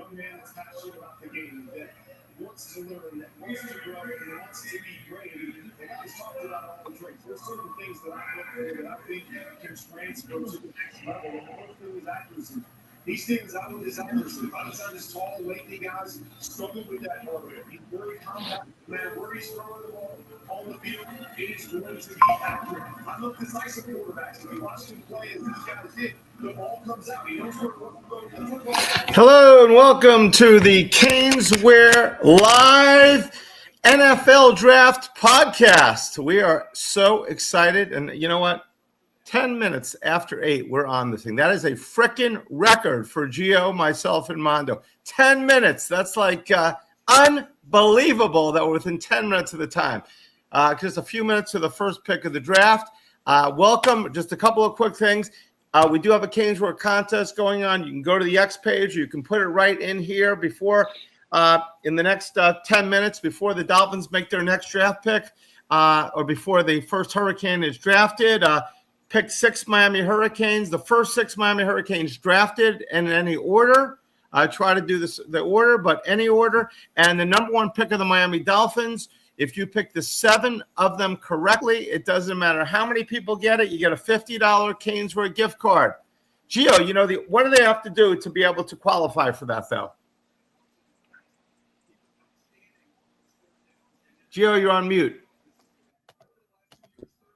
young man that's passionate about the game, that wants to learn, that wants to grow, and wants to be great. And I talked about all the traits. There's certain things that I look for that I think can transfer to the next level. And the first thing is accuracy. He stands out with his accuracy. A lot of times his tall, lengthy guys struggle with that hardware. He's very compact. No matter where he's throwing the ball on the field, it is going to be accurate. I look at the types of quarterbacks. If you watch him play as these guys did, the ball comes out. He knows where the football. Hello and welcome to the CanesWear Live NFL Draft Podcast. We are so excited. And you know what? 10 minutes after 8, we're on this thing. That is a frickin' record for Gio, myself, and Mondo. 10 minutes. That's like unbelievable that we're within 10 minutes of the time. Just a few minutes to the first pick of the draft. Welcome. Just a couple of quick things. We do have a CanesWear contest going on. You can go to the X page. Or you can put it right in here before, in the next 10 minutes before the Dolphins make their next draft pick or before the first Hurricane is drafted. Pick 6 Miami Hurricanes, the first 6 Miami Hurricanes drafted in any order. I try to do this the order, but any order. And the number 1 pick of the Miami Dolphins, if you pick the 7 of them correctly, it doesn't matter how many people get it. You get a $50 CanesWear gift card. Gio, you know, what do they have to do to be able to qualify for that, though? Gio, you're on mute.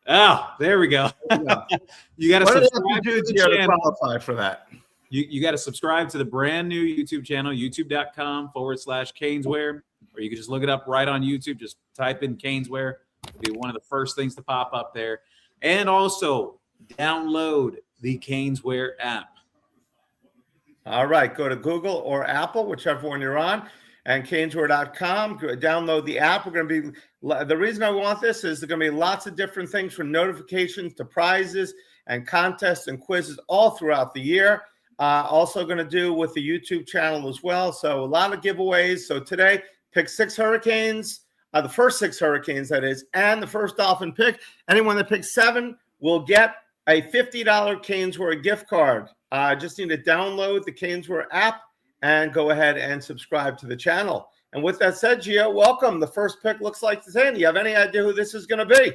Oh, there we go. You got to subscribe to the channel to qualify for that. You got to subscribe to the brand new YouTube channel, youtube.com/CanesWear, or you can just look it up right on YouTube. Just type in CanesWear. It'll be one of the first things to pop up there. And also download the CanesWear app. All right. Go to Google or Apple, whichever one you're on, and CanesWear.com. Download the app. We're going to be the reason I want this is there's going to be lots of different things from notifications to prizes and contests and quizzes all throughout the year. Also going to do with the YouTube channel as well. So a lot of giveaways. So today, pick 6 Hurricanes, the first 6 Hurricanes, that is, and the first Dolphin pick. Anyone that picks 7 will get a $50 CanesWear gift card. Just need to download the CanesWear app and go ahead and subscribe to the channel. And with that said, Gio, welcome. The first pick looks like today. Do you have any idea who this is going to be?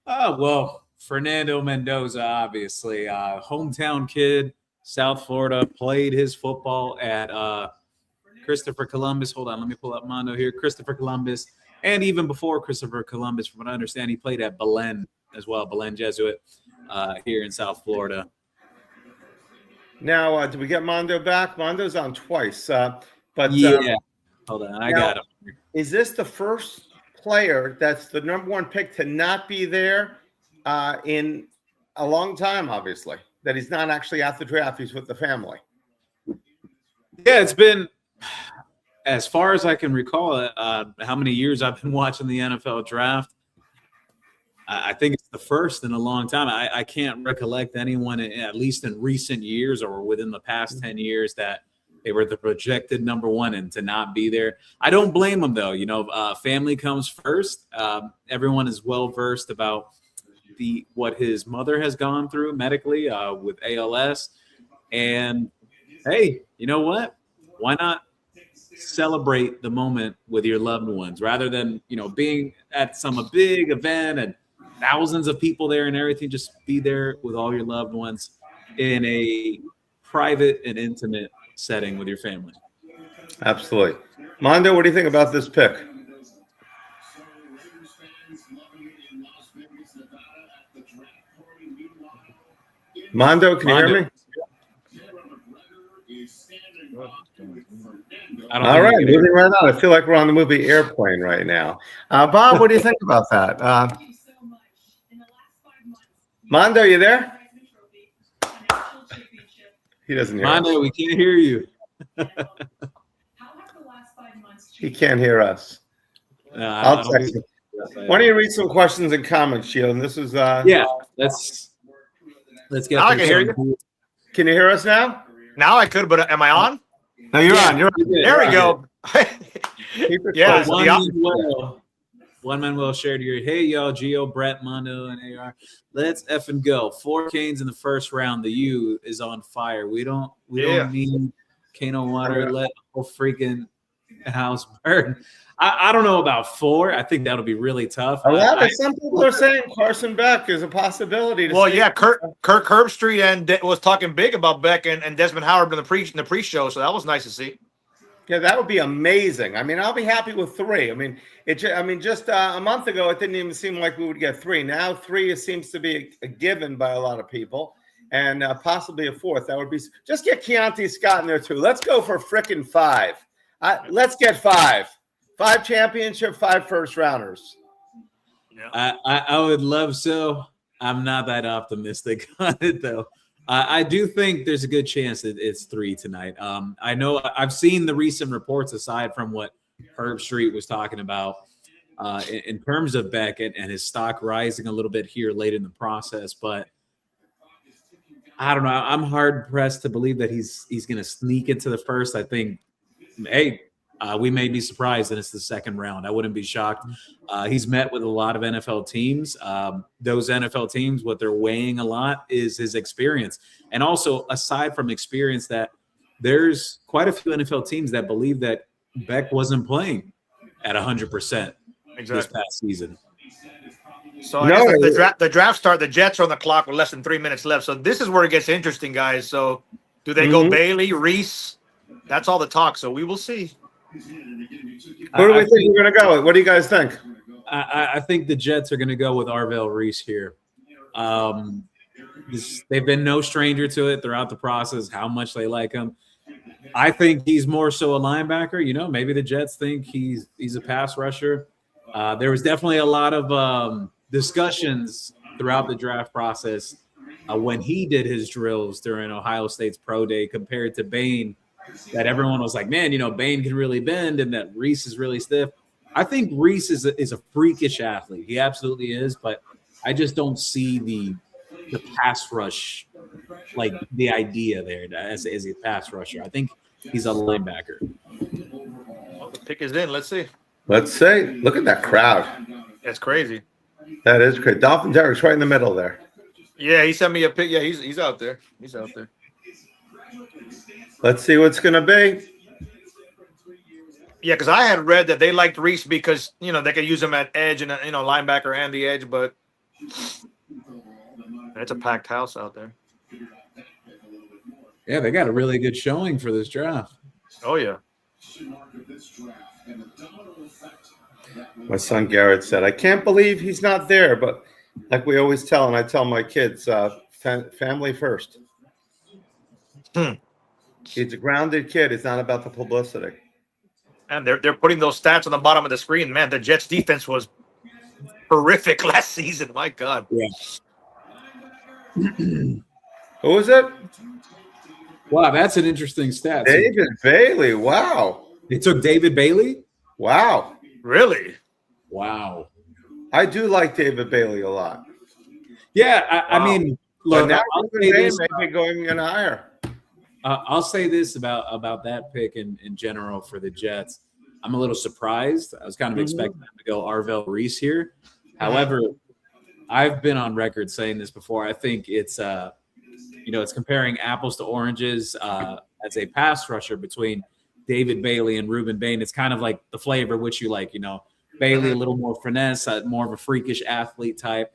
Oh, well, Fernando Mendoza, obviously. Hometown kid, South Florida, played his football at Christopher Columbus. Hold on, let me pull up Mondo here. Christopher Columbus. And even before Christopher Columbus, from what I understand, he played at Belen as well, Belen Jesuit here in South Florida. Now, did we get Mondo back? Mondo's on twice. But yeah. Hold on, I got him. Is this the first player that's the number 1 pick to not be there in a long time, obviously, that he's not actually at the draft, he's with the family? Yeah, it's been, as far as I can recall, how many years I've been watching the NFL draft. I think it's the first in a long time. I can't recollect anyone, at least in recent years or within the past 10 years, that they were the projected number 1 and to not be there. I don't blame them, though. You know, family comes first. Everyone is well-versed about what his mother has gone through medically with ALS. And, hey, you know what? Why not celebrate the moment with your loved ones rather than, you know, being at some big event and thousands of people there and everything? Just be there with all your loved ones in a private and intimate setting with your family. Absolutely. Mondo, what do you think about this pick? Mondo, can you hear me? All right, moving right on. I feel like we're on the movie Airplane right now. Bob, what do you think about that? Mondo, you there? He doesn't hear Mondo, us. We can't hear you. He can't hear us. I'll text him. Why don't you read some questions and comments, Gio? And this is yeah. Let's get. Now I can hear you. Can you hear us now? Now I could, but am I on? No, you're on. You're on. There we go. Yeah. One Manuel shared here. Hey, y'all, Gio, Brett, Mondo, and AR. Let's effing go. 4 Canes in the first round. The U is on fire. We don't need Kano Water let the whole freaking house burn. I don't know about 4. I think that'll be really tough. Some people are saying Carson Beck is a possibility. Kirk Herbstreit and was talking big about Beck and Desmond Howard in the pre-show, so that was nice to see. Yeah, that would be amazing. I mean, I'll be happy with 3. I mean, just a month ago, it didn't even seem like we would get 3. Now 3 seems to be a given by a lot of people, and possibly a 4th. That would be just get Keontae Scott in there too. Let's go for frickin' 5. Let's get 5. 5 championship, 5 first rounders. Yeah. I would love so. I'm not that optimistic on it though. I do think there's a good chance that it's 3 tonight. I know I've seen the recent reports aside from what Herbstreit was talking about in terms of Beckett and his stock rising a little bit here late in the process, but I don't know. I'm hard pressed to believe that he's going to sneak into the first. I think, hey, we may be surprised that it's the second round. I wouldn't be shocked. He's met with a lot of NFL teams. Those NFL teams, what they're weighing a lot is his experience. And also, aside from experience, that there's quite a few NFL teams that believe that Beck wasn't playing at 100% this past season. So I guess the draft start, the Jets are on the clock with less than 3 minutes left. So this is where it gets interesting, guys. So do they go Bailey, Reese? That's all the talk. So we will see. Who do we think we're going to go with? What do you guys think? I think the Jets are going to go with Arvell Reese here. They've been no stranger to it throughout the process, how much they like him. I think he's more so a linebacker. You know, maybe the Jets think he's a pass rusher. There was definitely a lot of discussions throughout the draft process when he did his drills during Ohio State's pro day compared to Bain, that everyone was like, man, you know, Bain can really bend and that Reese is really stiff. I think Reese is a freakish athlete. He absolutely is, but I just don't see the pass rush, like the idea there as a pass rusher. I think he's a linebacker. Well, the pick is in. Let's see. Let's see. Look at that crowd. That's crazy. That is great. Dolphin Derek's right in the middle there. Yeah, he sent me a pic. Yeah, he's out there. He's out there. Let's see what's going to be. Yeah, because I had read that they liked Reese because, you know, they could use him at edge and, you know, linebacker and the edge, but it's a packed house out there. Yeah, they got a really good showing for this draft. Oh, yeah. My son Garrett said, I can't believe he's not there, but like we always tell, and I tell my kids, family first. He's a grounded kid. It's not about the publicity. And they're putting those stats on the bottom of the screen. Man, the Jets defense was horrific last season. My God. Yeah. Who is it? Wow, that's an interesting stat. David Bailey. Wow. They took David Bailey? Wow. Really? Wow. I do like David Bailey a lot. Yeah, I mean, look, now I'll say this, maybe going in higher. I'll say this about that pick in general for the Jets. I'm a little surprised. I was kind of expecting them to go Arvell Reese here. However, I've been on record saying this before. I think it's it's comparing apples to oranges as a pass rusher between David Bailey and Reuben Bain. It's kind of like the flavor which you like. You know, Bailey a little more finesse, more of a freakish athlete type.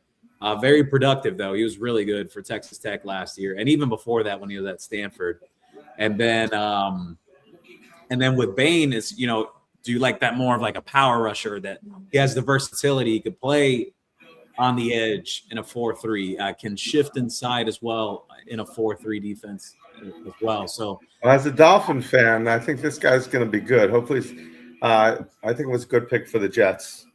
Very productive though. He was really good for Texas Tech last year, and even before that when he was at Stanford. And then with Bain is, you know, do you like that more of like a power rusher that he has the versatility? He could play on the edge in a 4-3, can shift inside as well in a 4-3 defense as well. So as a Dolphin fan, I think this guy's going to be good. Hopefully, I think it was a good pick for the Jets.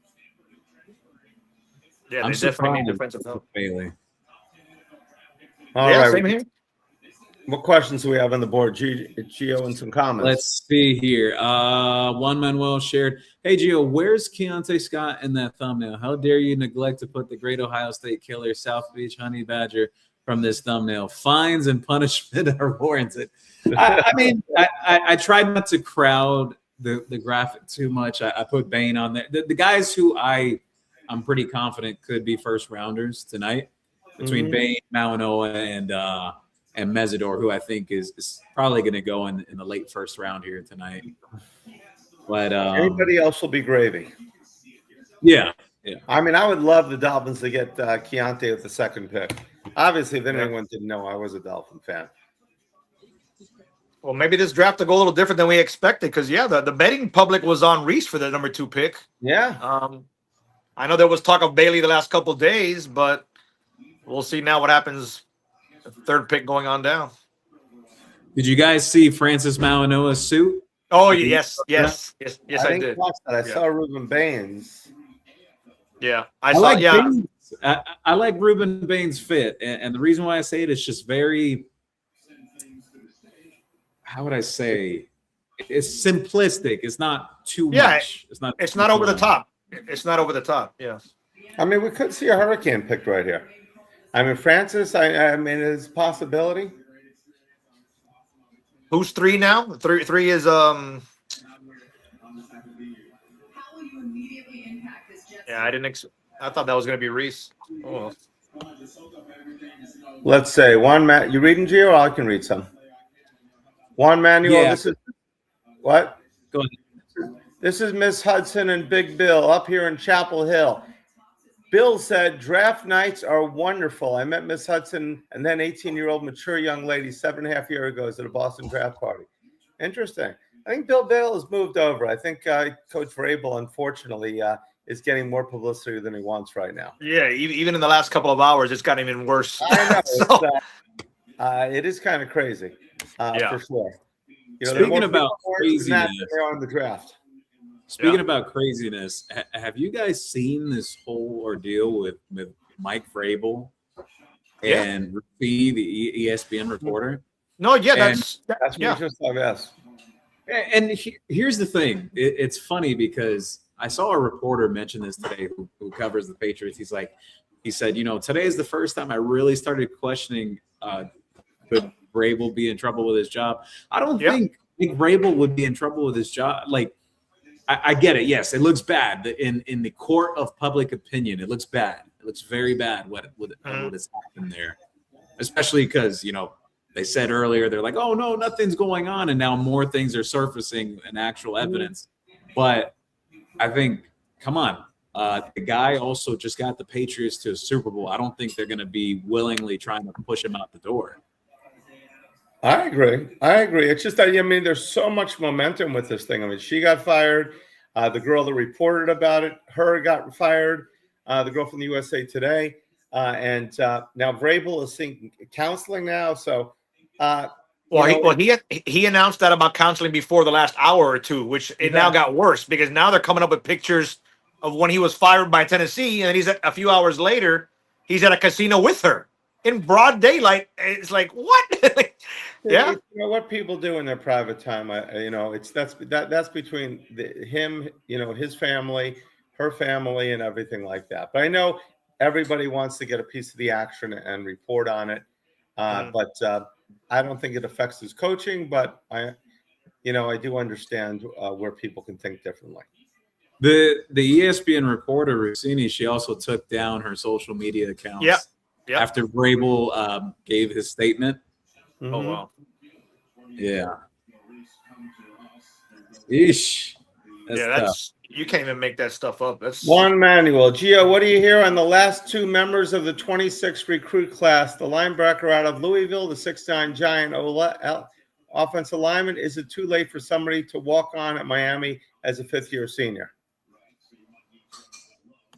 Yeah, they definitely need defensive help. Bailey. All right. Same here. What questions do we have on the board? Gio and some comments. Let's see here. Juan Manuel shared, hey, Gio, where's Keontae Scott in that thumbnail? How dare you neglect to put the great Ohio State killer, South Beach Honey Badger, from this thumbnail? Fines and punishment are warranted. I tried not to crowd the graphic too much. I put Bain on there. The guys who I'm pretty confident could be first rounders tonight between Bain, Mauanoa, and Mesidor, who I think is probably going to go in the late first round here tonight. But anybody else will be gravy. Yeah. I mean, I would love the Dolphins to get Keontae with the second pick. Obviously, if anyone didn't know, I was a Dolphin fan. Well, maybe this draft will go a little different than we expected because, the betting public was on Reese for the number 2 pick. Yeah. I know there was talk of Bailey the last couple of days, but we'll see now what happens. The 3rd pick going on down. Did you guys see Francis Mauigoa's suit? Oh, yes, I did. I saw Ruben Baines. Yeah, I like Baines. I like Ruben Baines' fit, and the reason why I say it is just very, how would I say, it's simplistic. It's not too much. It's not over the top. It's not over the top. Yes. I mean, we could see a Hurricane picked right here. I mean, Francis. I mean, is a possibility. Who's 3 now? Three is Yeah, I thought that was going to be Reese. Oh. Let's say Juan Manuel. You reading, Gio? Or I can read some. Juan Manuel. Yeah. This is what? Go ahead. This is Miss Hudson and Big Bill up here in Chapel Hill. Bill said draft nights are wonderful. I met Miss Hudson and then 18-year-old mature young lady 7.5 years ago at a Boston draft party. Interesting. I think Bill Bale has moved over. I think Coach Vrabel, unfortunately, is getting more publicity than he wants right now. Yeah, even in the last couple of hours, it's gotten even worse. I know. It is kind of crazy, for sure. Speaking about craziness, they are in the draft. Speaking about craziness, have you guys seen this whole ordeal with Mike Vrabel and Ruffy, the ESPN reporter? No, that's what we just asked. And here's the thing. It's funny because I saw a reporter mention this today who covers the Patriots. He said, today is the first time I really started questioning could Vrabel be in trouble with his job. I don't think Vrabel would be in trouble with his job. Like, I get it. Yes, it looks bad in the court of public opinion. It looks bad. It looks very bad what has happened there, especially because they said earlier they're like, oh no, nothing's going on, and now more things are surfacing in actual evidence. But I think, come on, the guy also just got the Patriots to a Super Bowl. I don't think they're going to be willingly trying to push him out the door. I agree. It's just that, there's so much momentum with this thing. I mean, she got fired. The girl that reported about it, her got fired. The girl from the USA Today. And now Vrabel is seeking counseling now. So, he announced that about counseling before the last hour or two, which it now got worse because now they're coming up with pictures of when he was fired by Tennessee. And a few hours later, he's at a casino with her in broad daylight. It's like, what? Yeah, what people do in their private time. That's between him, his family, her family, and everything like that. But I know everybody wants to get a piece of the action and report on it. But I don't think it affects his coaching. But I do understand where people can think differently. The ESPN reporter Rossini, she also took down her social media accounts. After Vrabel gave his statement. Mm-hmm. Oh, wow. Yeah. Ish. That's you can't even make that stuff up. That's Juan Manuel. Gio, what do you hear on the last 2 members of the 26 recruit class? The linebacker out of Louisville, the 6'9" giant offensive lineman. Is it too late for somebody to walk on at Miami as a 5th-year senior?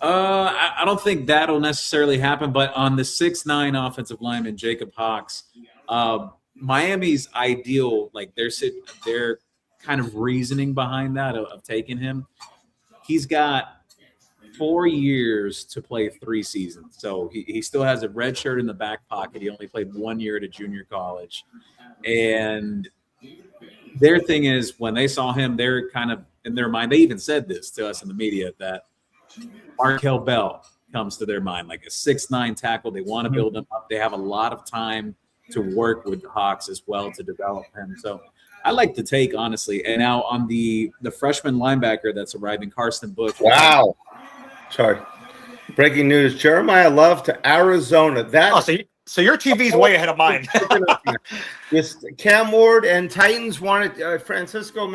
I don't think that'll necessarily happen, but on the 6'9" offensive lineman, Jacob Hawks, Miami's ideal, like their kind of reasoning behind that of taking him. He's got 4 years to play 3 seasons. So he still has a red shirt in the back pocket. He only played 1 year at a junior college. And their thing is when they saw him, they're kind of in their mind, they even said this to us in the media, that Markel Bell comes to their mind, like a 6'9" tackle. They want to build him up. They have a lot of time to work with the Hawks as well to develop him. So I like the take, honestly. And now on the freshman linebacker that's arriving, Carson Bush. Wow. Sorry. Breaking news. Jeremiah Love to Arizona. So your TV's way ahead of mine. This Cam Ward and Titans wanted Francisco.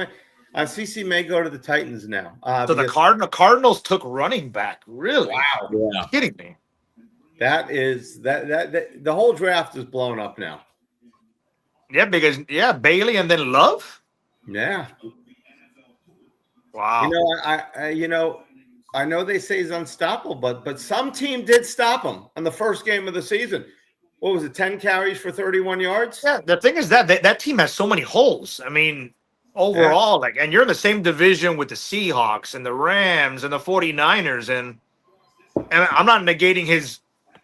CC may go to the Titans now. So the Cardinals took running back. Really? Wow. You're kidding me. That is that the whole draft is blown up now. Yeah, because Bailey and then Love. Yeah. Wow. I know they say he's unstoppable, but some team did stop him on the first game of the season. What was it? 10 carries for 31 yards. Yeah. The thing is that team has so many holes. I mean, overall, and you're in the same division with the Seahawks and the Rams and the 49ers, and I'm not negating his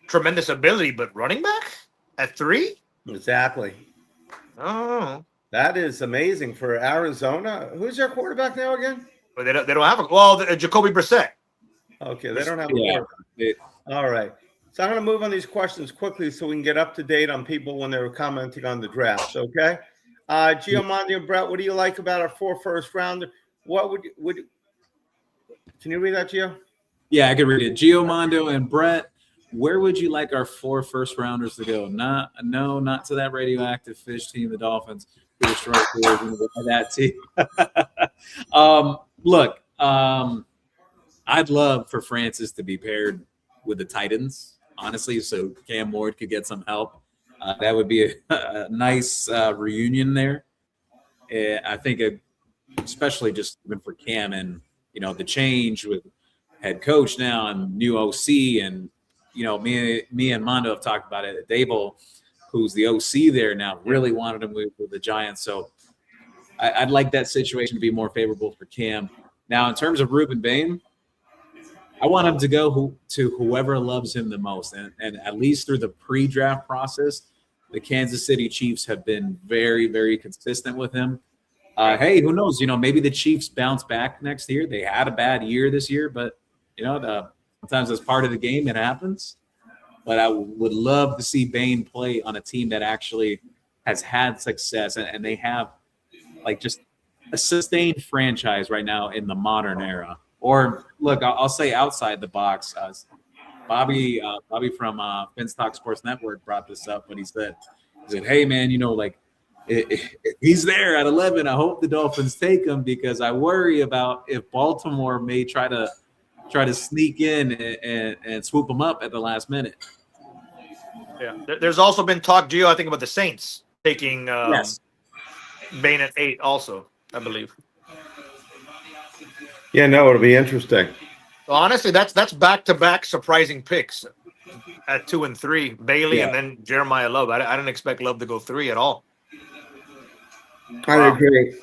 tremendous ability, but running back at 3? Exactly. Oh, that is amazing for Arizona. Who's their quarterback now again? But they don't have Jacoby Brissett. Okay, they don't have a quarterback. All right. So I'm going to move on these questions quickly so we can get up to date on people when they were commenting on the drafts. Okay. Gio Mondi and Brett, what do you like about our 4 first rounders? What would can you read that, Gio? Yeah, I can read it. Gio Mondo and Brett, where would you like our 4 first rounders to go? Not to that radioactive fish team, the Dolphins. That team. Look, I'd love for Francis to be paired with the Titans, honestly, so Cam Ward could get some help. That would be a nice reunion there. I think, especially just even for Cam and the change with head coach now and new OC, and me and Mondo have talked about it. Dable, who's the OC there now, really wanted to move with the Giants, so I'd like that situation to be more favorable for Cam. Now, in terms of Ruben Bain, I want him to go to whoever loves him the most, and at least through the pre-draft process, the Kansas City Chiefs have been very, very consistent with him. Hey, who knows? Maybe the Chiefs bounce back next year. They had a bad year this year, but sometimes as part of the game, it happens. But I would love to see Bain play on a team that actually has had success, and they have just a sustained franchise right now in the modern era. Or look, I'll say outside the box. Bobby from Finstock Sports Network brought this up when he said, "Hey man, if he's there at 11, I hope the Dolphins take him because I worry about if Baltimore may try to sneak in and swoop him up at the last minute." Yeah, there's also been talk, Gio, I think, about the Saints taking Bain at 8 also, I believe. Yeah, no, it'll be interesting. Well, honestly, that's back-to-back surprising picks at 2 and 3. Bailey and then Jeremiah Love. I didn't expect Love to go 3 at all. I agree.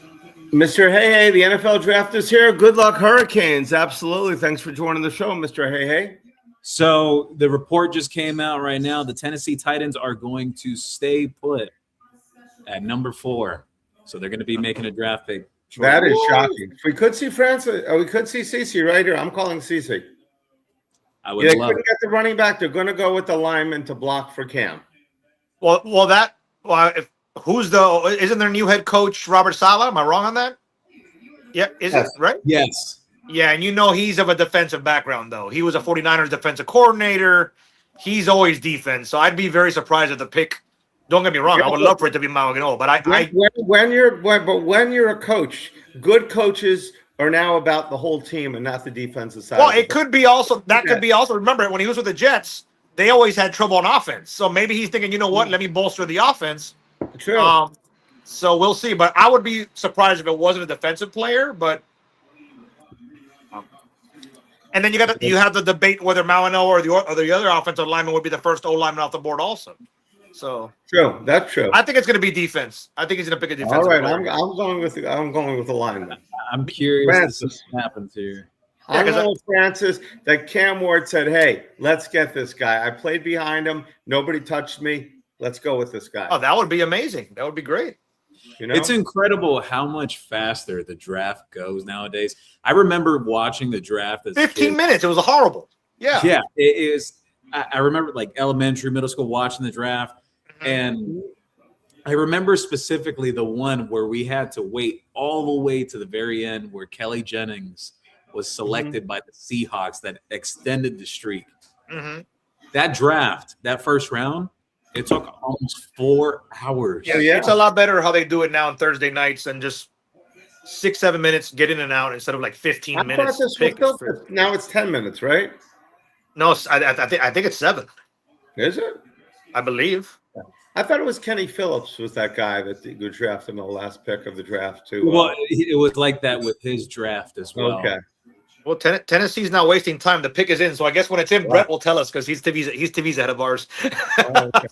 Mr. Hey, the NFL draft is here. Good luck, Hurricanes. Absolutely. Thanks for joining the show, Mr. Hey. So the report just came out right now. The Tennessee Titans are going to stay put at number 4. So they're going to be making a draft pick. That is shocking. We could see Francis. We could see CeCe right here. I'm calling CeCe. I would they love couldn't get the running back. They're going to go with the lineman to block for Cam. Isn't their new head coach Robert Saleh? Am I wrong on that? Yeah, is it right? Yes. Yeah, and he's of a defensive background, though. He was a 49ers defensive coordinator. He's always defense. So I'd be very surprised at the pick. Don't get me wrong. I would love for it to be Maugano, but when you're a coach, good coaches are now about the whole team and not the defensive side. Well, it could be also could be also. Remember, when he was with the Jets, they always had trouble on offense. So maybe he's thinking, let me bolster the offense. True. So we'll see. But I would be surprised if it wasn't a defensive player. But and then you have the debate whether Maugano or the other offensive lineman would be the first O lineman off the board also. So true, that's true. I think it's going to be defense. I think he's going to pick a defensive. All right, player. I'm going with the lineman. I'm curious to see what happens here. I know Francis that Cam Ward said, "Hey, let's get this guy. I played behind him. Nobody touched me. Let's go with this guy." Oh, that would be amazing. That would be great. It's incredible how much faster the draft goes nowadays. I remember watching the draft as 15 minutes. It was horrible. Yeah. Yeah, it is. I remember elementary, middle school watching the draft. And I remember specifically the one where we had to wait all the way to the very end where Kelly Jennings was selected by the Seahawks that extended the streak. Mm-hmm. That draft, that first round, It took almost 4 hours. Yeah, yeah. it's a lot better how they do it now on Thursday nights and just 6-7 minutes, get in and out instead of like 15 I minutes. thought this Pick. was now it's 10 minutes, right? No, I think it's 7. Is it? I believe. I thought it was Kenny Phillips was that guy that who drafted the last pick of the draft too. Well, it was like that with his draft as well. Okay. Well, Tennessee's not wasting time. The pick is in, so I guess when it's in, Brett will tell us because he's TV's ahead of ours. Oh, okay.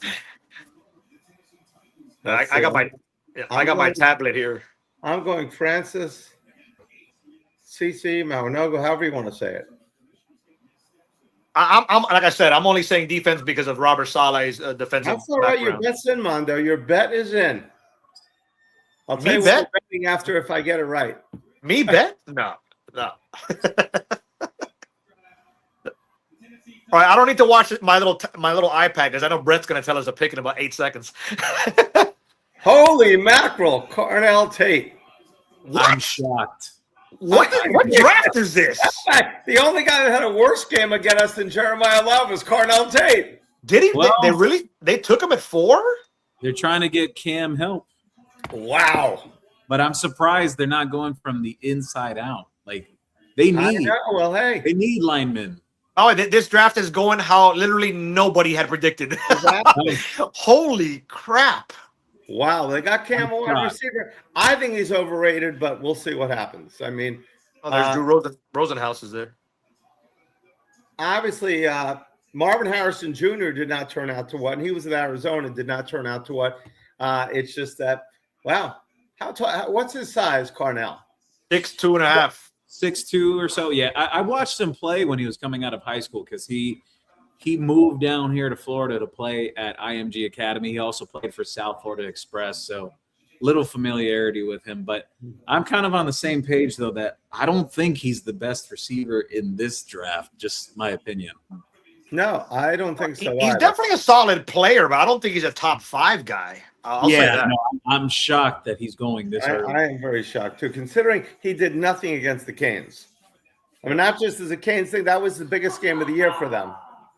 I got my tablet here. I'm going Francis, CC, Maunogo, however you want to say it. I'm like I said, I'm only saying defense because of Robert Saleh's defensive. That's all right. Your background. bet's in, Mondo. Your bet is in. I'll tell you what I'm betting after if I get it right. Me bet? No. All right, I don't need to watch my little iPad because I know Brett's going to tell us a pick in about 8 seconds. Holy mackerel, Carnell Tate. I'm shocked. What draft is this? The only guy that had a worse game against us than Jeremiah Love was Carnell Tate. Did he? Well, They took him at 4? They're trying to get Cam help. Wow. But I'm surprised they're not going from the inside out. Like they need. Well, hey, they need linemen. Oh, this draft is going how literally nobody had predicted. Holy crap! Wow, they got Cam wide receiver. I think he's overrated, but we'll see what happens. I mean, there's Drew Rosenhaus is there. Obviously, Marvin Harrison Jr. did not turn out to what, and he was in Arizona, did not turn out to what. It's just that, wow. How tall? What's his size, Carnell? 6'2.5". 6'2" or so. Yeah, I watched him play when he was coming out of high school because he moved down here to Florida to play at IMG Academy. He also played for South Florida Express, so little familiarity with him. But I'm kind of on the same page, though, that I don't think he's the best receiver in this draft, just my opinion. No, I don't think so. He's definitely a solid player, but I don't think he's a top 5 guy. I'll say that. No, I'm shocked that he's going this early. I am very shocked, too, considering he did nothing against the Canes. I mean, not just as a Canes thing, that was the biggest game of the year for them.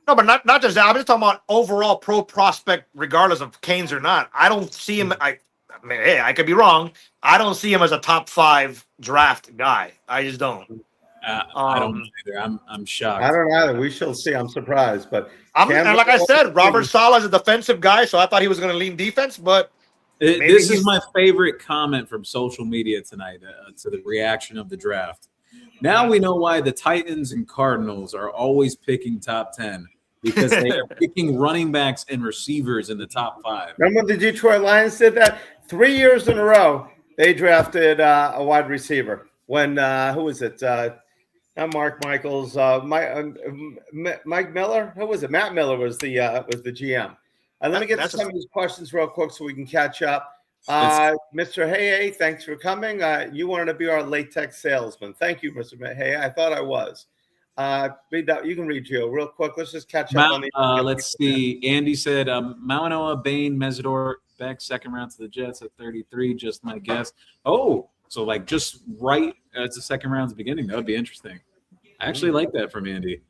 No, but not just that. I'm just talking about overall pro prospect, regardless of Canes or not. I don't see him. I mean, hey, I could be wrong. I don't see him as a top 5 draft guy. I just don't. I don't either. I'm shocked. I don't either. We shall see. I'm surprised, but and like I said, Robert Saleh is a defensive guy, so I thought he was going to lean defense. But this is my favorite comment from social media tonight to the reaction of the draft. Now we know why the Titans and Cardinals are always picking top 10 because they are picking running backs and receivers in the top 5. Remember when the Detroit Lions did that? 3 years in a row, they drafted a wide receiver. When who was it? Not Mark Michaels. Mike Miller. Who was it? Matt Miller was the GM. Let me get to some of these questions real quick so we can catch up. Mr. Hey, thanks for coming. You wanted to be our latex salesman. Thank you, Mr. Hey. I thought I was. Read that. You can read Gio real quick. Let's just catch up on the. Let's see. Andy said Mauanoa, Bain, Mesidor, Beck, second round to the Jets at 33. Just my guess. Oh, so like just right as the second round's beginning. That would be interesting. I actually like that from Andy.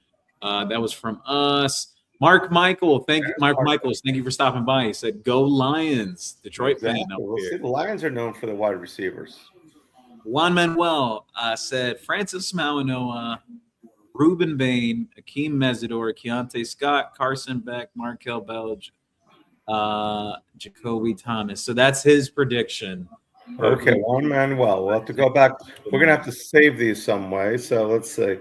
That was from us. Mark Michael, thank you. Mark Michaels, thank you for stopping by. He said, "Go Lions!" Detroit fan. We'll see. The Lions are known for the wide receivers. Juan Manuel said, "Francis Mauanoa, Ruben Bain, Akeem Mesidor, Keontae Scott, Carson Beck, Markel Belge, Jacoby Thomas." So that's his prediction. Okay, Juan Manuel. We'll have to go back. We're gonna have to save these some way. So let's see.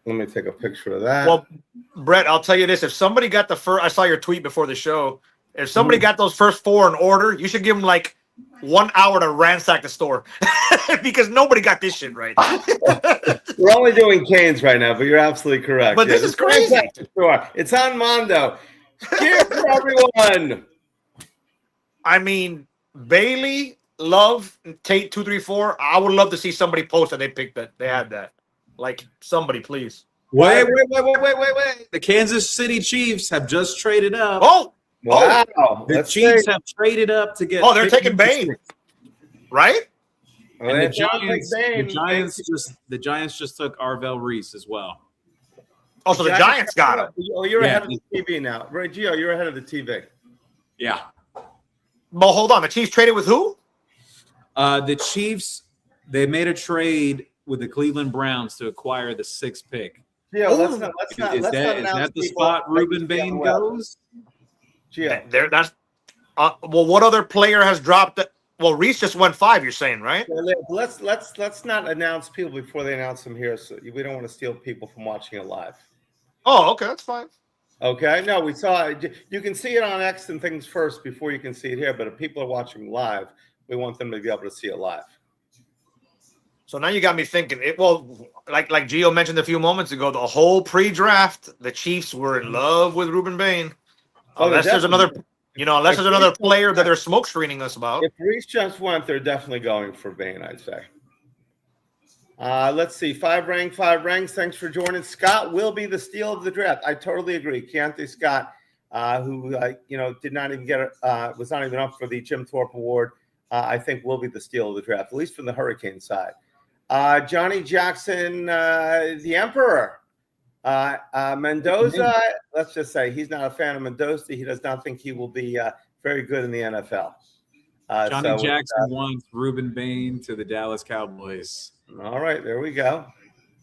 Let me take a picture of that. Well, Brett, I'll tell you this. If somebody got the first – I saw your tweet before the show. If somebody got those first 4 in order, you should give them like 1 hour to ransack the store because nobody got this shit right. We're only doing Canes right now, but you're absolutely correct. But this is crazy. Sure. It's on Mondo. Cheers for everyone. I mean, Bailey, Love, Tate 234. I would love to see somebody post that they picked that. They had that. Like, somebody, please. Wait. The Kansas City Chiefs have just traded up. Oh! Wow. The Chiefs have traded up to get. Oh, they're taking Bain. Right? And the Giants just took Arvell Reese as well. Oh, so the Giants got him. Oh, you're Yeah. ahead of the TV now. Right, Gio, you're ahead of the TV. Yeah. Well, hold on. The Chiefs traded with who? The Chiefs, they made a trade with the Cleveland Browns to acquire the 6th pick. Gio, let's not Is announce that the people spot like Ruben we see on Bain the web. goes? Gio. That's well. What other player has dropped? Well, Reese just went 5. You're saying, right? Let's not announce people before they announce them here. So we don't want to steal people from watching it live. Oh, okay, that's fine. Okay, no, we saw it. You can see it on X and things first before you can see it here. But if people are watching live, we want them to be able to see it live. So now you got me thinking. Like Gio mentioned a few moments ago, the whole pre-draft, the Chiefs were in love with Ruben Bain. Unless there's another, there's another player that they're smoke screening us about. If Reese just went, they're definitely going for Bain, I'd say. Let's see. 5 ranks. Thanks for joining. Scott will be the steal of the draft. I totally agree. Keontae Scott, who did not even get was not even up for the Jim Thorpe Award, I think will be the steal of the draft, at least from the Hurricane side. Johnny Jackson, the Emperor. Mendoza, let's just say he's not a fan of Mendoza. He does not think he will be very good in the NFL. Johnny Jackson wants Ruben Bain to the Dallas Cowboys. All right, there we go.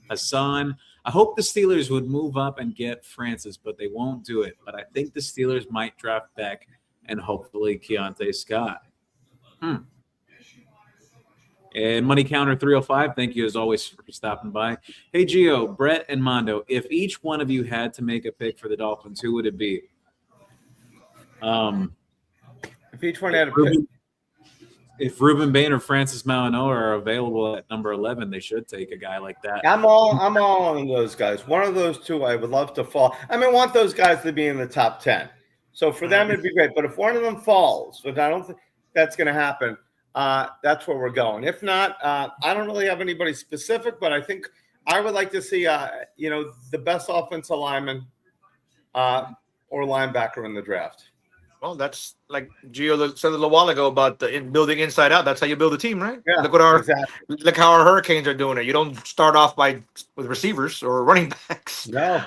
Hassan, I hope the Steelers would move up and get Francis, but they won't do it. But I think the Steelers might draft Beck and hopefully Keontae Scott. And Money Counter 305, thank you as always for stopping by. Hey, Gio, Brett, and Mondo, if each one of you had to make a pick for the Dolphins, who would it be? If each one had a pick. If Ruben Bain or Francis Mauigoa are available at number 11, they should take a guy like that. I'm all on those guys. One of those two I would love to fall. I want those guys to be in the top 10. So for them, it'd be great. But if one of them falls, which I don't think that's going to happen, that's where we're going. If not, I don't really have anybody specific, but I think I would like to see, the best offensive lineman or linebacker in the draft. Well, that's like Gio said a little while ago about building inside out. That's how you build a team, right? Yeah, look how our Hurricanes are doing it. You don't start off with receivers or running backs. No.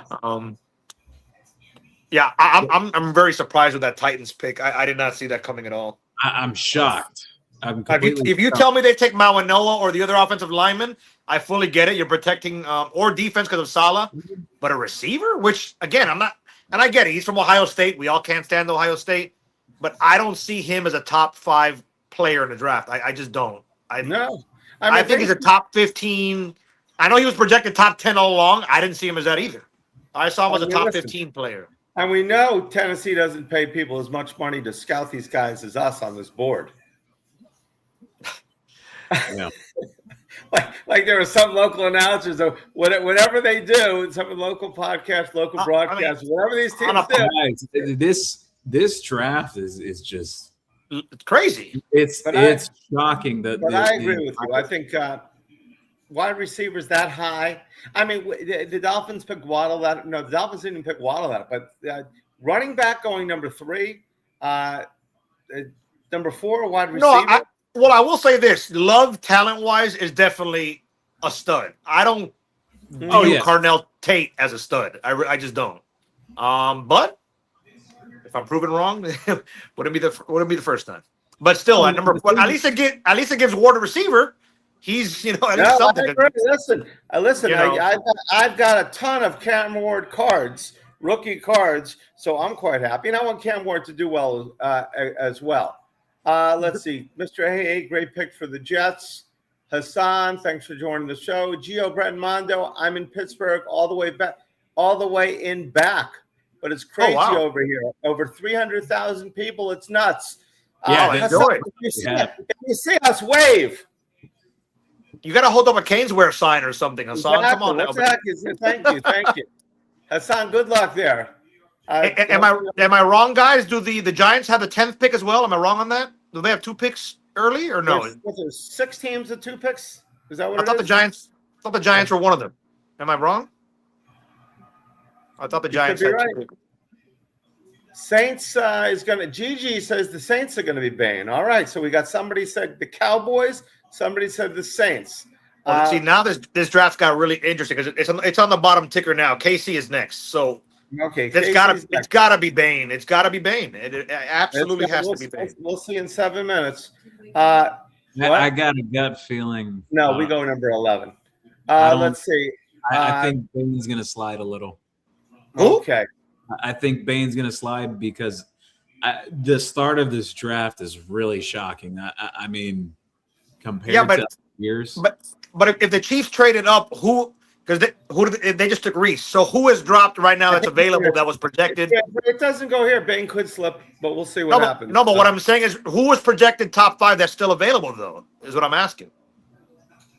Yeah, I'm very surprised with that Titans pick. I did not see that coming at all. I'm shocked. If you tell me they take Mauigoa or the other offensive lineman, I fully get it. You're protecting or defense because of Salah, but a receiver, which again, I'm not. And I get it. He's from Ohio State. We all can't stand Ohio State. But I don't see him as a top 5 player in the draft. I just don't. I think he's a top 15. I know he was projected top 10 all along. I didn't see him as that either. I saw him as a top 15 player. And we know Tennessee doesn't pay people as much money to scout these guys as us on this board. Yeah. Like there are some local announcers or whatever they do, some local podcasts, local broadcasts, whatever these teams do. This draft is just it's crazy. It's shocking that. But I agree with you. I think wide receivers that high. The Dolphins picked Waddle. The Dolphins didn't pick Waddle. But running back going number 3, number 4 wide receiver. Well, I will say this: Love, talent-wise, is definitely a stud. I don't view Carnell Tate as a stud. I just don't. But if I'm proven wrong, wouldn't be the first time. But still, at number 4, at least it gives Ward a receiver. He's at least something. Listen. I've got a ton of Cam Ward cards, rookie cards, so I'm quite happy, and I want Cam Ward to do well as well. Let's see. Mr. Hey, great pick for the Jets. Hassan, thanks for joining the show. Gio, Brett, and Mondo, I'm in Pittsburgh all the way back, but it's crazy over here. Over 300,000 people. It's nuts. Yeah, Hassan, if you see us, wave. You got to hold up a CanesWear sign or something, Hassan. Exactly. Come on. Thank you. Hassan, good luck there. Am I wrong, guys? Do the Giants have the 10th pick as well? Am I wrong on that? Do they have 2 picks early or no? There's 6 teams with 2 picks. Is that what I thought the Giants were one of them. Am I wrong? I thought the Giants had 2 picks. Saints is going to. Gigi says the Saints are going to be Bain. All right, so we got somebody said the Cowboys. Somebody said the Saints. Well, see, now this draft got really interesting because it's on the bottom ticker now. KC is next, so Okay, it's gotta be Bane. It's gotta be Bane. It absolutely has to be Bane. We'll see in 7 minutes. What? I got a gut feeling. No, we go number 11. Let's see. I think Bane's going to slide a little. Okay. I think Bane's going to slide because the start of this draft is really shocking. I mean, compared to years. But if the Chiefs traded up, who? Because they just took Reese. So who is dropped right now that's available that was projected? It doesn't go here. Bane could slip, but we'll see what happens. No, but what I'm saying is, who was projected top 5 that's still available though? Is what I'm asking.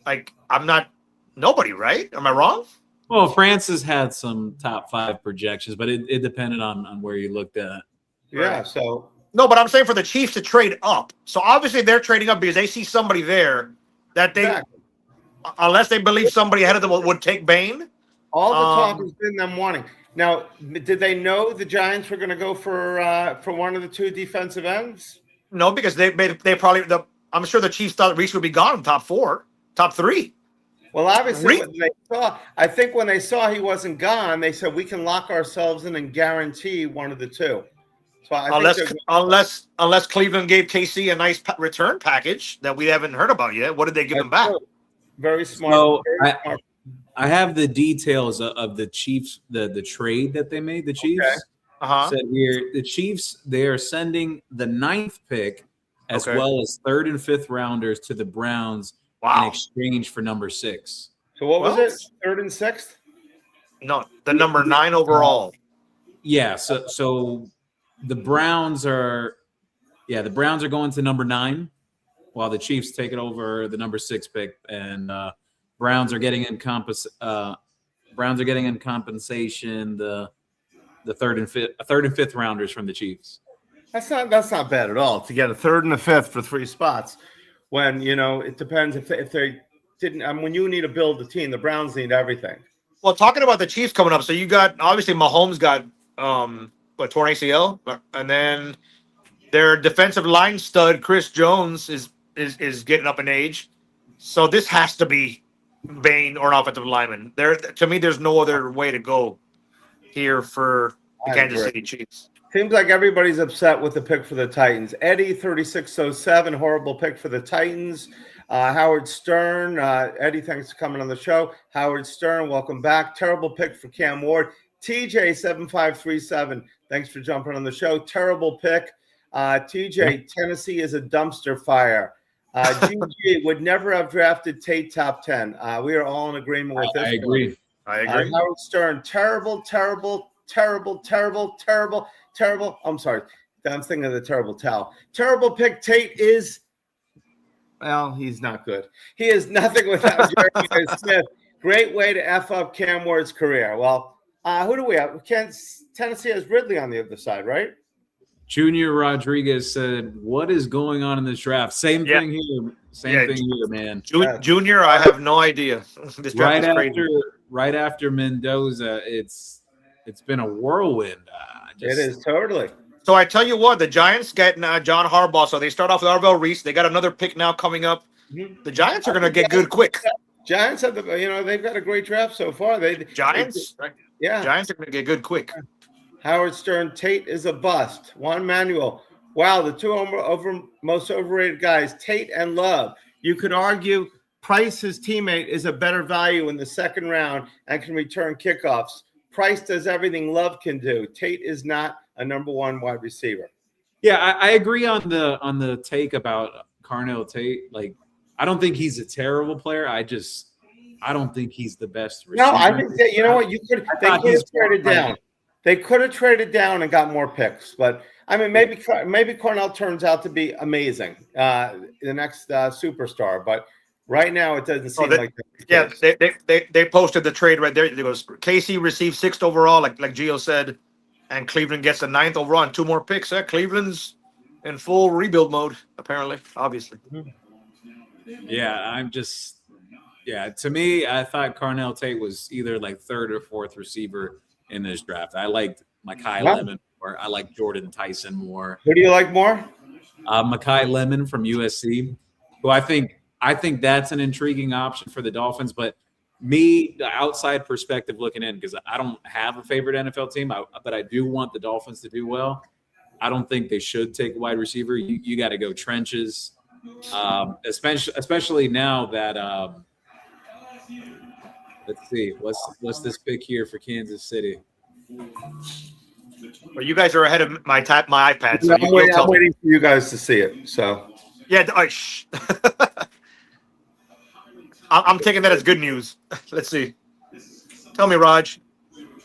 Like, I'm not nobody, right? Am I wrong? Well, Francis had some top 5 projections, but it depended on where you looked at. Yeah. Right. So no, but I'm saying for the Chiefs to trade up. So obviously they're trading up because they see somebody there that they. Exactly. Unless they believe somebody ahead of them would take Bane. All the talk has been them wanting. Now, did they know the Giants were going to go for one of the 2 defensive ends? No, because they probably I'm sure the Chiefs thought Reese would be gone in top 4, top 3. Well, obviously, when they saw he wasn't gone, they said we can lock ourselves in and guarantee one of the 2. So unless Cleveland gave KC a nice return package that we haven't heard about yet, what did they give him back? Very smart. So I have the details of the Chiefs, the trade that they made. The Chiefs said here the Chiefs, they are sending the 9th pick as well as 3rd and 5th rounders to the Browns in exchange for number 6. So what was it? 3rd and 6th? No, the number 9 overall. Yeah. So the Browns are going to number 9. While the Chiefs take it over the number 6 pick, and Browns are getting in compensation the 3rd and 5th rounders from the Chiefs. That's not bad at all to get a 3rd and a 5th for 3 spots. When it depends if they didn't. When you need to build a team, the Browns need everything. Well, talking about the Chiefs coming up, so you got obviously Mahomes got torn ACL, and then their defensive line stud Chris Jones is getting up in age, so this has to be Bane or an offensive lineman. To me, there's no other way to go here for the Kansas City Chiefs. Seems like everybody's upset with the pick for the Titans. Eddie 3607, horrible pick for the Titans. Howard Stern, Eddie, thanks for coming on the show. Howard Stern, welcome back. Terrible pick for Cam Ward. TJ 7537, thanks for jumping on the show. Terrible pick. TJ, Tennessee is a dumpster fire. GG would never have drafted Tate top 10. We are all in agreement with this. I agree. Howard Stern, terrible. I'm sorry. I'm thinking of the terrible towel. Terrible pick. Tate is, well, he's not good. He is nothing without Jerry Smith. Great way to F up Cam Ward's career. Well, who do we have? Tennessee has Ridley on the other side, right? Junior Rodriguez said, "What is going on in this draft?" Same thing here. Same thing here, man. Junior, I have no idea. This draft is crazy. Right after Mendoza, it's been a whirlwind. It is totally. So I tell you what, the Giants get John Harbaugh. So they start off with Arvell Reese. They got another pick now coming up. The Giants are going to get good quick. Giants have they've got a great draft so far. Giants are going to get good quick. Howard Stern, Tate is a bust. Juan Manuel, wow, the 2 most overrated guys, Tate and Love. You could argue Price, his teammate, is a better value in the 2nd round and can return kickoffs. Price does everything Love can do. Tate is not a number 1 wide receiver. Yeah, I agree on the take about Carnell Tate. Like, I don't think he's a terrible player. I don't think he's the best receiver. No, I think that, you know what, they could have traded down. They could have traded down and got more picks, but I mean, maybe Cornell turns out to be amazing, the next superstar. But right now, it doesn't seem like that. Yeah, they posted the trade right there. It goes KC received 6th overall, like Gio said, and Cleveland gets the 9th overall and 2 more picks. Cleveland's in full rebuild mode, apparently, obviously. Yeah, to me, I thought Carnell Tate was either like 3rd or 4th receiver in this draft. I liked Mekhi Lemon more. I like Jordan Tyson more. Who do you like more? Mekhi Lemon from USC, who I think I think that's an intriguing option for the Dolphins. But me, the outside perspective looking in, because I don't have a favorite NFL team, but I do want the Dolphins to do well. I don't think they should take a wide receiver. You got to go trenches, especially now that let's see, what's this pick here for Kansas City? Well, you guys are ahead of my iPad, so I'm waiting for you guys to see it. So yeah, I'm taking that as good news. Let's see. Tell me, Raj.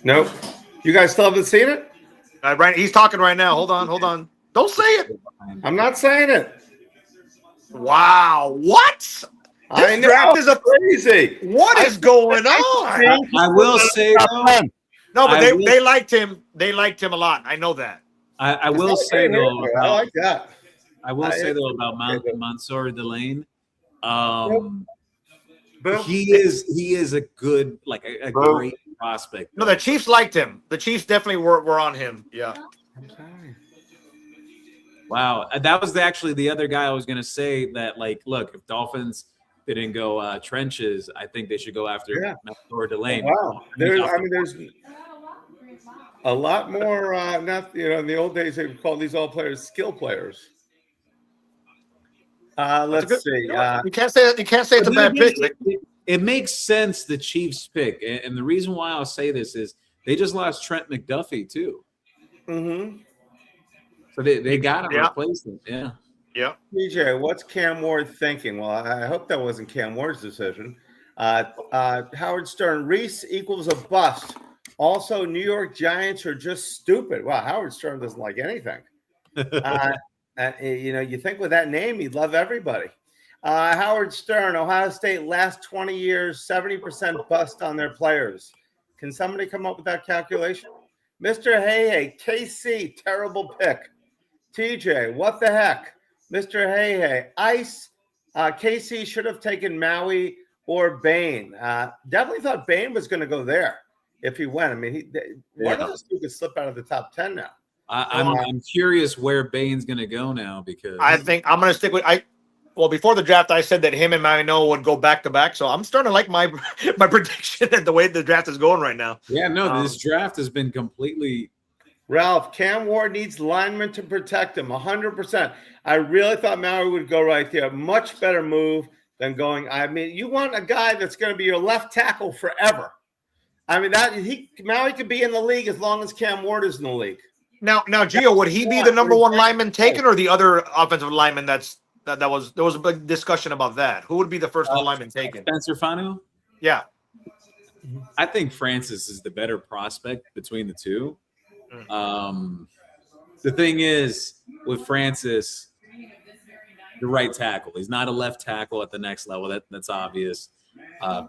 nope. You guys still haven't seen it? Right, he's talking right now. Hold on. Don't say it. I'm not saying it. Wow, what? I know. Draft is Crazy. What is going on? I will say though, No, but they liked him. They liked him a lot. I know that. I will say though, I like that. I will say though about Mansour Delane. He is a good, like a great prospect. No, the Chiefs liked him. The Chiefs definitely were on him. Yeah. I'm sorry. Wow, that was actually the other guy I was going to say that. Like, look, if Dolphins didn't go trenches, I think they should go after Mansour Delane. Wow, there's a lot more. Not in the old days they would call these all players skill players. Let's see. You can't say it's a bad pick. It makes sense the Chiefs pick, and the reason why I'll say this is they just lost Trent McDuffie too. Mm-hmm. So they got to replace him. Yeah. Yeah. DJ, what's Cam Ward thinking? Well, I hope that wasn't Cam Ward's decision. Howard Stern, Reese equals a bust. Also, New York Giants are just stupid. Wow, Howard Stern doesn't like anything. You think with that name, he'd love everybody. Howard Stern, Ohio State, last 20 years, 70% bust on their players. Can somebody come up with that calculation? Mr. Hey, KC, terrible pick. TJ, what the heck? Mr. Hey, Ice, KC should have taken Maui or Bain. Definitely thought Bain was going to go there if he went. I mean, one of those two could slip out of the top 10 now. I'm curious where Bain's going to go now because I think I'm going to stick with Well, before the draft, I said that him and Maino would go back to back. So I'm starting to like my prediction and the way the draft is going right now. Yeah, no, this draft has been completely. Ralph, Cam Ward needs linemen to protect him 100%. I really thought Maui would go right there. Much better move than going. I mean, you want a guy that's going to be your left tackle forever. I mean, Maui could be in the league as long as Cam Ward is in the league. Now, Gio, would he be the number one lineman taken or the other offensive lineman there was a big discussion about that. Who would be the first lineman taken? Spencer Fanu? Yeah. I think Francis is the better prospect between the two. The thing is, with Francis, the right tackle. He's not a left tackle at the next level. That's obvious.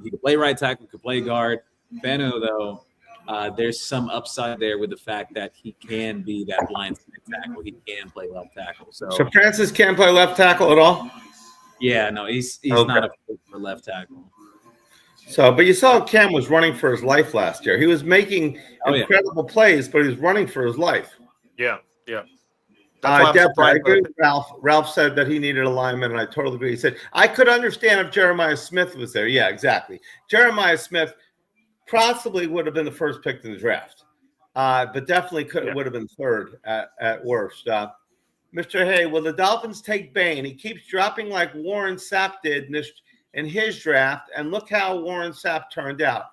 He could play right tackle, could play guard. Fanu, though, there's some upside there with the fact that he can be that blind tackle. He can play left tackle. So Francis can't play left tackle at all? Yeah, no, he's not a fit for left tackle. So, but you saw Cam was running for his life last year. He was making incredible plays, but he was running for his life. Yeah. I agree with Ralph. Ralph said that he needed a lineman, and I totally agree. He said, I could understand if Jeremiah Smith was there. Yeah, exactly. Jeremiah Smith possibly would have been the first pick in the draft, but definitely would have been third at worst. Mr. Hay, will the Dolphins take Bain? He keeps dropping like Warren Sapp did in his draft, and look how Warren Sapp turned out.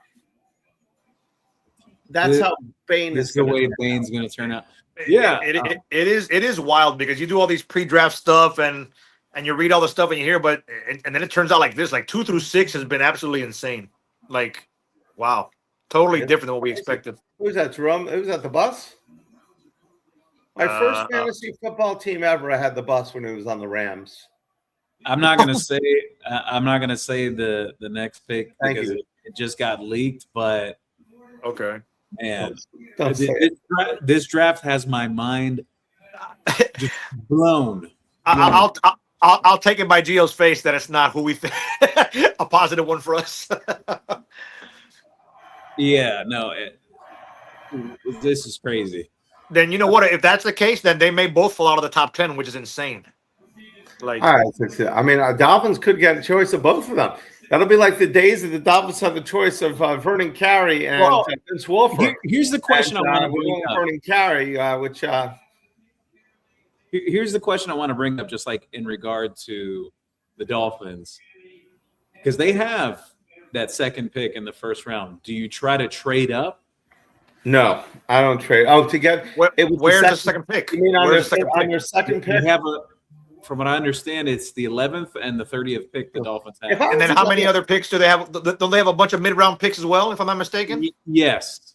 That's how Bain is. The way Bain's going to turn out. Yeah, it is wild because you do all these pre-draft stuff and you read all the stuff and you hear, and then it turns out like this. Like 2 through 6 has been absolutely insane. Like, wow, totally different than what we expected. Who was that, Jerome? It was at the bus. My first fantasy football team ever. I had the bus when it was on the Rams. I'm not gonna say. I'm not gonna say the next pick because it just got leaked. But okay, man, this draft has my mind just blown. I'll take it by Gio's face that it's not who we think. A positive one for us. Yeah, no, this is crazy. Then you know what? If that's the case, then they may both fall out of the top 10, which is insane. Like, All right. I mean, Dolphins could get a choice of both of them. That'll be like the days that the Dolphins had the choice of Vernon Carey and Well, Vince Wilfork. Here's the question I want to we bring went up. Vernon Carey, which Here's the question I want to bring up, just like in regard to the Dolphins, because they have that second pick in the first round. Do you try to trade up? no, I don't trade. Oh, to get it was where's the second pick? You mean on Where's their, the second pick? on their second pick? They have from what I understand, it's the 11th and the 30th pick the Dolphins have. And then how many other picks do they have? Don't they have a bunch of mid-round picks as well, if I'm not mistaken? Yes.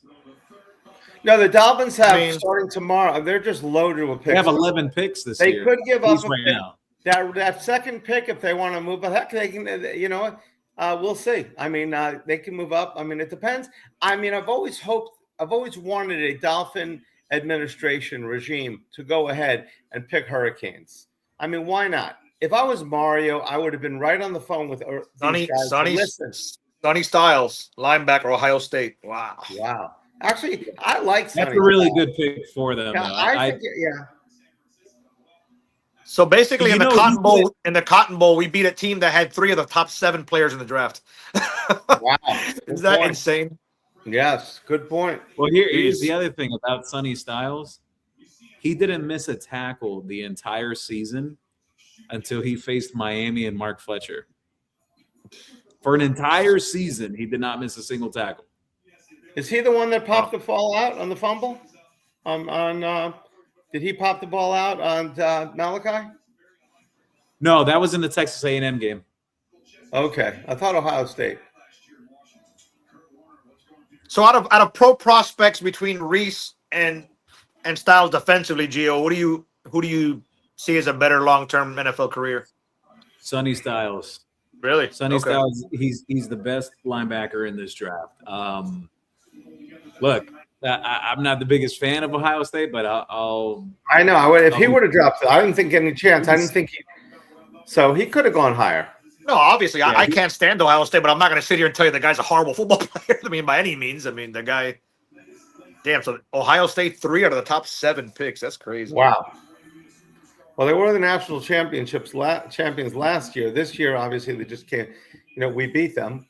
No, the Dolphins have starting tomorrow. They're just loaded with picks. They have 11 picks this year. They could give up right now. That second pick if they want to move. But heck, they can. You know what? We'll see. I mean, they can move up. I mean, it depends. I mean, I've always wanted a Dolphin administration regime to go ahead and pick Hurricanes. I mean, why not? If I was Mario, I would have been right on the phone with Sonny Styles, linebacker, Ohio State. Wow. Actually, I like Sonny. That's a really good pick for them. Yeah, I think, yeah. So basically, in the Cotton Bowl, we beat a team that had 3 of the top 7 players in the draft. Wow, is that insane? Yes, good point. Well, here's the other thing about Sonny Styles. He didn't miss a tackle the entire season until he faced Miami and Mark Fletcher. For an entire season, he did not miss a single tackle. Is he the one that popped the ball out on the fumble? Did he pop the ball out on Malachi? No, that was in the Texas A&M game. Okay, I thought Ohio State. So out of pro prospects between Reese and Styles defensively, Gio, who do you see as a better long-term NFL career? Sonny Styles. Really? Sonny Styles, he's the best linebacker in this draft. Look, I'm not the biggest fan of Ohio State, but I know. If he would have dropped it, I didn't think any chance. I didn't think so he could have gone higher. No, obviously, I can't stand Ohio State, but I'm not going to sit here and tell you the guy's a horrible football player. I mean, by any means. I mean, the guy. Damn. So Ohio State 3 out of the top 7 picks. That's crazy. Wow. Well, they were the national champions last year. This year, obviously, they just can't. We beat them.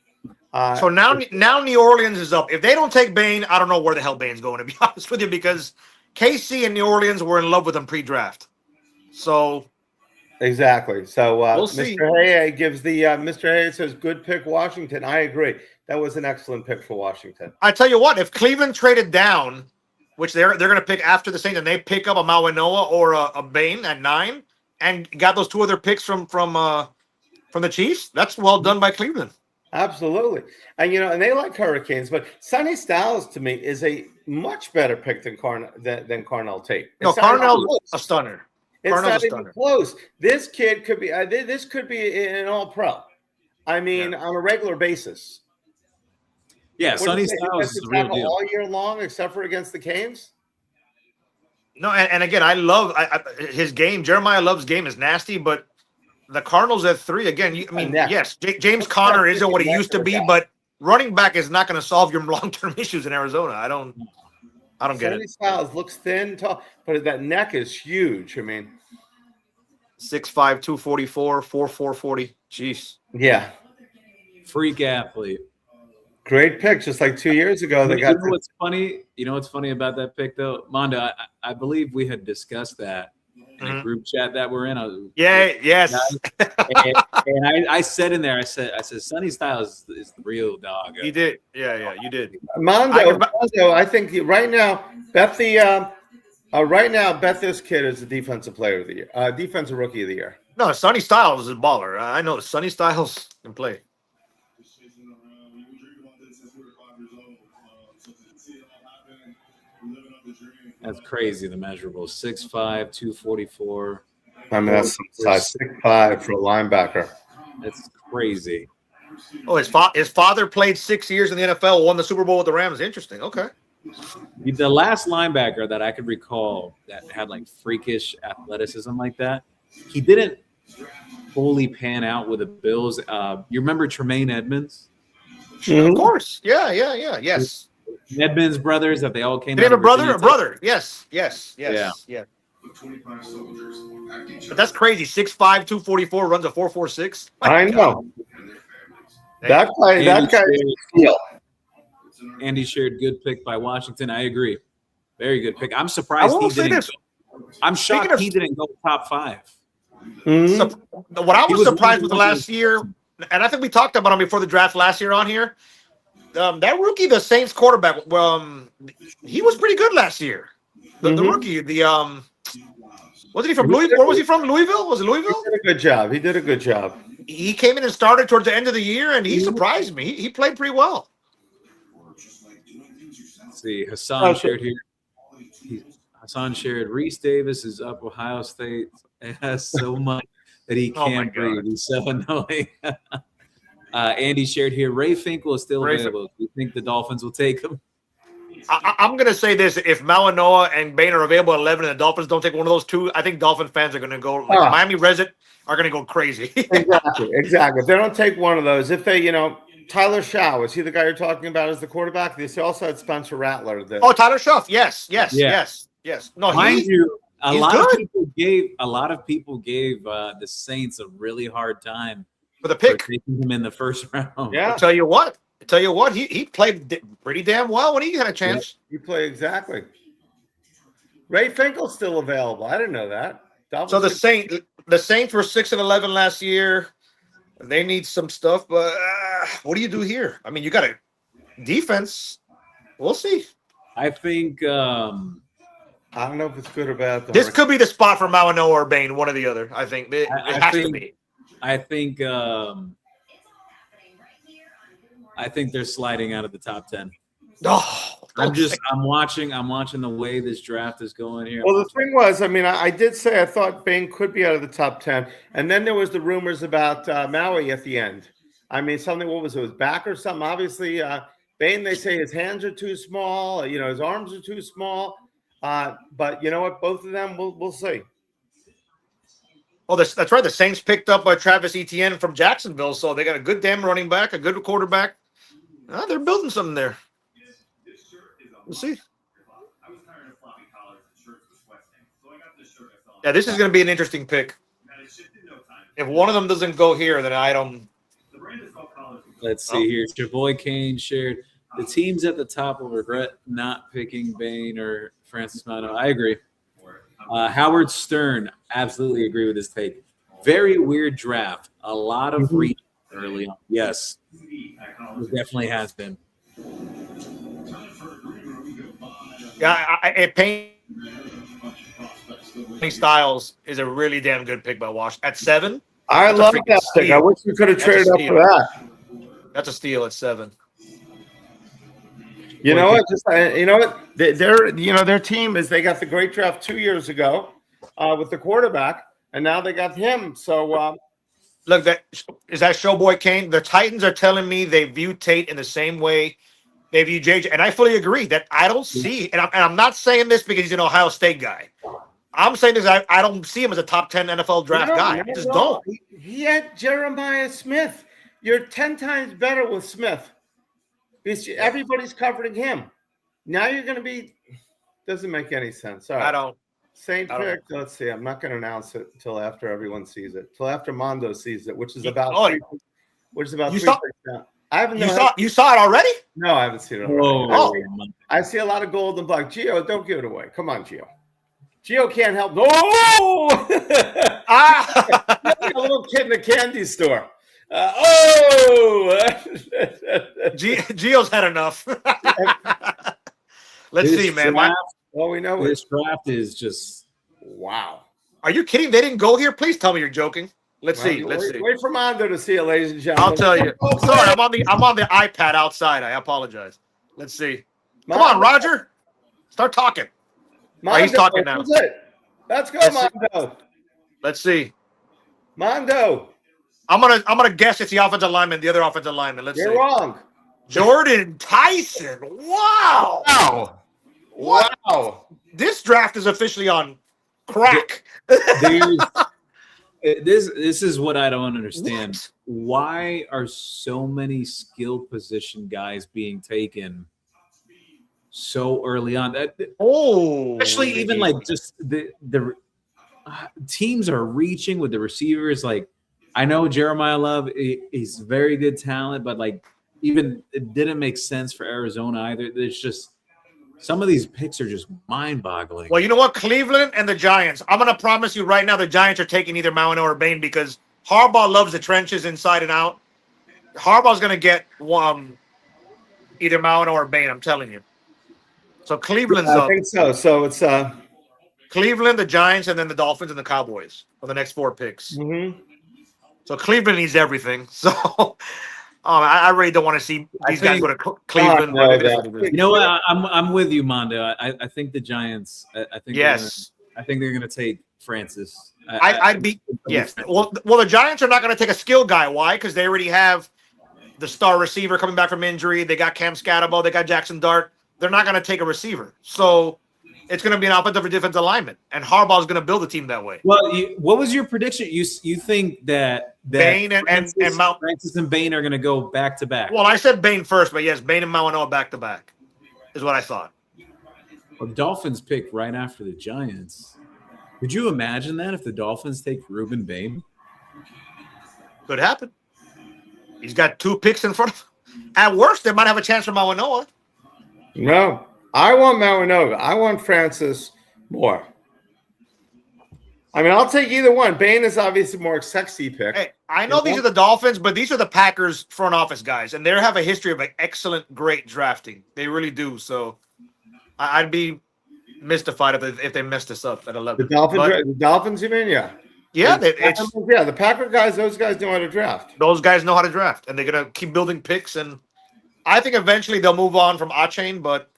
So now New Orleans is up. If they don't take Bain, I don't know where the hell Bain's going, to be honest with you, because KC and New Orleans were in love with him pre-draft. So exactly. So we'll see. Mr. Hay gives the Mr. Hay says good pick Washington. I agree. That was an excellent pick for Washington. I tell you what, if Cleveland traded down, which they're going to pick after the Saints, and they pick up a Mawanoa or a Bain at 9, and got those 2 other picks from the Chiefs, that's well done by Cleveland. Absolutely. And and they like Hurricanes, but Sonny Styles to me is a much better pick than Carnell Tate. No, Carnell's a stunner. It's not even close. This kid could be an all-pro. I mean, on a regular basis. Yeah, Sonny Styles is the real deal. All year long, except for against the Canes. No, and again, I love his game. Jeremiah Love's game is nasty, but the Cardinals at 3 again. Yes, James Conner isn't what he used to be, but running back is not going to solve your long-term issues in Arizona. I don't get it. Sonny Styles looks thin, tall, but that neck is huge. I mean, 6'5", 244, 4'4", 40. Jeez. Yeah. Freak athlete. Great pick. Just like 2 years ago, they got. What's funny? You know what's funny about that pick, though, Mondo? I believe we had discussed that in a group chat that we're in. Yes. and I said in there, I said, Sonny Styles is the real dog. You did. Yeah, you did. Mondo, I think right now, bet this kid is the defensive player of the year, defensive rookie of the year. No, Sonny Styles is a baller. I know Sonny Styles can play. That's crazy, the measurables. 6'5", 244. I mean, that's size 6'5" for a linebacker. That's crazy. Oh, his father played 6 years in the NFL, won the Super Bowl with the Rams. Interesting. Okay. The last linebacker that I could recall that had like freakish athleticism like that, he didn't fully pan out with the Bills. You remember Tremaine Edmonds? Of course. Yeah. Yes. Edmonds brothers that they all came. They have a brother. Yes. Yeah. But that's crazy. 6'5", 244, runs a 4.46. I know. That guy is steel. Andy shared good pick by Washington. I agree. Very good pick. I'm I surprised will he say didn't this. go. I'm shocked Speaking of- he didn't go top 5. Mhm. What I He was was surprised one with of last year, and I think we talked about him before the draft last year on here, that rookie, the Saints quarterback, he was pretty good last year. The rookie, wasn't he from Louisville? Where was he from? Louisville? Was it He Louisville? did a good job. He did a good job. He came in and started towards the end of the year, and he surprised me. He played pretty well. Let's see, Hassan shared here. Hassan shared Reese Davis is up Ohio State. It has so much that he Oh my can't breathe. God. He's so annoying. Andy shared here. Ray Finkel is still available. Do you think the Dolphins will take him? I'm going to say this. If Malinois and Bain are available at 11 and the Dolphins don't take one of those two, I think Dolphin fans are going to go, like Miami resident are going to go crazy. Exactly. If they don't take one of those, if they, Tyler Shaw, is he the guy you're talking about as the quarterback? They also had Spencer Rattler. Oh, Tyler Shuff. Yes. No, Mind you, a he's lot good. of people gave the Saints a really hard time for the for pick. taking him in the first round. Yeah. I'll tell you what, he played pretty damn well when he had a chance. You play exactly. Ray Finkel's still available. I didn't know that. So the Saints were 6-11 last year. They need some stuff, but what do you do here? I mean, you got a defense. We'll see. I think I don't know if it's good or bad. Though. This could be the spot for Malinois or Bain, one or the other. I think it has to be. I think they're sliding out of the top 10. Oh, I'm watching the way this draft is going here. Well, the thing was, I did say I thought Bain could be out of the top 10, and then there was the rumors about Maui at the end. Something. What was it? Was back or something? Obviously, Bain. They say his hands are too small. His arms are too small. But you know what? Both of them, we'll see. Oh, that's right. The Saints picked up Travis Etienne from Jacksonville, so they got a good damn running back, a good quarterback. They're building something there. We'll see. Yeah, this is going to be an interesting pick. If one of them doesn't go here, then I don't. Let's see here. Chavoy Kane shared the teams at the top will regret not picking Bain or Francis Mano. I agree. Howard Stern, absolutely agree with his take. Very weird draft. A lot of reach early on. Yes, it definitely has been. Yeah, Payne Styles is a really damn good pick by Washington at 7. I love that pick. steal. I wish we could have traded up for that. That's a steal at 7. You know what? Their team is they got the great draft 2 years ago with the quarterback, and now they got him. So look, that Showboy Kane. The Titans are telling me they view Tate in the same way they view JJ, and I fully agree that I don't see. And I'm not saying this because he's an Ohio State guy. I'm saying this. I don't see him as a top 10 NFL draft guy. I just don't. He had Jeremiah Smith. You're 10 times better with Smith. Because everybody's covering him. Now you're going to be – doesn't make any sense. All right. I don't. Same pick. Let's see. I'm not going to announce it until after everyone sees it. Until after Mondo sees it, which is about three picks down. I haven't. You saw it already? No, I haven't seen it already. Oh. I see a lot of gold and black. Gio, don't give it away. Come on, Gio. Gio can't help. Oh! A little kid in a candy store. Gio's had enough. Let's see, man. Well, we know this draft is just wow. Are you kidding? They didn't go here? Please tell me you're joking. Let's see. Wait for Mondo to see it, ladies and gentlemen. I'll tell you. Sorry, I'm on the iPad outside. I apologize. Let's see. Come on, Roger. Start talking. Mondo, he's talking now. Let's go, Mondo. Let's see. Mondo. I'm gonna guess it's the offensive lineman, the other offensive lineman. Let's see. You're wrong. Jordan Tyson. Wow. Wow. This draft is officially on crack. This is what I don't understand. What? Why are so many skill position guys being taken so early on. Especially Even like just the teams are reaching with the receivers. Like, I know Jeremiah Love, he's very good talent, but like even it didn't make sense for Arizona either. There's just some of these picks are just mind-boggling. Well, you know what? Cleveland and the Giants. I'm going to promise you right now the Giants are taking either Mauigoa or Bain because Harbaugh loves the trenches inside and out. Harbaugh's going to get either Mauigoa or Bain, I'm telling you. So Cleveland's I up. think so. So it's Cleveland, the Giants, and then the Dolphins and the Cowboys for the next 4 picks. So Cleveland needs everything. So I really don't want to see these guys go to Cleveland. You know what? I'm with you, Mondo. I think the Giants. I think they're going to take Francis. I'd be yes. Well, the Giants are not going to take a skill guy. Why? Because they already have the star receiver coming back from injury. They got Cam Scatterbo. They got Jackson Dart. They're not going to take a receiver. So it's going to be an offensive or defensive alignment, and Harbaugh's going to build a team that way. Well, what was your prediction? You think that Bain and Francis and Bain are going to go back to back? Well, I said Bain first, but yes, Bain and Mauigoa back to back is what I thought. Well, the Dolphins picked right after the Giants. Could you imagine that if the Dolphins take Ruben Bain? Could happen. He's got 2 picks in front of him. At worst, they might have a chance for Mauigoa. No. I want Mauigoa. I want Francis more. I mean, I'll take either one. Bain is obviously a more sexy pick. Hey, I know these are the Dolphins, but these are the Packers front office guys, and they have a history of excellent, great drafting. They really do. So I'd be mystified if they messed this up at 11. The Dolphins, you mean? Yeah. Yeah, the Packer guys, those guys know how to draft. Those guys know how to draft, and they're going to keep building picks. And I think eventually they'll move on from Achane, but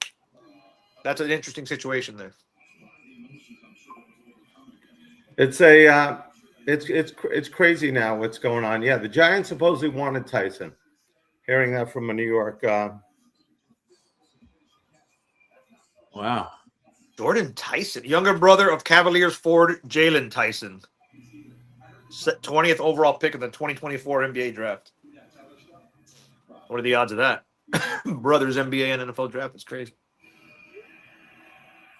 that's an interesting situation there. It's crazy now what's going on. Yeah, the Giants supposedly wanted Tyson. Hearing that from a New York. Wow. Jordan Tyson, younger brother of Cavaliers forward Jalen Tyson. 20th overall pick in the 2024 NBA draft. What are the odds of that? Brothers NBA and NFL draft is crazy.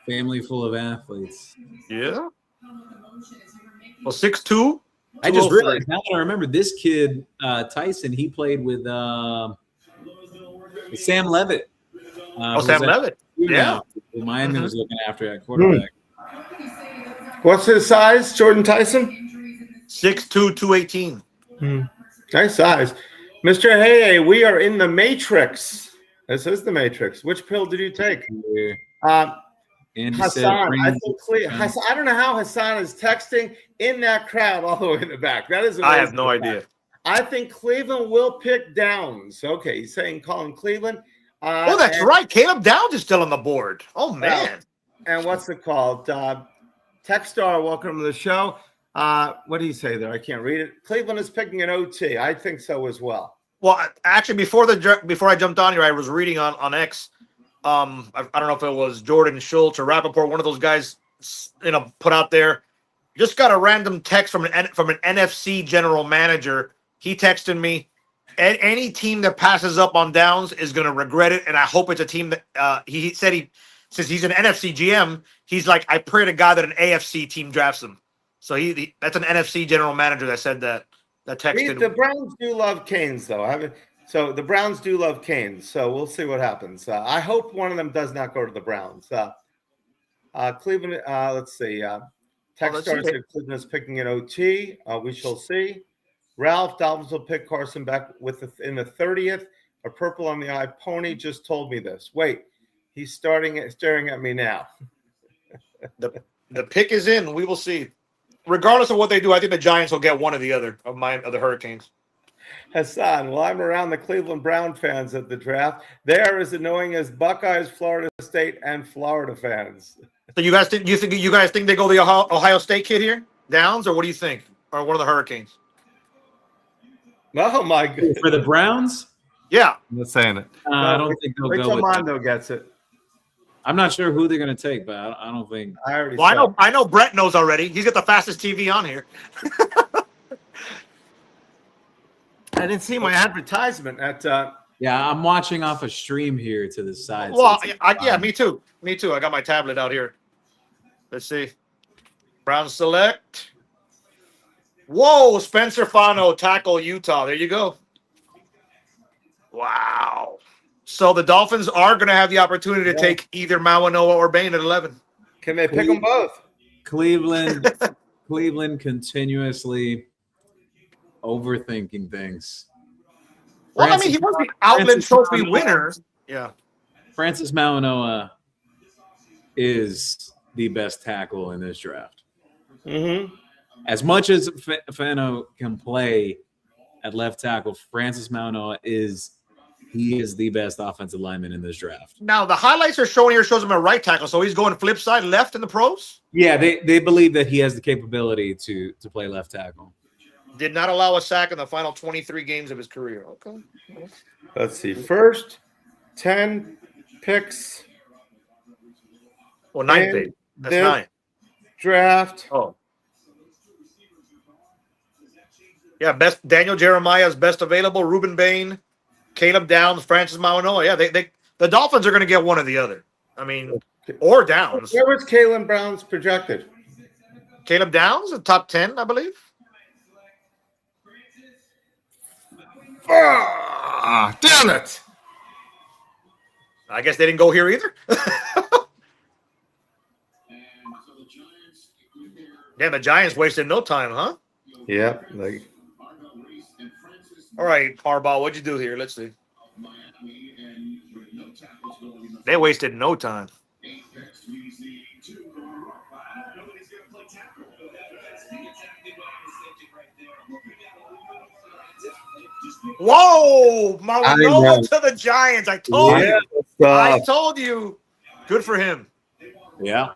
Family full of athletes. Yeah. Well, 6'2". I just realized now that I remember this kid, Tyson, he played with Sam Levitt. Sam Levitt. Yeah. Miami was looking after that quarterback. What's his size, Jordan Tyson? 6'2", 218. Nice size. Mr. Hey, we are in the Matrix. This is the Matrix. Which pill did you take? Hassan. I don't know how Hassan is texting in that crowd all the way in the back. That is amazing. I have no idea. I think Cleveland will pick Downs. Okay, he's saying calling Cleveland. That's right. Caleb Downs is still on the board. Oh, man. And what's it called? Techstar, welcome to the show. What do you say there? I can't read it. Cleveland is picking an OT. I think so as well. Well, actually, before I jumped on here, I was reading on X. I don't know if it was Jordan Schultz or Rappaport, one of those guys, put out there. Just got a random text from an NFC general manager. He texted me, any team that passes up on Downs is going to regret it, and I hope it's a team that he said since he's an NFC GM, he's like, I pray to God that an AFC team drafts him. So that's an NFC general manager that said that texted. The Browns do love Canes, though. So the Browns do love Canes. So we'll see what happens. I hope one of them does not go to the Browns. Cleveland. Let's see. Techstar said Cleveland is picking an OT. We shall see. Ralph, Dolphins will pick Carson back in the 30th. A purple on the eye pony just told me this. Wait, he's staring at me now. The pick is in. We will see. Regardless of what they do, I think the Giants will get one or the other of the Hurricanes. Hassan, well, I'm around the Cleveland Brown fans at the draft. They are as annoying as Buckeyes, Florida State, and Florida fans. So you guys think they go the Ohio State kid here, Downs, or what do you think, or one of the Hurricanes? Oh my goodness. For the Browns? Yeah, I'm not saying it. I don't think they'll go with Mondo gets it. I'm not sure who they're going to take, but I don't think. I know Brett knows already. He's got the fastest TV on here. I didn't see my advertisement at Yeah, I'm watching off a stream here to the side. Well, so yeah, me too. Me too. I got my tablet out here. Let's see. Brown select. Whoa, Spencer Fano tackle Utah. There you go. Wow. So the Dolphins are going to have the opportunity to take either Mawanoa or Bain at 11. Can they pick them both? Cleveland continuously overthinking things. Well, I mean, he was the Outland Trophy winner. Yeah. Francis Mawanoa is the best tackle in this draft. Mm-hmm. As much as Fano can play at left tackle, Francis Mawanoa is the best offensive lineman in this draft. Now, the highlights are showing here shows him a right tackle, so he's going flip side left in the pros? Yeah, they believe that he has the capability to play left tackle. Did not allow a sack in the final 23 games of his career. Okay. Let's see. First 10 picks. Well, 9, baby. That's 9. Draft. Oh. Yeah, best Daniel Jeremiah's best available, Reuben Bain, Caleb Downs, Francis Mawanoa. Yeah, the Dolphins are going to get one or the other. I mean, or Downs. Where was Caleb Brown's projected? Caleb Downs, the top 10, I believe. Ah, damn it. I guess they didn't go here either. Damn, the Giants wasted no time, huh? Yeah. All right, Harbaugh, what'd you do here? Let's see. They wasted no time. Whoa! Mawanoa to the Giants. I told you. I told you. Good for him. Yeah.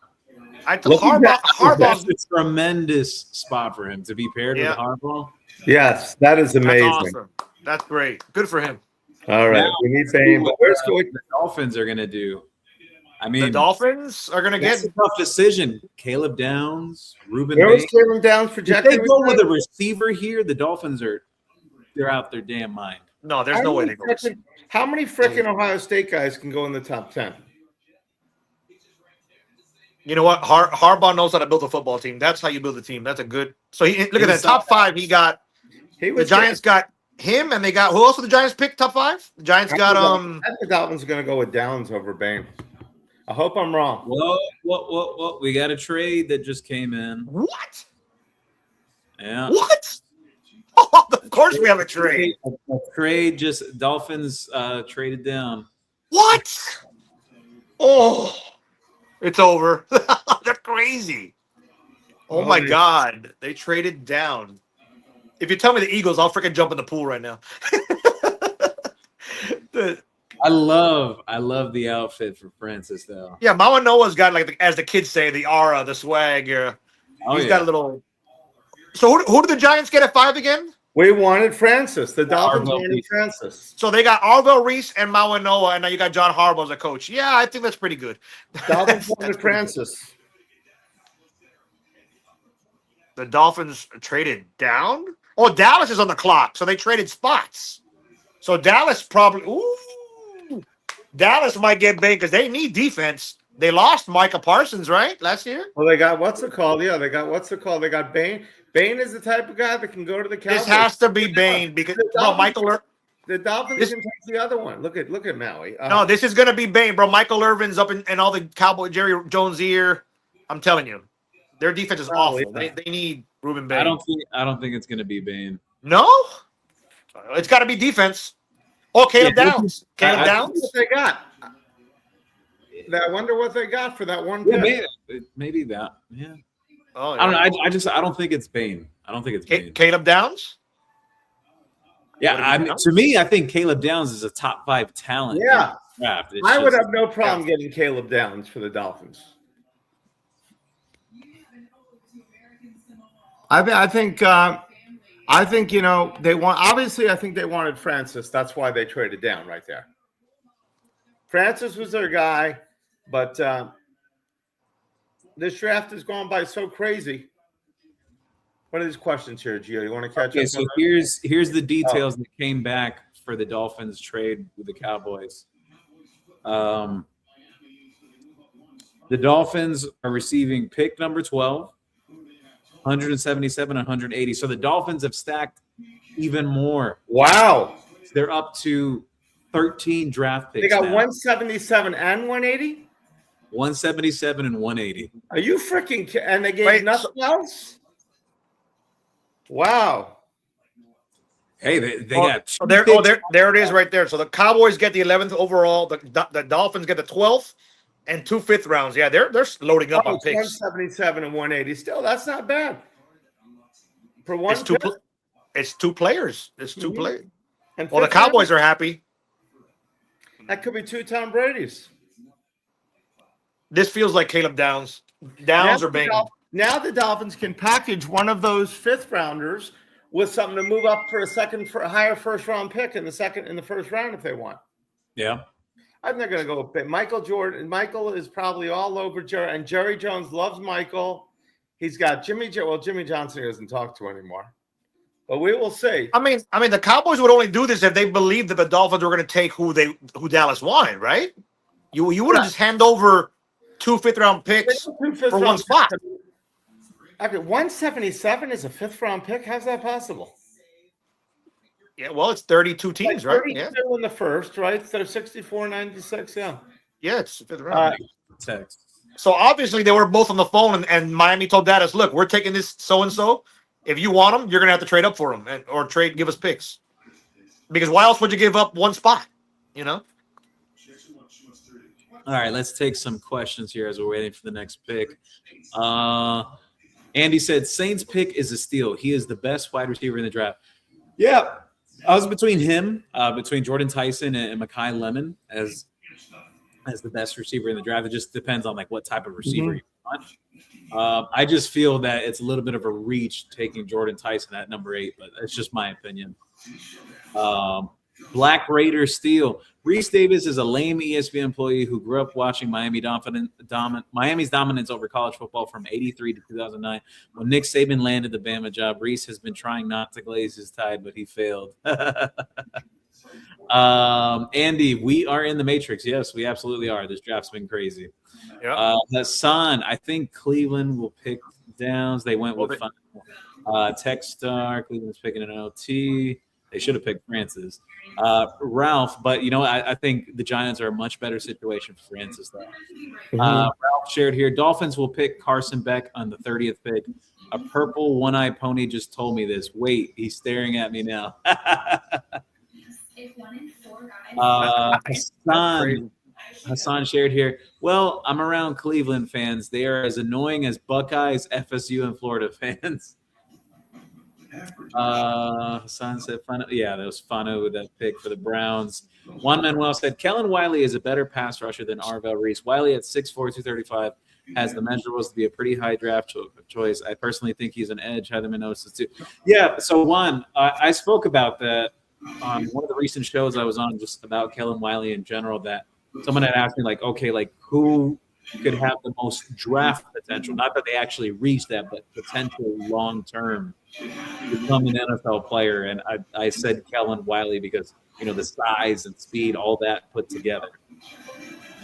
Harbaugh's a tremendous spot for him to be paired with Harbaugh. Yes, that is amazing. That's awesome. That's great. Good for him. All right. We need fame. But where's the Dolphins are going to do? I mean, the Dolphins are going to get a tough decision. Caleb Downs, Reuben. Where was Caleb Downs projected? If they go with a receiver here, the Dolphins they're out their damn mind. No, there's no way they go. How many freaking Ohio State guys can go in the top 10? You know what? Harbaugh knows how to build a football team. That's how you build a team. That's a good. So look at that top 5. The Giants got him, and they got who else did the Giants pick? Top 5. The Giants got I think the Dolphins are going to go with Downs over Bain. I hope I'm wrong. Whoa. We got a trade that just came in. What? Yeah. What? Oh, of course we have a trade. A trade just Dolphins traded down. What? Oh, it's over. They're crazy. Oh my God. They traded down. If you tell me the Eagles, I'll freaking jump in the pool right now. I love the outfit for Francis though. Yeah, Mawanoa's got as the kids say, the aura, the swag. He's got a little. So who did the Giants get at 5 again? We wanted Francis. The Dolphins wanted Francis. So they got Arvell Reese and Mawanoa, and now you got John Harbaugh as a coach. Yeah, I think that's pretty good. Dolphins wanted Francis. The Dolphins traded down? Oh, Dallas is on the clock, so they traded spots. So Dallas probably Dallas might get big because they need defense. They lost Micah Parsons, right, last year? Well, they got what's it called? Yeah, they got Bain. Bain is the type of guy that can go to the Cowboys. This has to be Bain because the Dolphins can take the other one. Look at Maui. No, this is gonna be Bain, bro. Michael Irvin's up in all the Cowboy Jerry Jones ear. I'm telling you, their defense is awful. They need Reuben Bain. I don't think it's gonna be Bain. No, it's got to be defense. Oh, Caleb Downs. Caleb Downs. What they got? I wonder what they got for that one. Yeah, maybe that. Yeah. Oh, yeah. I don't know. I don't think it's Bain. I don't think it's Bain. Caleb Downs. Yeah, to me, I think Caleb Downs is a top 5 talent. Yeah, I would have no problem Yeah. getting Caleb Downs for the Dolphins. I think they want. Obviously, I think they wanted Francis. That's why they traded down right there. Francis was their guy, but this draft has gone by so crazy. What are these questions here, Gio? You want to catch up? So here's the details that came back for the Dolphins trade with the Cowboys. The Dolphins are receiving pick number 12, 177 and 180. So the Dolphins have stacked even more. Wow. They're up to 13 draft picks. They got now. 177 and 180? 177 and 180. Are you freaking and they gave nothing else? Wow. Hey, they got two there it is picks. right there. So the Cowboys get the 11th overall, the Dolphins get the 12th, and 2 5th rounds. Yeah, they're loading up on picks. 177 and 180. Still, that's not bad. For one, it's two players. It's two players. And well, the Cowboys are happy. That could be 2 Tom Brady's. This feels like Caleb Downs. Downs are banging. Now the Dolphins can package one of those 5th rounders with something to move up for a higher first round pick in the first round if they want. Yeah. I'm not going to go with Michael Jordan. Michael is probably all over Jerry, and Jerry Jones loves Michael. He's got Jimmy Johnson he doesn't talk to anymore. But we will see. I mean, the Cowboys would only do this if they believed that the Dolphins were going to take who Dallas wanted, right? You wouldn't just hand over 2 5th round picks for one spot. Okay, 177 is a 5th round pick. How's that possible? Yeah, well, it's 32 teams, right? 32 Yeah. in the first, right? So 64-96, yeah. Yeah, it's 5th round. Text. So obviously they were both on the phone, and Miami told Dallas, "Look, we're taking this so and so. If you want them, you're gonna have to trade up for them, or give us picks. Because why else would you give up one spot? You know." All right, let's take some questions here as we're waiting for the next pick. Andy said, Saints pick is a steal. He is the best wide receiver in the draft. Yeah, I was between him, between Jordan Tyson and Mekhi Lemon as the best receiver in the draft. It just depends on like what type of receiver you want. I just feel that it's a little bit of a reach taking Jordan Tyson at number 8, but that's just my opinion. Black Raider steal. Reese Davis is a lame ESPN employee who grew up watching Miami's dominance over college football from 83 to 2009. When Nick Saban landed the Bama job, Reese has been trying not to glaze his tide, but he failed. Andy, we are in the Matrix. Yes, we absolutely are. This draft's been crazy. Yeah. Hassan, I think Cleveland will pick Downs. They went with Techstar. Cleveland's picking an OT. They should have picked Francis. Ralph, but I think the Giants are a much better situation for Francis though. Ralph shared here. Dolphins will pick Carson Beck on the 30th pick. A purple one-eyed pony just told me this. Wait, he's staring at me now. Hassan shared here. Well, I'm around Cleveland fans. They are as annoying as Buckeyes, FSU, and Florida fans. Hassan said, yeah, that was Fano with that pick for the Browns. Juan Manuel said, Kellen Wiley is a better pass rusher than Arvell Reese. Wiley at 6'4", 235 has the measurables to be a pretty high draft choice. I personally think he's an edge. Heather notices too. Yeah, so Juan, I spoke about that on one of the recent shows I was on just about Kellen Wiley in general, that someone had asked me, like, okay, like who could have the most draft potential? Not that they actually reached that, but potential long-term become an NFL player. And I said Kellen Wiley because, the size and speed, all that put together.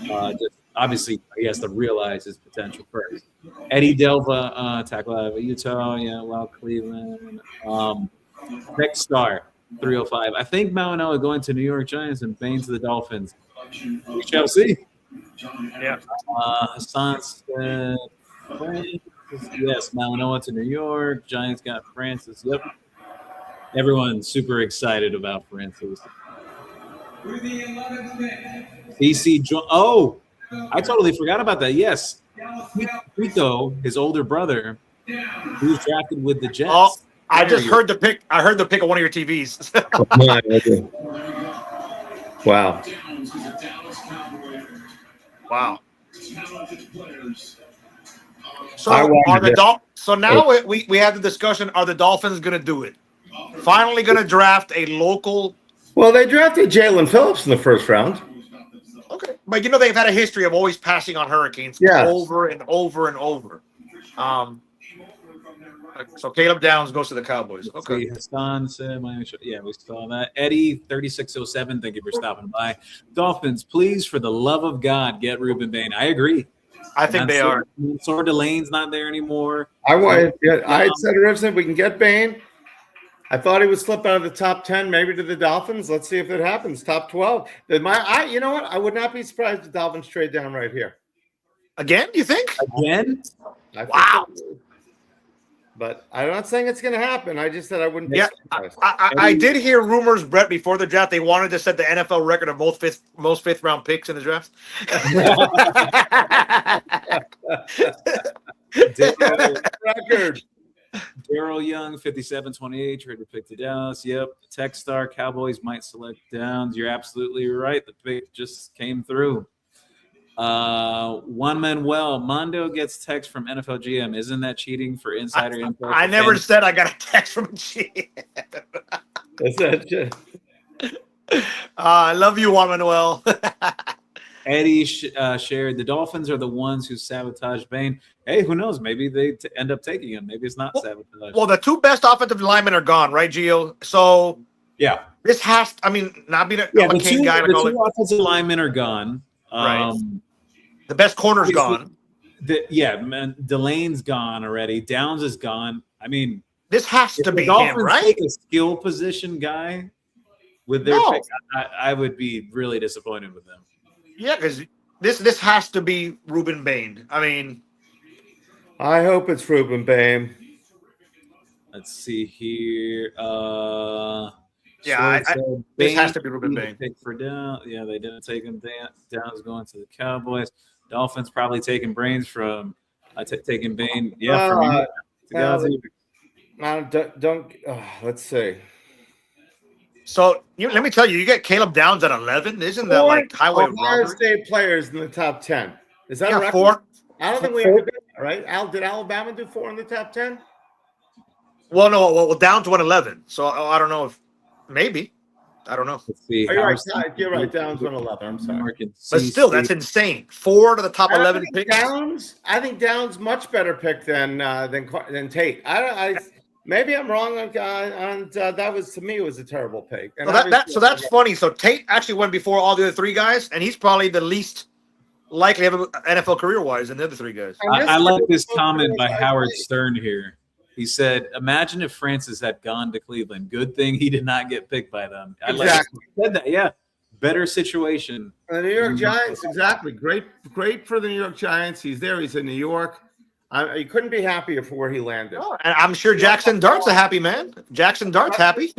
Just obviously, he has to realize his potential first. Eddie Delva, tackle out of Utah. Yeah, well, Cleveland. Next star, 305. I think Malinella going to New York Giants and Bain to the Dolphins. We shall see. Yeah. Hassan said, yes, Malinois to New York. Giants got Francis. Yep. Everyone's super excited about Francis. BC. Oh, I totally forgot about that. Yes. Rico, his older brother, who was drafted with the Jets. Oh, I just heard the pick. I heard the pick on one of your TVs. Wow. Wow. So now we have the discussion, are the Dolphins going to do it? Finally going to draft a local. Well, they drafted Jalen Phillips in the first round. Okay. But they've had a history of always passing on Hurricanes over and over and over. So Caleb Downs goes to the Cowboys. Okay. See, Hassan said, yeah, we saw that. Eddie 3607, thank you for stopping by. Dolphins, please, for the love of God, get Ruben Bain. I agree. I think they are. Sword Delane's not there anymore. I said originally we can get Bain. I thought he would slip out of the top 10, maybe to the Dolphins. Let's see if it happens. Top 12. You know what? I would not be surprised if the Dolphins trade down right here. Again, you think? Again? Wow. But I'm not saying it's going to happen. I just said I wouldn't be surprised. I did hear rumors, Brett, before the draft, they wanted to set the NFL record of most fifth round picks in the draft. Record. Daryl Young, 5728, traded to pick to Dallas. Yep. Techstar Cowboys might select Downs. You're absolutely right. The pick just came through. Juan Manuel Mondo gets text from NFL GM. Isn't that cheating for insider info? I never said I got a text from a GM. Is that I love you, Juan Manuel. Eddie shared the Dolphins are the ones who sabotaged Bain. Hey, who knows? Maybe they end up taking him. Maybe it's not sabotage. Well, the two best offensive linemen are gone, right, Gio? So yeah, this has. I mean, not being the two offensive linemen are gone. Right. The best corner's gone. Delane's gone already. Downs is gone. I mean, this has to be Dolphins him, right? Take a skill position guy with their pick. I would be really disappointed with them. Yeah, because this has to be Ruben Bain. I mean, I hope it's Ruben Bain. Let's see here. This has to be Ruben Bain. Pick for Down. Yeah, they didn't take him. Down's going to the Cowboys. Dolphins probably taking brains from taking Bain. Yeah, let's see. So let me tell you, you get Caleb Downs at 11. Isn't that like highway Ohio robbery? State players in the top 10? Is that a record? 4? I don't think we have to do that, right? Did Alabama do 4 in the top 10? Well, no. Well, Downs went 11. So I don't know if maybe. I don't know. Let's see. You're right. Downs went 11. I'm sorry. But still, that's insane. 4 to the top 11 picks. I think Downs much better pick than Tate. Maybe I'm wrong on that was, to me, it was a terrible pick. And so that's funny. So Tate actually went before all the other 3 guys, and he's probably the least likely to have an NFL career-wise than the other 3 guys. I like this comment by Howard Stern here. He said, imagine if Francis had gone to Cleveland. Good thing he did not get picked by them. Exactly. Said that. Yeah. Better situation. The New York Giants, exactly. Great for the New York Giants. He's there. He's in New York. He couldn't be happier for where he landed. Oh, and I'm sure Jackson Dart's a happy man. Jackson Dart's happy.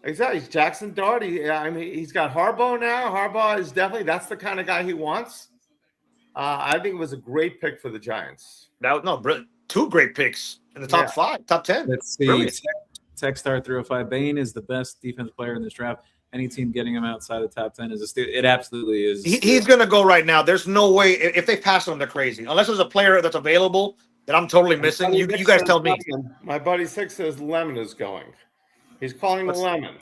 Exactly. Jackson Dart. He's got Harbaugh now. Harbaugh is that's the kind of guy he wants. I think it was a great pick for the Giants. No, 2 great picks in the top 5, top 10. Let's see. Techstar 305. Bain is the best defensive player in this draft. Any team getting him outside the top 10 is a steal. It absolutely is. He's going to go right now. There's no way. If they pass him, they're crazy. Unless there's a player that's available that I'm totally missing. You guys tell me. My buddy Six says Lemon is going. He's calling Lemon.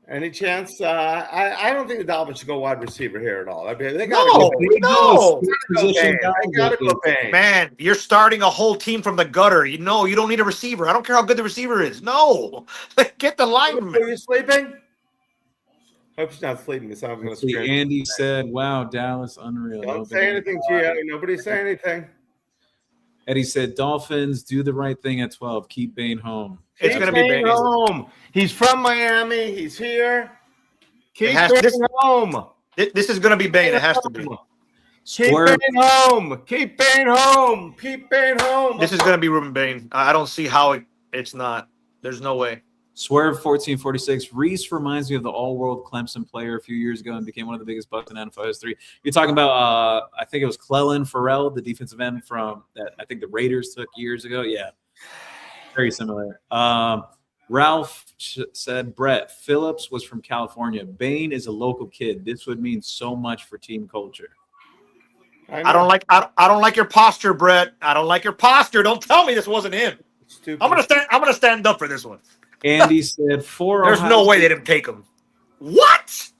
Any chance? I don't think the Dolphins should go wide receiver here at all. They got to go Bain. Man, you're starting a whole team from the gutter. You don't need a receiver. I don't care how good the receiver is. No, get the lineman. Are you sleeping? Hope she's not sleeping. So I'm going to see. Andy said, "Wow, Dallas, unreal." Don't say anything, Gio. Nobody say anything. Eddie said, "Dolphins do the right thing at 12. Keep Bain home." It's going to be Bain home. He's from Miami. He's here. Keep Bain home. This is going to be Bain. It has to be. Keep Bain home. Keep Bain home. Keep Bain home. This is going to be Ruben Bain. I don't see how it's not. There's no way. Swerve 1446. Reese reminds me of the all-world Clemson player a few years ago and became one of the biggest bucks in NFL history. You're talking about, I think it was Clellan Ferrell, the defensive end from that I think the Raiders took years ago. Yeah, very similar. Ralph said, Brett Phillips was from California. Bain is a local kid. This would mean so much for team culture. I don't like your posture, Brett. I don't like your posture. Don't tell me this wasn't him. Stupid. I'm gonna stand up for this one. Andy said 4. There's no way they didn't take him. What?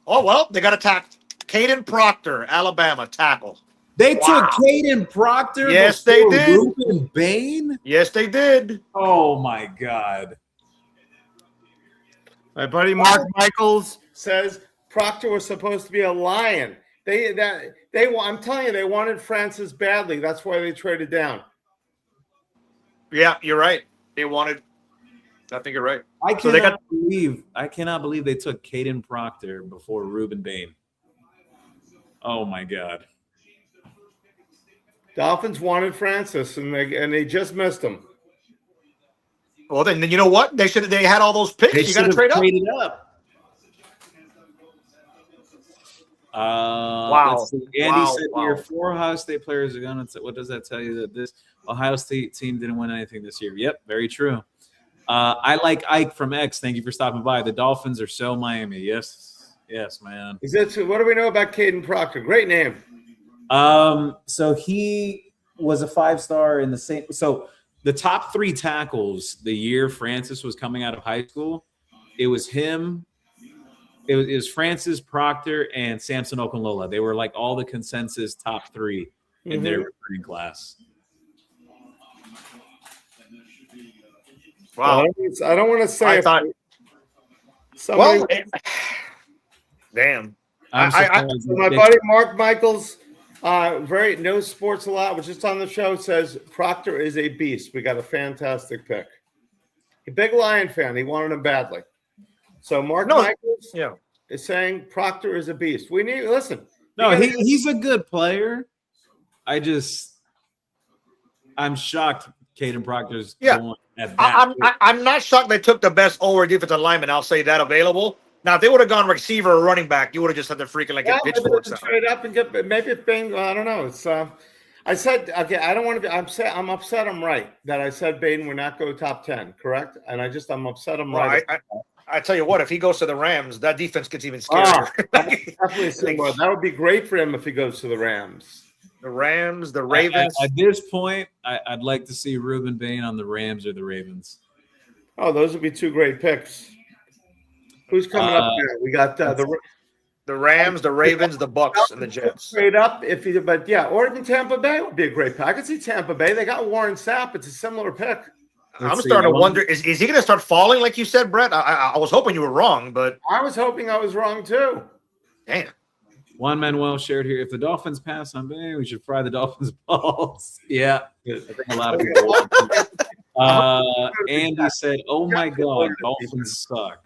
Oh, well, they got attacked. Caden Proctor, Alabama, tackle. They took Caden Proctor. Yes, they did. Ruben Bain. Yes, they did. Oh my God. My buddy Mark Michaels says Proctor was supposed to be a Lion. I'm telling you, they wanted Francis badly. That's why they traded down. Yeah, you're right. They wanted. I think you're right. I cannot believe they took Caden Proctor before Ruben Bain. Oh my God. Dolphins wanted Francis, and they just missed him. Well, then you know what? They had all those picks. You got to trade up. Traded up. Wow. Andy said here 4 Ohio State players are going to. What does that tell you? That this Ohio State team didn't win anything this year? Yep, very true. I like Ike from X. Thank you for stopping by. The Dolphins are so Miami. Yes, man. What do we know about Caden Proctor? Great name. So he was a 5-star in the same. So the top 3 tackles the year Francis was coming out of high school, it was him. It was Francis, Proctor, and Samson Okunlola. They were like all the consensus top 3 in their recruiting class. Wow. I don't want to say. Damn. My buddy Mark Michaels, no sports a lot, was just on the show, says Proctor is a beast. We got a fantastic pick. A big Lion fan. He wanted him badly. So Michaels is saying Proctor is a beast. We need listen. No, he's a good player. I'm shocked Caden Proctor's going at that. I'm not shocked they took the best over defensive lineman. I'll say that available. Now, if they would have gone receiver or running back, you would have just had to freaking get pitchforks out. Trade up and get maybe Bain. I don't know. It's I said okay. I don't want to be. I'm upset. I'm right that I said Bain would not go top 10. Correct. And I'm upset. I'm right. I tell you what, if he goes to the Rams, that defense gets even scarier. Definitely that would be great for him if he goes to the Rams. The Rams, the Ravens. At this point, I'd like to see Ruben Bain on the Rams or the Ravens. Oh, those would be 2 great picks. Who's coming up there? We got the Rams, the Ravens, the Bucks, and the Jets. Straight up, or even Tampa Bay would be a great pick. I could see Tampa Bay. They got Warren Sapp. It's a similar pick. I'm starting to wonder: is he going to start falling like you said, Brett? I was hoping you were wrong, but I was hoping I was wrong too. Damn. Juan Manuel shared here: if the Dolphins pass on Bain, we should fry the Dolphins' balls. Yeah, I think a lot of people. Andy said, "Oh my God, Dolphins suck."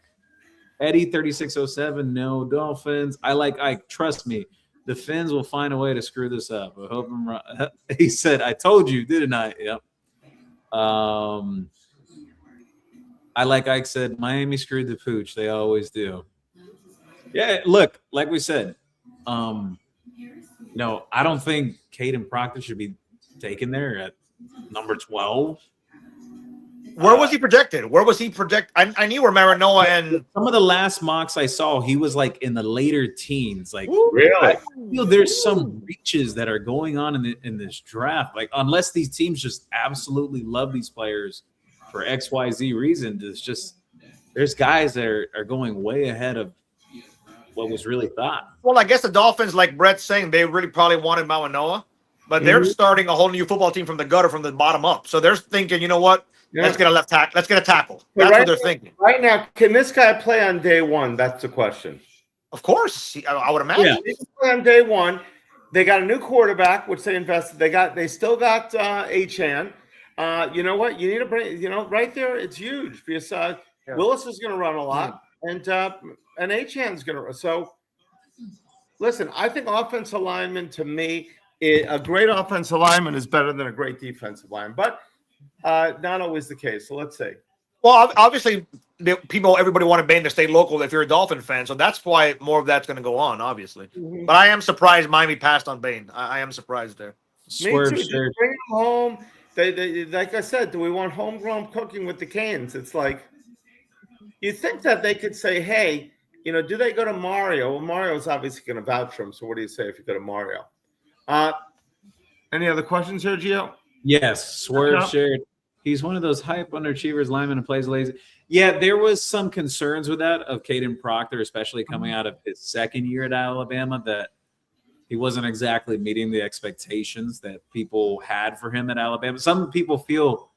Eddie 3607, no Dolphins. I like Ike. Trust me, the Finns will find a way to screw this up. I hope I'm right. He said, "I told you, didn't I?" Yep. I like Ike said, Miami screwed the pooch. They always do. Yeah, look, like we said, I don't think Caden Proctor should be taken there at number 12. Where was he projected? I knew where Marinoa and some of the last mocks I saw, he was like in the later teens. Like, really? I feel there's some reaches that are going on in this draft. Like, unless these teams just absolutely love these players for XYZ reason, there's guys that are going way ahead of what was really thought. Well, I guess the Dolphins, like Brett's saying, they really probably wanted Marinoa, but they're starting a whole new football team from the gutter, from the bottom up. So they're thinking, you know what? Yeah. Let's get a left tackle. Let's get a tackle. That's what they're thinking. Right now, can this guy play on day one? That's the question. Of course. I would imagine. Yeah. He can play on day one. They got a new quarterback, which they invested. They still got Achane. You know what? You need to bring, right there, it's huge because Willis is going to run a lot, and Achane's going to. So, listen, I think offensive lineman, to me, a great offensive lineman is better than a great defensive lineman, but not always the case. So let's see. Well, obviously, everybody wanted Bain to stay local if you're a Dolphin fan, so that's why more of that's going to go on, obviously. Mm-hmm. But I am surprised Miami passed on Bain. I am surprised there. Me too. Just bring him home. They like I said, do we want homegrown cooking with the Canes? It's like you think that they could say, hey, do they go to Mario? Well, Mario's obviously going to vouch for him. So what do you say if you go to Mario? Any other questions here, Gio? Yes, Swerve shared. He's one of those hype underachievers, lineman, and plays lazy. Yeah, there was some concerns with that of Caden Proctor, especially coming out of his second year at Alabama, that he wasn't exactly meeting the expectations that people had for him at Alabama. Some people feel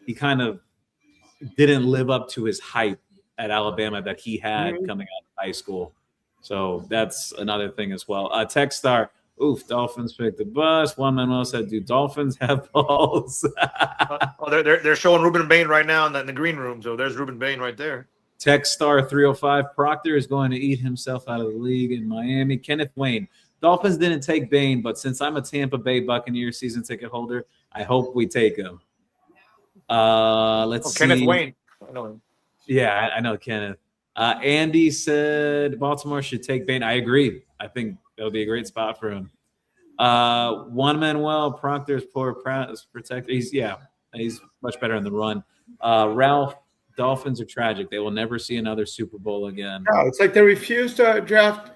he kind of didn't live up to his hype at Alabama that he had coming out of high school. So that's another thing as well. Techstar, oof, Dolphins picked the bus. One Manuel said, do Dolphins have balls? They're showing Ruben Bain right now in the green room. So there's Ruben Bain right there. Techstar 305, Proctor is going to eat himself out of the league in Miami. Kenneth Wayne, Dolphins didn't take Bain, but since I'm a Tampa Bay Buccaneers season ticket holder, I hope we take him. Let's see. Kenneth Wayne. I know him. Yeah, I know Kenneth. Andy said Baltimore should take Bain. I agree. I think that'll be a great spot for him. Juan Manuel Proctor's poor protector. He's much better in the run. Ralph, Dolphins are tragic. They will never see another Super Bowl again. No, it's like they refuse to draft.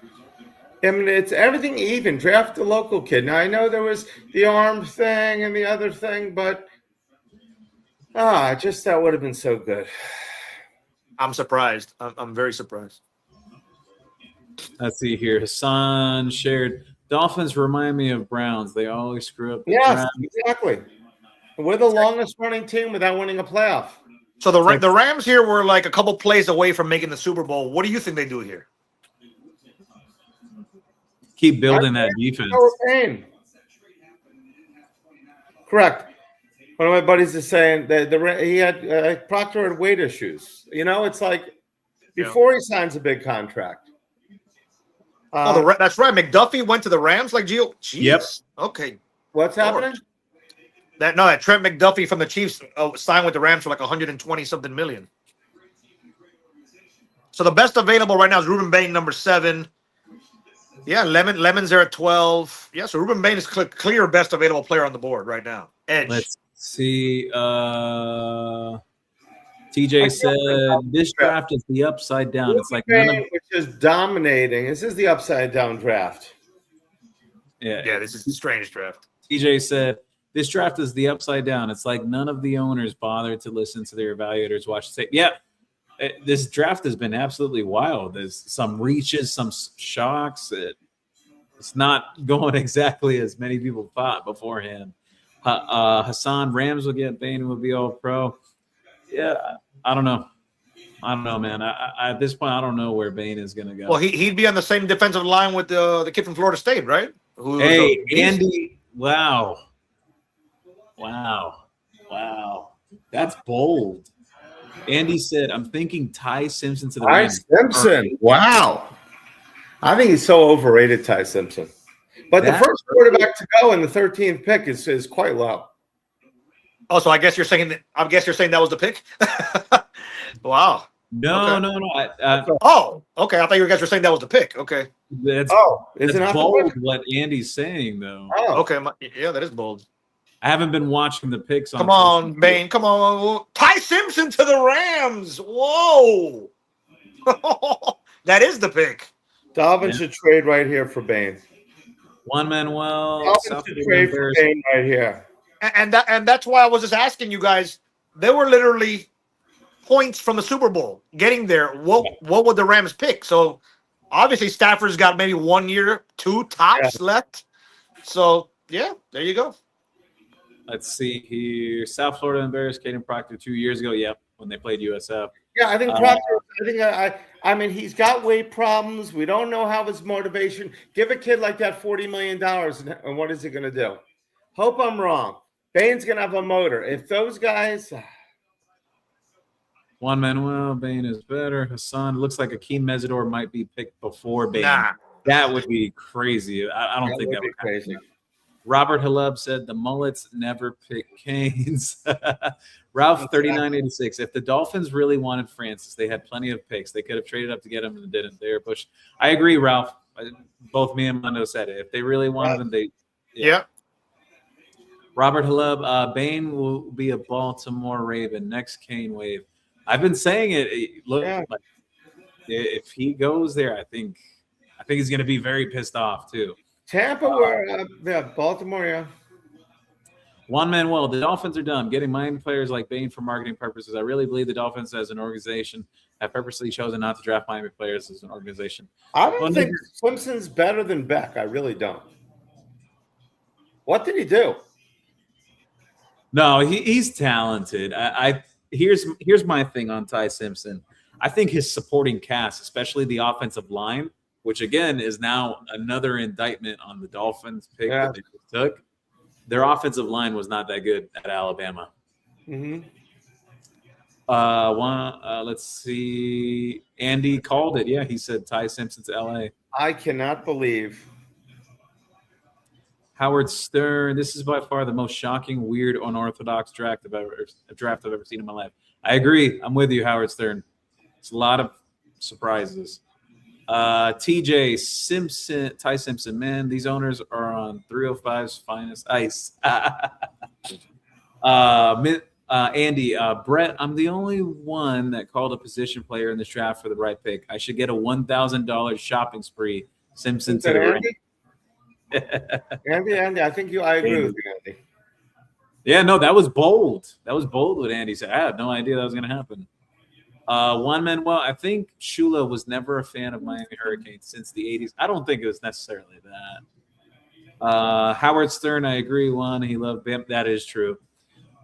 I mean, it's everything even. Draft the local kid. Now, I know there was the arm thing and the other thing, but just that would have been so good. I'm surprised. I'm very surprised. Let's see here. Hassan shared, Dolphins remind me of Browns. They always screw up. Yes, exactly. We're the longest running team without winning a playoff. So the Rams here were like a couple plays away from making the Super Bowl. What do you think they do here? Keep building that defense. Correct. One of my buddies is saying that he had Proctor had weight issues. You know, it's like before he signs a big contract. That's right. McDuffie went to the Rams like Gio. Jeez. Yep. Okay. What's happening? That Trent McDuffie from the Chiefs signed with the Rams for like 120-something million. So the best available right now is Ruben Bain, number 7. Yeah, Lemon's there at 12. Yeah, so Ruben Bain is clear best available player on the board right now. Edge. Let's see. TJ said this draft is the upside down. Ruben it's like Bain, which is dominating. This is the upside down draft. Yeah, this is a strange draft. TJ said this draft is the upside down. It's like none of the owners bothered to listen to their evaluators, watch the tape. Yeah, this draft has been absolutely wild. There's some reaches, some shocks. It's not going exactly as many people thought beforehand. Hassan, Rams will get Bain and will be all pro. Yeah, I don't know. Man. I at this point, I don't know where Bain is going to go. Well, he'd be on the same defensive line with the kid from Florida State, right? Hey, Andy. Wow. That's bold. Andy said, I'm thinking Ty Simpson to the Rams. Ty Simpson. Wow. I think he's so overrated, Ty Simpson. But the first quarterback to go in the 13th pick is quite low. Oh, so I guess you're saying that was the pick? Wow. No. Okay. I thought you guys were saying that was the pick. Okay. That's bold what Andy's saying, though. Oh, okay. Yeah, that is bold. I haven't been watching the picks. Come on, Bain. Come on. Ty Simpson to the Rams. Whoa. That is the pick. Dolphins should trade right here for Bain. Juan Manuel. Dolphins should trade for Bain right here. And that's why I was just asking you guys. They were literally points from the Super Bowl getting there. What would the Rams pick? So obviously Stafford's got maybe 1 year, 2 tops left. So yeah, there you go. Let's see here. South Florida embarrassed Caden Proctor 2 years ago. Yep, when they played USF. Yeah, I think Proctor. I mean, he's got weight problems. We don't know how his motivation. Give a kid like that $40 million, and what is he going to do? Hope I'm wrong. Bain's going to have a motor. If those guys. Juan Manuel, Bain is better. Hassan, looks like Akeem Mesidor might be picked before Bain. Nah. That would be crazy. I don't think that would be crazy. Happen. Robert Halub said the Mullets never pick Canes. Ralph 3986. If the Dolphins really wanted Francis, they had plenty of picks. They could have traded up to get him and didn't. They were pushed. I agree, Ralph. Both me and Mundo said it. If they really wanted him, they. Yeah. Robert Halub, Bain will be a Baltimore Raven. Next Kane wave. I've been saying it. Look, like, if he goes there, I think he's going to be very pissed off too. Tampa, Baltimore, yeah. Juan Manuel, the Dolphins are dumb. Getting Miami players like Bain for marketing purposes. I really believe the Dolphins as an organization have purposely chosen not to draft Miami players as an organization. I don't Well, think Simpson's better than Beck. I really don't. What did he do? No, he's talented. Here's my thing on Ty Simpson. I think his supporting cast, especially the offensive line, which again is now another indictment on the Dolphins pick that they just took. Their offensive line was not that good at Alabama. Mm-hmm. Let's see. Andy called it. Yeah, he said Ty Simpson to LA. I cannot believe. Howard Stern. This is by far the most shocking, weird, unorthodox draft I've ever seen in my life. I agree. I'm with you, Howard Stern. It's a lot of surprises. TJ Simpson, Ty Simpson, man, these owners are on 305's finest ice. Andy, Brett, I'm the only one that called a position player in this draft for the right pick. I should get a $1,000 shopping spree. Simpson to the Andy? Andy, I agree with you, Andy. Yeah, no, that was bold. That was bold what Andy said. I had no idea that was going to happen. Juan Manuel, I think Shula was never a fan of Miami Hurricanes since the 80s. I don't think it was necessarily that. Howard Stern, I agree, Juan. He loved Bam. That is true.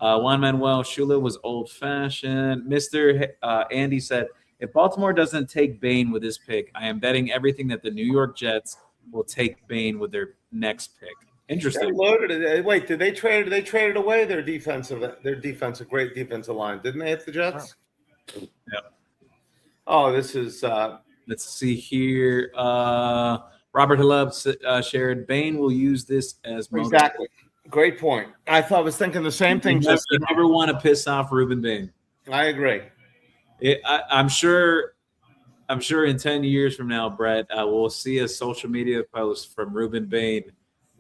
Juan Manuel, Shula was old-fashioned. Mr. Andy said, if Baltimore doesn't take Bain with his pick, I am betting everything that the New York Jets will take Bain with their next pick. Interesting. They loaded it. Wait, did they trade it away their great defensive line? Didn't they hit the Jets? Yep. Oh, this is let's see here. Robert Hillub shared Bain will use this as exactly. Great point. I was thinking the same thing. You never want to piss off Ruben Bain. I agree. I'm sure in 10 years from now, Brett, we'll see a social media post from Ruben Bain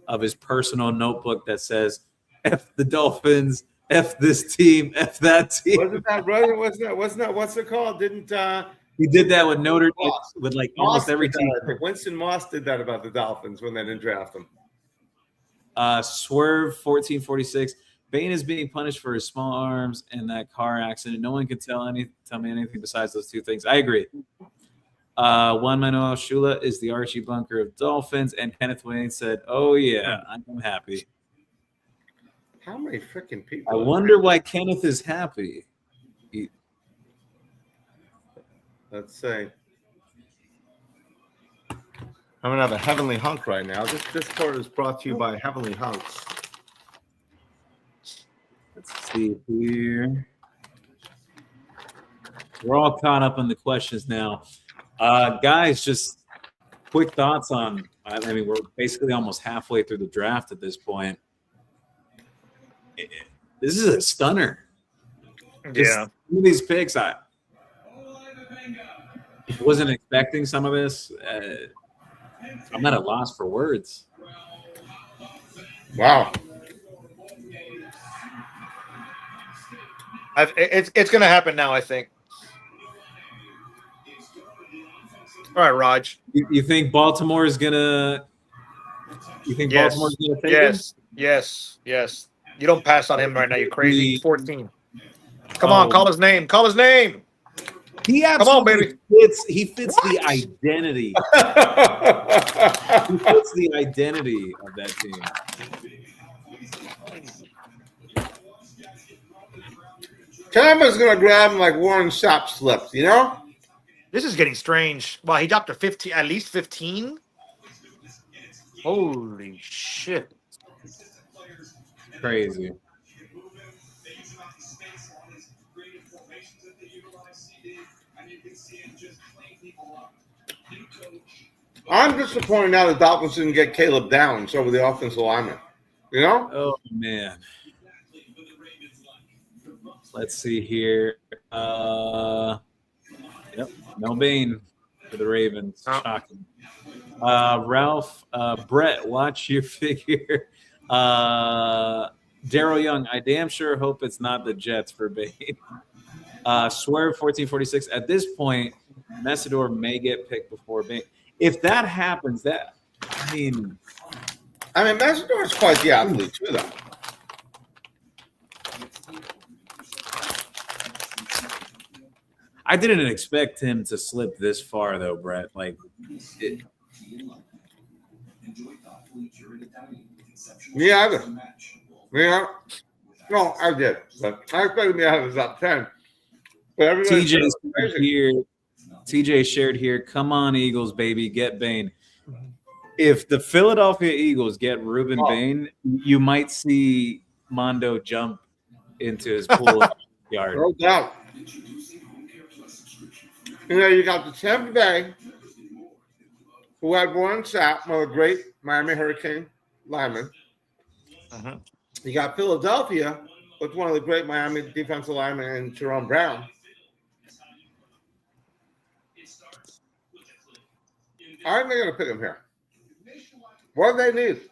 of his personal notebook that says, F the Dolphins, F this team, F that team. Wasn't that what's it called? Didn't he did that with Notre Dame with like almost every team. Winston Moss did that about the Dolphins when they didn't draft him. Swerve 1446. Bain is being punished for his small arms and that car accident. No one can tell me anything besides those two things. I agree. Juan Manuel Shula is the Archie Bunker of Dolphins, and Kenneth Wayne said, "Oh yeah, I'm happy." How many freaking people? I wonder why Kenneth is happy. Let's see. I'm gonna have a heavenly hunk right now. This part is brought to you by Heavenly Hunks. Let's see here. We're all caught up on the questions now. Guys, just quick thoughts on, I mean, we're basically almost halfway through the draft at this point. This is a stunner. Yeah. Some of these picks, I wasn't expecting some of this. I'm at a loss for words. Wow. It's going to happen now, I think. All right, Raj. You think Baltimore is gonna? You think Baltimore's gonna take him? Yes. You don't pass on him right now. You're crazy. 14. Come on, call his name. Call his name. He absolutely Come on, baby. He fits the identity. He fits the identity of that team. Tamba's gonna grab him like Warren Sapp slips, you know? This is getting strange. Wow, he dropped to 15, at least 15. Holy shit! Crazy. I'm disappointed now the Dolphins didn't get Caleb Downs over the offensive lineman. You know? Oh man. Let's see here. Yep, no Bain for the Ravens. Shocking. Ralph, Brett, watch your figure. Daryl Young, I damn sure hope it's not the Jets for Bain. Swerve 1446. At this point, Messidor may get picked before Bain. If that happens, I mean, Messidor is quite the athlete too, though. I didn't expect him to slip this far, though, Brett. Like, Me either. Yeah. No, I did. But I expected me to have the top 10. But everybody said it was crazy. here. TJ shared here. Come on, Eagles, baby, get Bain. If the Philadelphia Eagles get Ruben Bain, you might see Mondo jump into his pool yard. No doubt. You got the Tampa Bay, who had Warren Sapp, one of the great Miami Hurricane linemen. You got Philadelphia with one of the great Miami defensive linemen in Jerome Brown. I think they're going to pick him here. What do they need?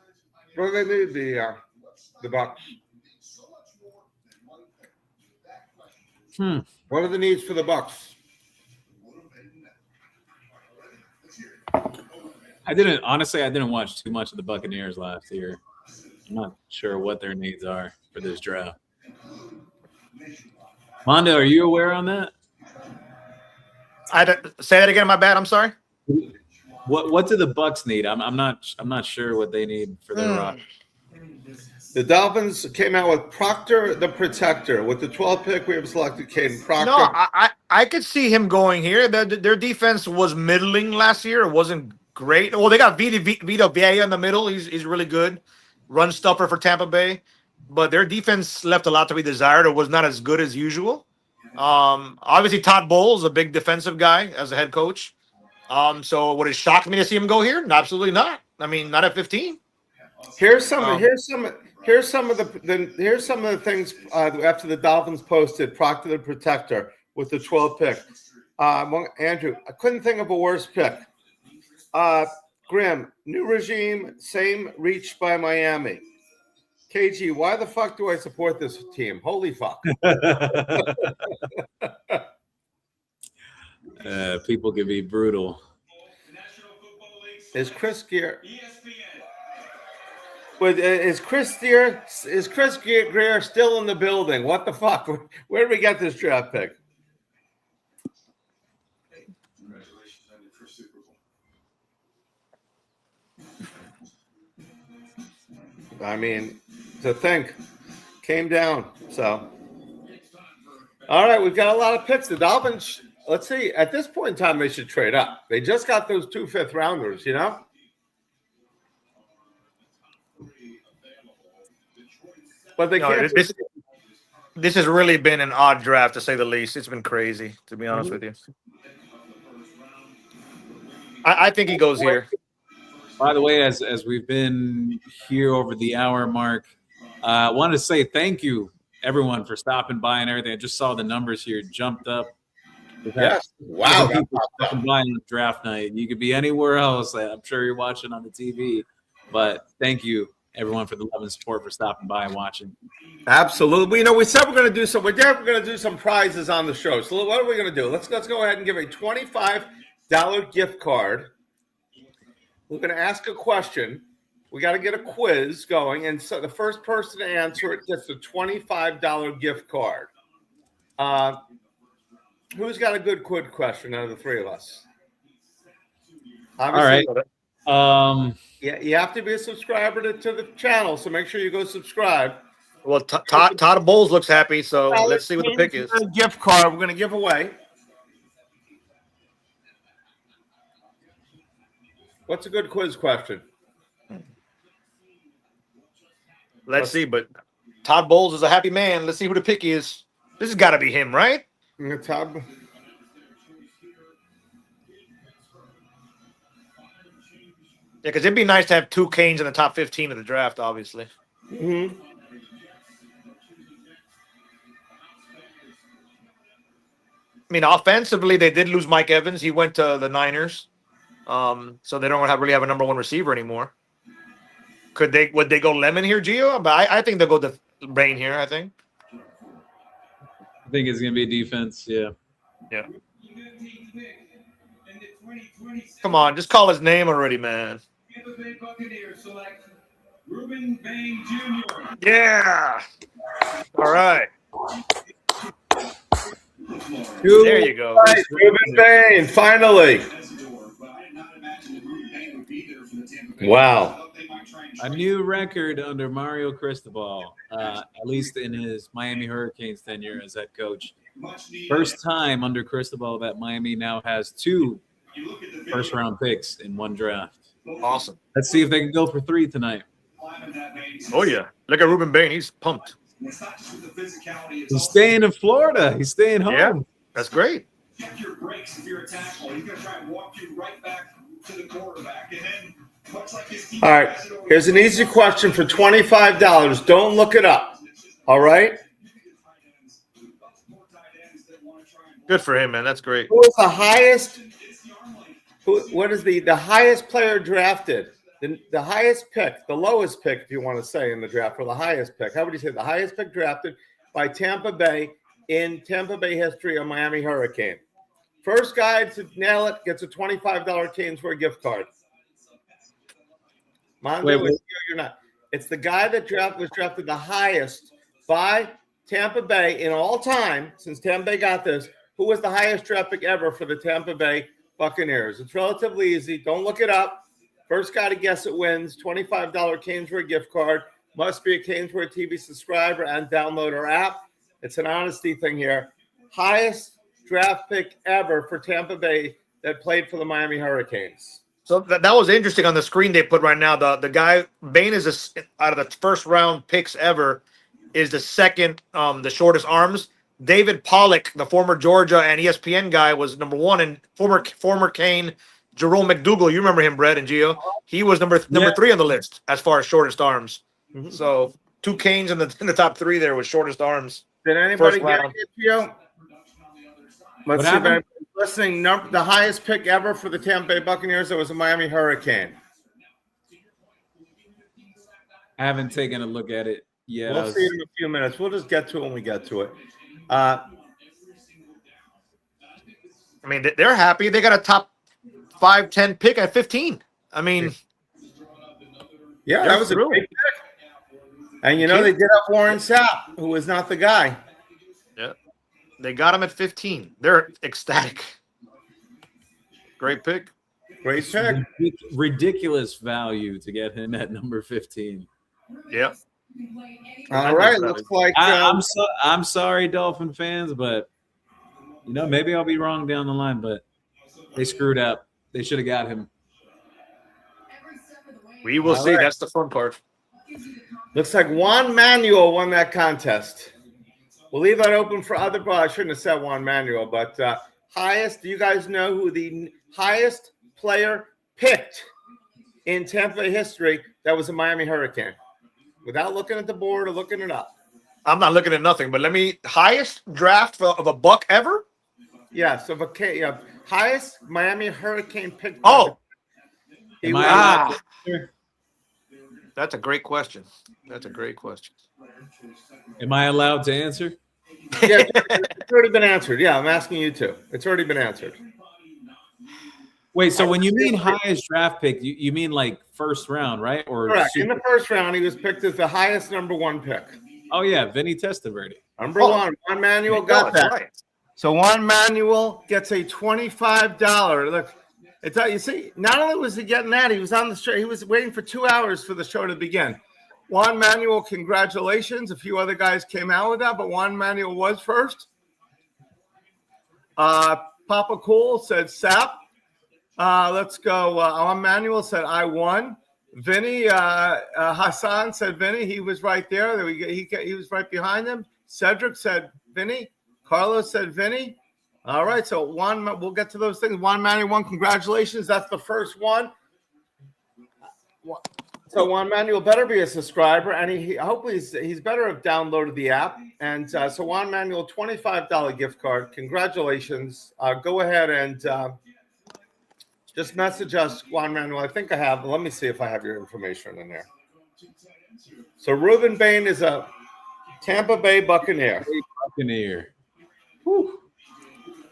What do they need, the Bucks? What are the needs for the Bucks? I didn't watch too much of the Buccaneers last year. I'm not sure what their needs are for this draft. Mondo, are you aware on that? Say that again. My bad. I'm sorry. What do the Bucks need? I'm not sure what they need for their roster. The Dolphins came out with Proctor the Protector. With the 12th pick, we have selected Caden Proctor. No, I could see him going here. Their defense was middling last year. It wasn't great. Well, they got Vito Vea in the middle. He's really good. Run stuffer for Tampa Bay. But their defense left a lot to be desired. It was not as good as usual. Obviously, Todd Bowles, a big defensive guy as a head coach. So would it shock me to see him go here? Absolutely not. I mean, not at 15. Here's some of the things after the Dolphins posted Proctor the Protector with the 12th pick. Andrew, I couldn't think of a worse pick. Grim, new regime, same reach by Miami. KG, why the fuck do I support this team? Holy fuck. People can be brutal. Is Chris Greer? But is Chris Greer still in the building? What the fuck? Where did we get this draft pick? I mean, to think, came down. So, all right, we've got a lot of picks. The Dolphins. Let's see. At this point in time, they should trade up. They just got those 2 5th-rounders, you know? But they can't. This has really been an odd draft, to say the least. It's been crazy, to be honest with you. I think he goes here. By the way, as we've been here over the hour mark, I wanted to say thank you, everyone, for stopping by and everything. I just saw the numbers here jumped up. Yes. Wow. Stopping by on draft night. You could be anywhere else. I'm sure you're watching on the TV. But thank you, everyone, for the love and support for stopping by and watching. Absolutely. We said we're going to do some. We're going to do some prizes on the show. So what are we going to do? Let's go ahead and give a $25 gift card. We're going to ask a question. We got to get a quiz going, and so the first person to answer it gets a $25 gift card. Who's got a good quiz question out of the three of us? Obviously, all right. Yeah, you have to be a subscriber to the channel, so make sure you go subscribe. Well, Todd Bowles looks happy, so let's see what the pick is. A gift card we're going to give away. What's a good quiz question? Let's see, but Todd Bowles is a happy man. Let's see who the pick is. This has got to be him, right? Todd. Yeah, because it'd be nice to have 2 Canes in the top 15 of the draft, obviously. Mm-hmm. I mean, offensively, they did lose Mike Evans. He went to the Niners. So they don't really have a number 1 receiver anymore. Would they go Lemon here, Gio? But I think they'll go the Bain here, I think. I think it's going to be defense, yeah. Yeah. Come on, just call his name already, man. Yeah. All right. There you go. Right, Ruben Bain, finally. Wow. A new record under Mario Cristobal, at least in his Miami Hurricanes tenure as head coach. First time under Cristobal that Miami now has 2 first-round picks in one draft. Awesome. Let's see if they can go for 3 tonight. Oh, yeah. Look at Ruben Bain. He's pumped. He's staying in Florida. He's staying home. Yeah, that's great. Check your brakes if you're a tackle. He's going to try and walk you right back to the quarterback. And then, much like his All right. Here's an easy question for $25. Don't look it up. All right. Good for him, man. That's great. Who is the highest? What is the highest player drafted? The highest pick, the lowest pick, if you want to say, in the draft, or the highest pick. How would you say the highest pick drafted by Tampa Bay in Tampa Bay history of Miami Hurricane? First guy to nail it gets a $25 CanesWear gift card. Mondo, you're not. It's the guy that was drafted the highest by Tampa Bay in all time since Tampa Bay got this. Who was the highest draft pick ever for the Tampa Bay Buccaneers? It's relatively easy. Don't look it up. First guy to guess it wins. $25 CanesWear gift card. Must be a CanesWear TV subscriber and download our app. It's an honesty thing here. Highest draft pick ever for Tampa Bay that played for the Miami Hurricanes. So that was interesting on the screen they put right now. The guy, Bain is out of the first round picks ever, is the second, the shortest arms. David Pollock, the former Georgia and ESPN guy, was number 1, and former Cane Jerome McDougal, you remember him, Brett and Gio. He was number 3 on the list as far as shortest arms. Mm-hmm. So 2 Canes in the top 3 there with shortest arms. Did anybody get it, Gio? Let's see if anybody's listening. The highest pick ever for the Tampa Bay Buccaneers, that was a Miami Hurricane. I haven't taken a look at it yet. We'll see in a few minutes. We'll just get to it when we get to it. I mean, they're happy. They got a top 5-10 pick at 15. I mean, yeah, that was a great pick. And they did have Warren Sapp, who was not the guy. Yeah, they got him at 15. They're ecstatic. Great pick. Great pick. Ridiculous value to get him at number 15. Yep. All right, looks like I'm sorry, Dolphin fans, but maybe I'll be wrong down the line, but they screwed up. They should have got him. We will see. Right. That's the fun part. Looks like Juan Manuel won that contest. We'll leave that open for other. I shouldn't have said Juan Manuel, but highest. Do you guys know who the highest player picked in Tampa Bay history that was a Miami Hurricane? Without looking at the board or looking it up. I'm not looking at nothing, but highest draft of a Buck ever? Yes, highest Miami Hurricane pick. Oh. That's a great question. Am I allowed to answer? Yeah, it's already been answered. Yeah, I'm asking you to. It's already been answered. Wait, so when you mean highest draft pick, you mean like first round, right? Or correct. In the first round, he was picked as the highest number 1 pick. Oh yeah, Vinny Testaverde. Number 1. Juan Manuel got that. Right. So Juan Manuel gets a $25. Look, you see, not only was he getting that, he was on the show. He was waiting for 2 hours for the show to begin. Juan Manuel, congratulations. A few other guys came out with that, but Juan Manuel was first. Papa Cool said Sap. Let's go. Manuel said, I won. Vinny, Hassan said Vinny. He was right there. He was right behind him. Cedric said Vinny. Carlos said Vinny. All right. So we'll get to those things. Juan Manuel won. Congratulations. That's the first one. So Juan Manuel better be a subscriber, and he hopefully he's better have downloaded the app. And so Juan Manuel, $25 gift card. Congratulations. Go ahead and just message us, Juan Manuel. I think I have. Let me see if I have your information in there. So Ruben Bain is a Tampa Bay Buccaneer.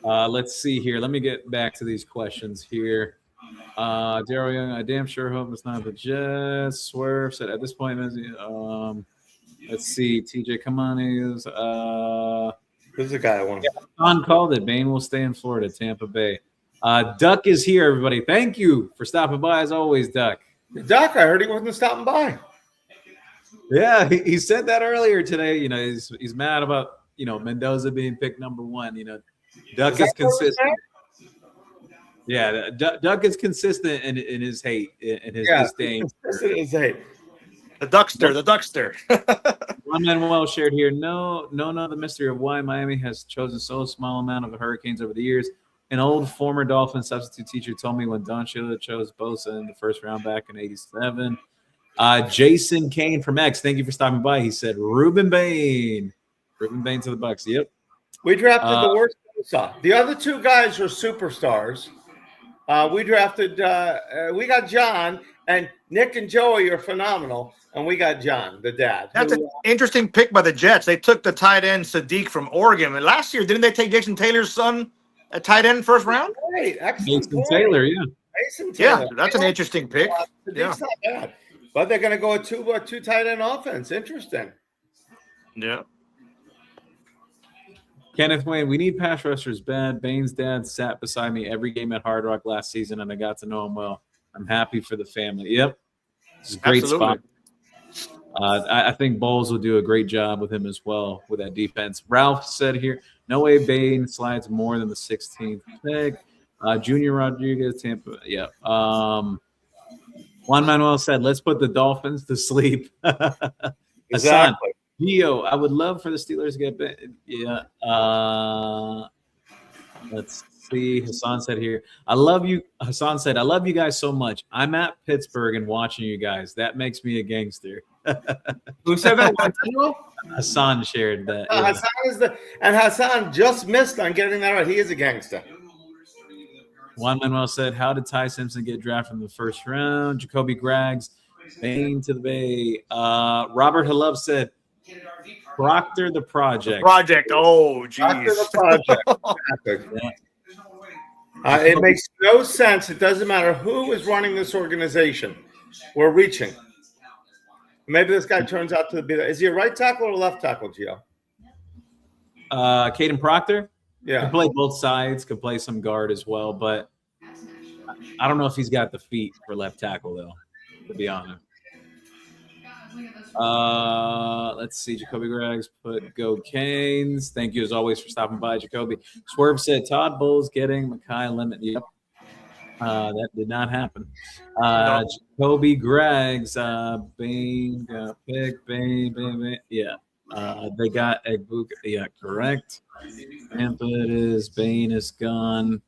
Let's see here. Let me get back to these questions here. Daryl Young, I damn sure hope it's not the Jets. Swerve said at this point, let's see. TJ Kamani is Who's the guy I want? Don called it. Bane will stay in Florida, Tampa Bay. Duck is here, everybody. Thank you for stopping by as always, Duck. Duck, I heard he wasn't stopping by. Yeah, he said that earlier today. You know, he's mad about Mendoza being picked number 1. You know, Duck is consistent. Yeah, Duck is consistent in his hate, in his disdain. His hate. The Duckster. Juan Manuel shared here. No, the mystery of why Miami has chosen so small amount of the Hurricanes over the years. An old former Dolphin substitute teacher told me when Don Shula chose Bosa in the first round back in '87. Jason Kane from X, thank you for stopping by. He said Ruben Bain to the Bucks. Yep. We drafted the worst Bosa. The other 2 guys are superstars. We drafted. We got John, and Nick and Joey are phenomenal, and we got John, the dad. That's an interesting pick by the Jets. They took the tight end Sadiq from Oregon, and last year didn't they take Jason Taylor's son at tight end first round? Right, excellent. Mason Taylor, yeah. Mason Taylor. Yeah, that's an interesting pick. Sadiq's not bad, but they're going to go with two tight end offense. Interesting. Yeah. Kenneth Wayne, we need pass rushers bad. Bane's dad sat beside me every game at Hard Rock last season, and I got to know him well. I'm happy for the family. Yep. It's a great spot. I think Bowles will do a great job with him as well with that defense. Ralph said here, no way Bane slides more than the 16th pick. Junior Rodriguez, Tampa. Yeah. Juan Manuel said, let's put the Dolphins to sleep. Exactly. Gio, I would love for the Steelers to get bit. Yeah. Let's see. Hassan said here, I love you. Hassan said, I love you guys so much. I'm at Pittsburgh and watching you guys. That makes me a gangster. Who said that? Hassan shared that. Yeah. Hassan just missed on getting that right. He is a gangster. Juan Manuel said, how did Ty Simpson get drafted in the first round? Jacoby Graggs, Bane to the Bay. Robert Halub said, Proctor the Project. Oh, geez. Proctor the Project. It makes no sense. It doesn't matter who is running this organization. We're reaching. Maybe this guy turns out to be – is he a right tackle or a left tackle, Gio? Caden Proctor? Yeah. Can play both sides, can play some guard as well, but I don't know if he's got the feet for left tackle, though, to be honest. Let's see. Jacoby Graggs put go Canes. Thank you as always for stopping by, Jacoby. Swerve said Todd Bowles getting Mekhi Lemon. Yep. That did not happen. Jacoby Graggs, Bane got picked. Bane. Yeah. They got Egbuka. Yeah, correct. Tampa it is. Bane is gone.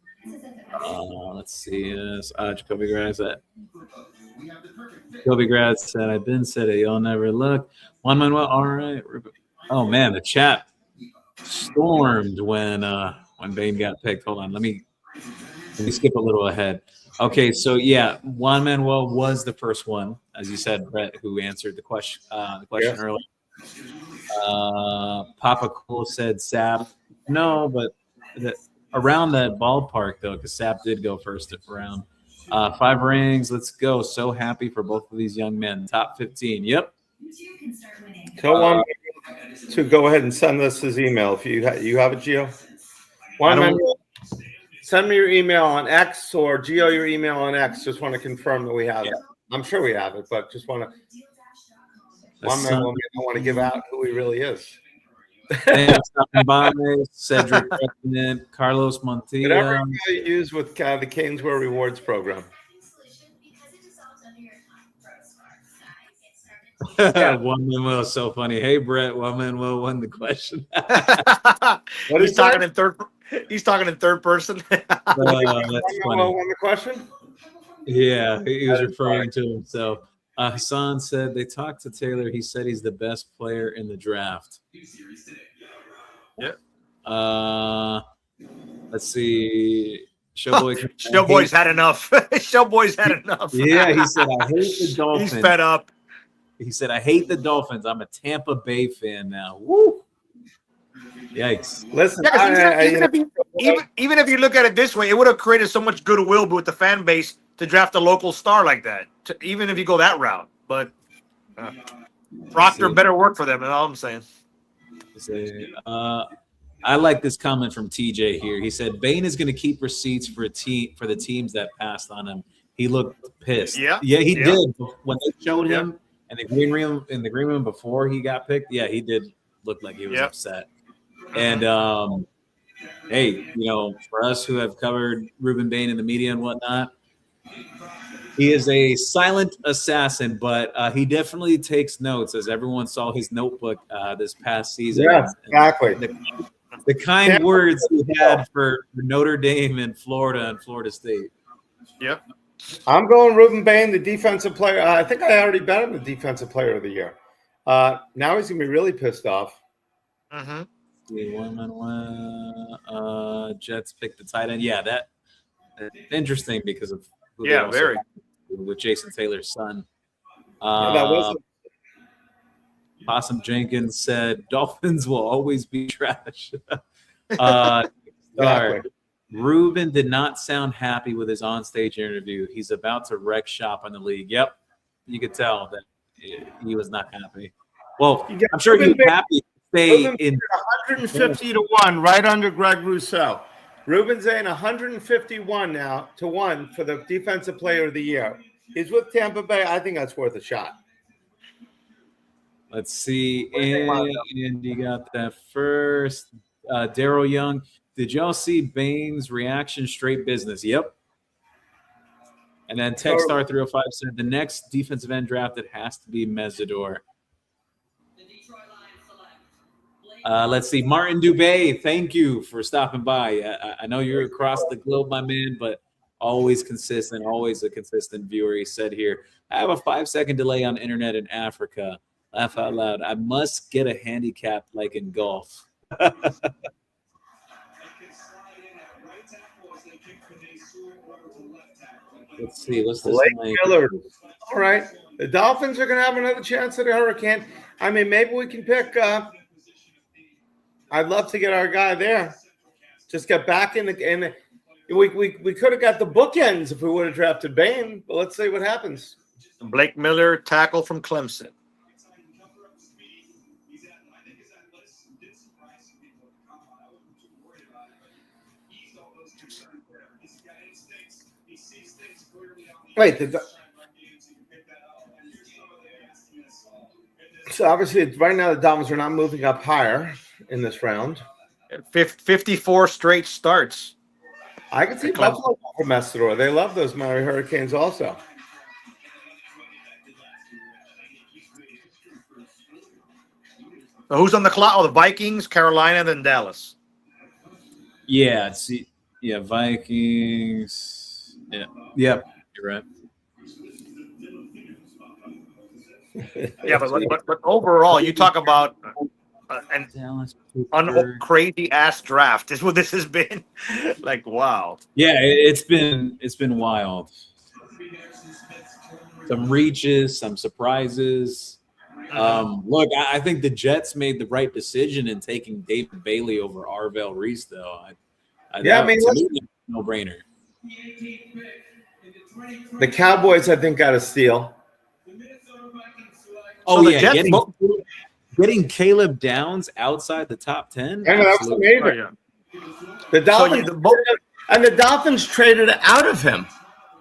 Let's see. Jacoby Graggs. Jacoby Graggs said, I've been said it. You'll never look. Juan Manuel. All right. Oh man, the chat stormed when Bane got picked. Hold on. Let me skip a little ahead. Okay, so yeah, Juan Manuel was the first one, as you said, Brett, who answered the question earlier. Papa Cool said Sap. No, but around that ballpark though, because Sap did go first round. 5 rings. Let's go. So happy for both of these young men. Top 15. Yep. Tell Juan to go ahead and send us his email if you have it, Gio. Send me your email on X or Gio your email on X. Just want to confirm that we have it. I'm sure we have it, but just want to. One man don't want to give out who he really is. Cedric, Carlos Montilla. Whatever you use with the CanesWear Rewards program. Juan Manuel is so funny. Hey, Brett, Juan Manuel won the question. What he's talking in third. He's talking in third person. That's funny. Won the question? Yeah, he was referring to himself. Hassan said they talked to Taylor. He said he's the best player in the draft. Yeah. Let's see. Showboy's had enough. Showboy's had enough. Yeah, he said, I hate the Dolphins. He's fed up. He said, I hate the Dolphins. I'm a Tampa Bay fan now. Woo! Yikes. Listen, even if you look at it this way, it would have created so much goodwill with the fan base to draft a local star like that, even if you go that route. But Proctor better work for them, that's all I'm saying. I like this comment from TJ here. He said Bain is going to keep receipts for the teams that passed on him. He looked pissed. Yeah. He Yeah. did when they showed Yeah. him in the green room before he got picked. Yeah, he did look like he was upset. And hey, for us who have covered Ruben Bain in the media and whatnot, he is a silent assassin, but he definitely takes notes, as everyone saw his notebook this past season. Yes, exactly. The kind words he had for Notre Dame and Florida State. Yeah. I'm going Ruben Bain, the defensive player. I think I already bet him the defensive player of the year. Now he's going to be really pissed off. Mm-hmm. Jets picked the tight end. Yeah, that's interesting because of who they also very. with Jason Taylor's son. That was Possum Jenkins said Dolphins will always be trash. exactly. Ruben did not sound happy with his onstage interview. He's about to wreck shop on the league. Yep, you could tell that he was not happy. Well, I'm sure he was happy to stay in 150 to 1, right under Greg Rousseau. Ruben Zayn 151 now to 1 for the defensive player of the year. He's with Tampa Bay. I think that's worth a shot. Let's see. And you got that first. Daryl Young. Did y'all see Bain's reaction? Straight business. Yep. And then Techstar 305 said the next defensive end drafted has to be Mesidor. Let's see. Martin Dubé, thank you for stopping by. I know you're across the globe, my man, but always consistent, always a consistent viewer. He said here, I have a 5-second delay on internet in Africa. Laugh out loud. I must get a handicap like in golf. Let's see. What's this? Blake Miller. All right. The Dolphins are going to have another chance at a hurricane. I mean, maybe we can pick. I'd love to get our guy there. Just get back in the. We could have got the bookends if we would have drafted Bain, but let's see what happens. Blake Miller, tackle from Clemson. Wait, so obviously right now the Dolphins are not moving up higher in this round. 54 straight starts. I can see Buffalo for Mesidor. They love those Miami Hurricanes also. So who's on the clock? Oh, the Vikings, Carolina, then Dallas. Yeah, Vikings. Yeah, you're right. Yeah, but overall, you talk about an crazy ass draft. Is what this has been. Like, wow. Yeah, it's been wild. Some reaches, some surprises. Look, I think the Jets made the right decision in taking David Bailey over Arvell Reese, though. No brainer. The Cowboys, I think, got a steal. Oh, so yeah, getting Caleb Downs outside the top 10. That's amazing. Oh, yeah. The Dolphins and the Dolphins traded out of him.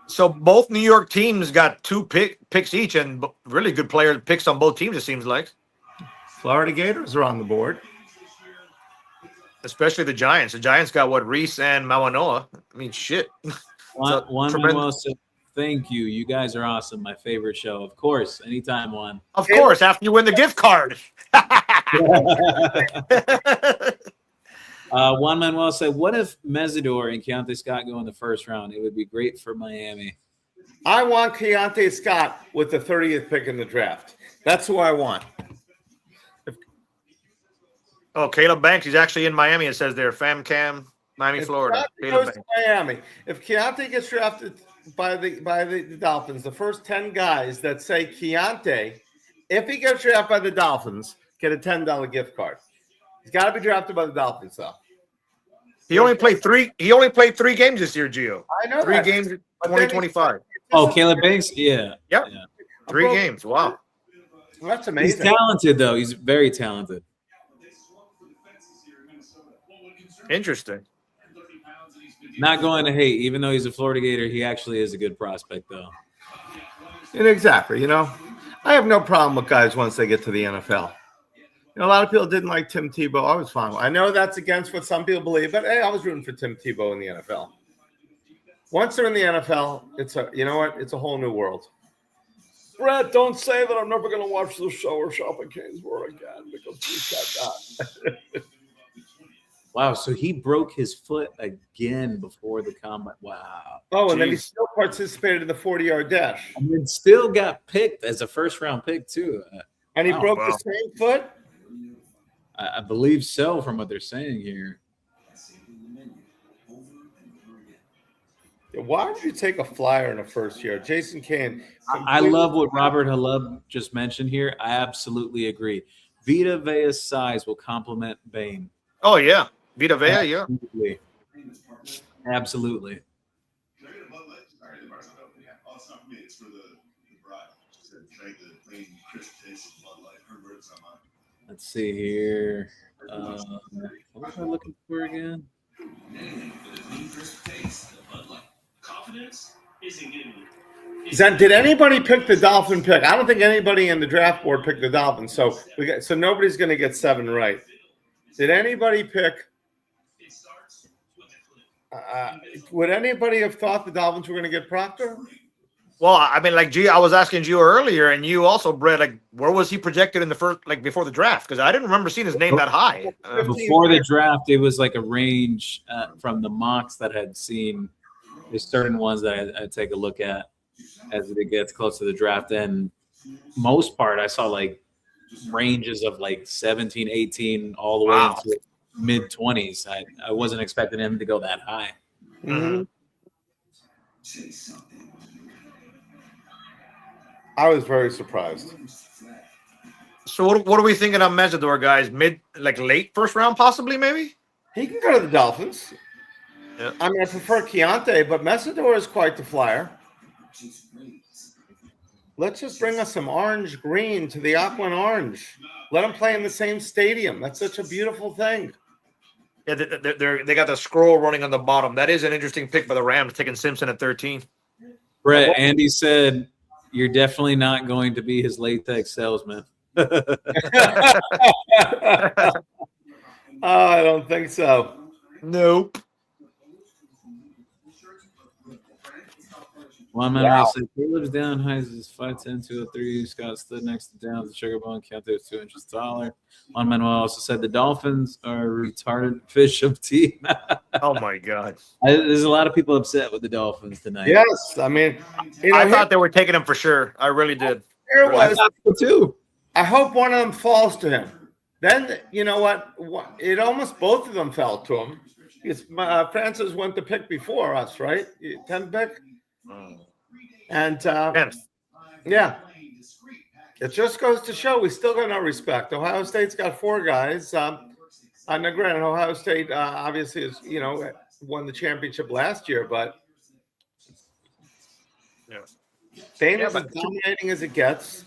So both New York teams got 2 picks each, and really good player picks on both teams. It seems like Florida Gators are on the board, especially the Giants. The Giants got Reese and Mawanoa. I mean, shit. One said, thank you. You guys are awesome. My favorite show. Of course. Anytime, Juan. Of course, after you win the gift card. Juan Manuel said, what if Mesidor and Keontae Scott go in the first round? It would be great for Miami. I want Keontae Scott with the 30th pick in the draft. That's who I want. Caleb Banks. He's actually in Miami. It says there, FamCam, Miami, Florida. Goes to Miami. If Keontae gets drafted by the Dolphins, the first 10 guys that say Keontae, if he gets drafted by the Dolphins, get a $10 gift card. He's got to be drafted by the Dolphins, though. He only played 3 games this year, Gio. I know 3 games in 2025. Caleb Banks? Yeah. Yep. Yeah. 3 games. Wow. Well, that's amazing. He's talented, though. He's very talented. Interesting. Not going to hate, even though he's a Florida Gator, he actually is a good prospect, though. And exactly, I have no problem with guys once they get to the NFL. A lot of people didn't like Tim Tebow. I was fine. I know that's against what some people believe, but hey, I was rooting for Tim Tebow in the NFL. Once they're in the NFL, it's a whole new world. Brett, don't say that I'm never going to watch the show or shop at CanesWear again because he said that. Wow, so he broke his foot again before the combine. Wow. Oh, and then he still participated in the 40-yard dash. And then still got picked as a first-round pick, too. And he broke the same foot? I believe so, from what they're saying here. Why would you take a flyer in the first year? Jason Kane. I love what Robert Halub just mentioned here. I absolutely agree. Vita Vea's size will complement Bane. Oh, yeah. Vita Vea, yeah. Absolutely. Let's see here. What was I looking for again? Did anybody pick the Dolphin pick? I don't think anybody in the draft board picked the Dolphins. So nobody's going to get 7 right. Did anybody pick? Would anybody have thought the Dolphins were going to get Proctor? Well, I mean, I was asking you earlier, and you also, Brett, where was he projected in the first, before the draft? Because I didn't remember seeing his name that high. Before the draft, it was like a range from the mocks that had seen. There's certain ones that I take a look at as it gets close to the draft. And most part, I saw ranges of 17, 18, all the way into mid-20s. I wasn't expecting him to go that high. Mm-hmm. I was very surprised. So what are we thinking on Mesidor, guys? Late first round, possibly, maybe? He can go to the Dolphins. Yeah. I mean, I prefer Keontae, but Mesidor is quite the flyer. Let's just bring us some orange green to the aqua and orange. Let them play in the same stadium. That's such a beautiful thing. Yeah, they got the scroll running on the bottom. That is an interesting pick by the Rams, taking Simpson at 13. Brett, Andy said you're definitely not going to be his latex salesman. I don't think so. Nope. One man wow. Said Caleb's down, Hines is 5'10", 203. Scott stood next to Downs, the sugar bone, Keontae was 2 inches taller. One man also said the Dolphins are a retarded fish of team. Oh my God. There's a lot of people upset with the Dolphins tonight. Yes, I mean, I thought they were taking him for sure. I really did. There was. I thought so too. I hope one of them falls to him. Then you know what? It almost both of them fell to him. Because Francis went to pick before us, right? 10th pick. And yeah, it just goes to show we still got no respect. Ohio State's got 4 guys. Now, granted, Ohio State obviously is won the championship last year, but Dana is as dominating as it gets.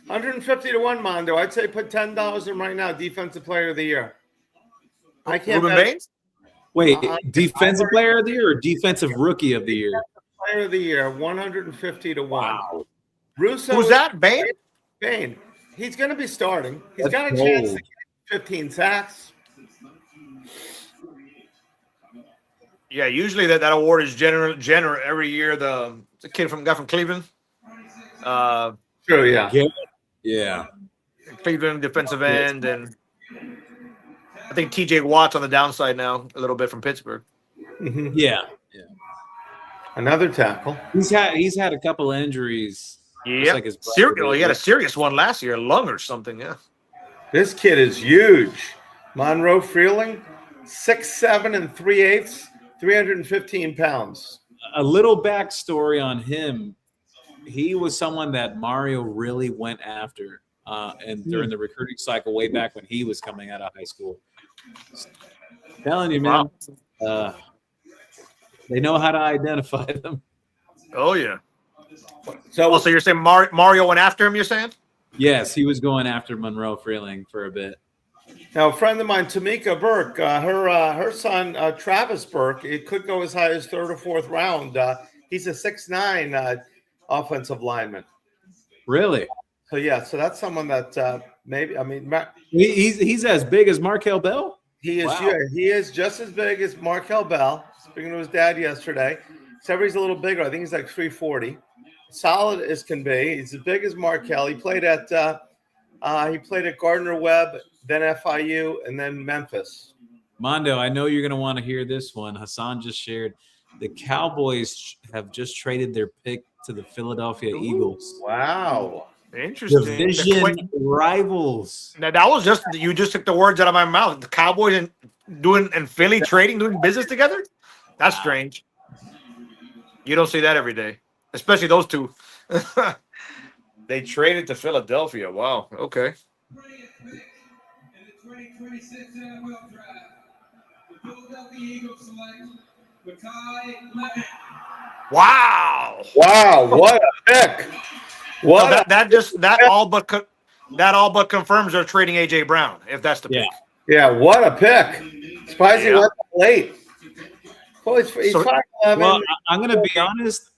150 to 1, Mondo. I'd say put $10 in right now. Defensive Player of the Year. I can't. Wait, defensive player of the year or defensive rookie of the year? Player of the year, 150 to 1. Wow. Russo. Who's that? Bane? Bane. He's going to be starting. He's got a chance to get 15 sacks. Yeah, usually that award is general every year. The guy from Cleveland. Sure, yeah. Yeah. Cleveland defensive end, and I think TJ Watt's on the downside now a little bit from Pittsburgh. Yeah. Another tackle. He's had a couple injuries. Yeah, he had a serious one last year, a lung or something. Yeah. This kid is huge. Monroe Freeling, 6'7" and 3/8, 315 pounds. A little backstory on him. He was someone that Mario really went after, and during the recruiting cycle way back when he was coming out of high school. I'm telling you, man. Wow. They know how to identify them. Oh, yeah. So you're saying Mario went after him, you're saying? Yes, he was going after Monroe Freeling for a bit. Now, a friend of mine, Tamika Burke, her son Travis Burke, it could go as high as third or fourth round. He's a 6'9" offensive lineman. Really? So yeah, so that's someone that maybe. I mean, He's as big as Markel Bell? he is. Wow. Yeah, he is just as big as Markel Bell. Speaking to his dad yesterday, except he's a little bigger. I think he's like 340. Solid as can be. He's as big as Markel. He played at Gardner Webb, then FIU, and then Memphis. Mondo, I know you're going to want to hear this one. Hassan just shared the Cowboys have just traded their pick to the Philadelphia Eagles. Wow. Interesting. Division rivals. Now that was you just took the words out of my mouth. The Cowboys and Philly doing business together? That's strange. You don't see that every day, especially those two. They traded to Philadelphia. Wow. Okay. Wow. Wow. What a pick. What that all but confirms they're trading AJ Brown if that's the pick. Yeah, what a pick. Surprised he went late. Well, he's 5'11". Well, I'm going to be honest.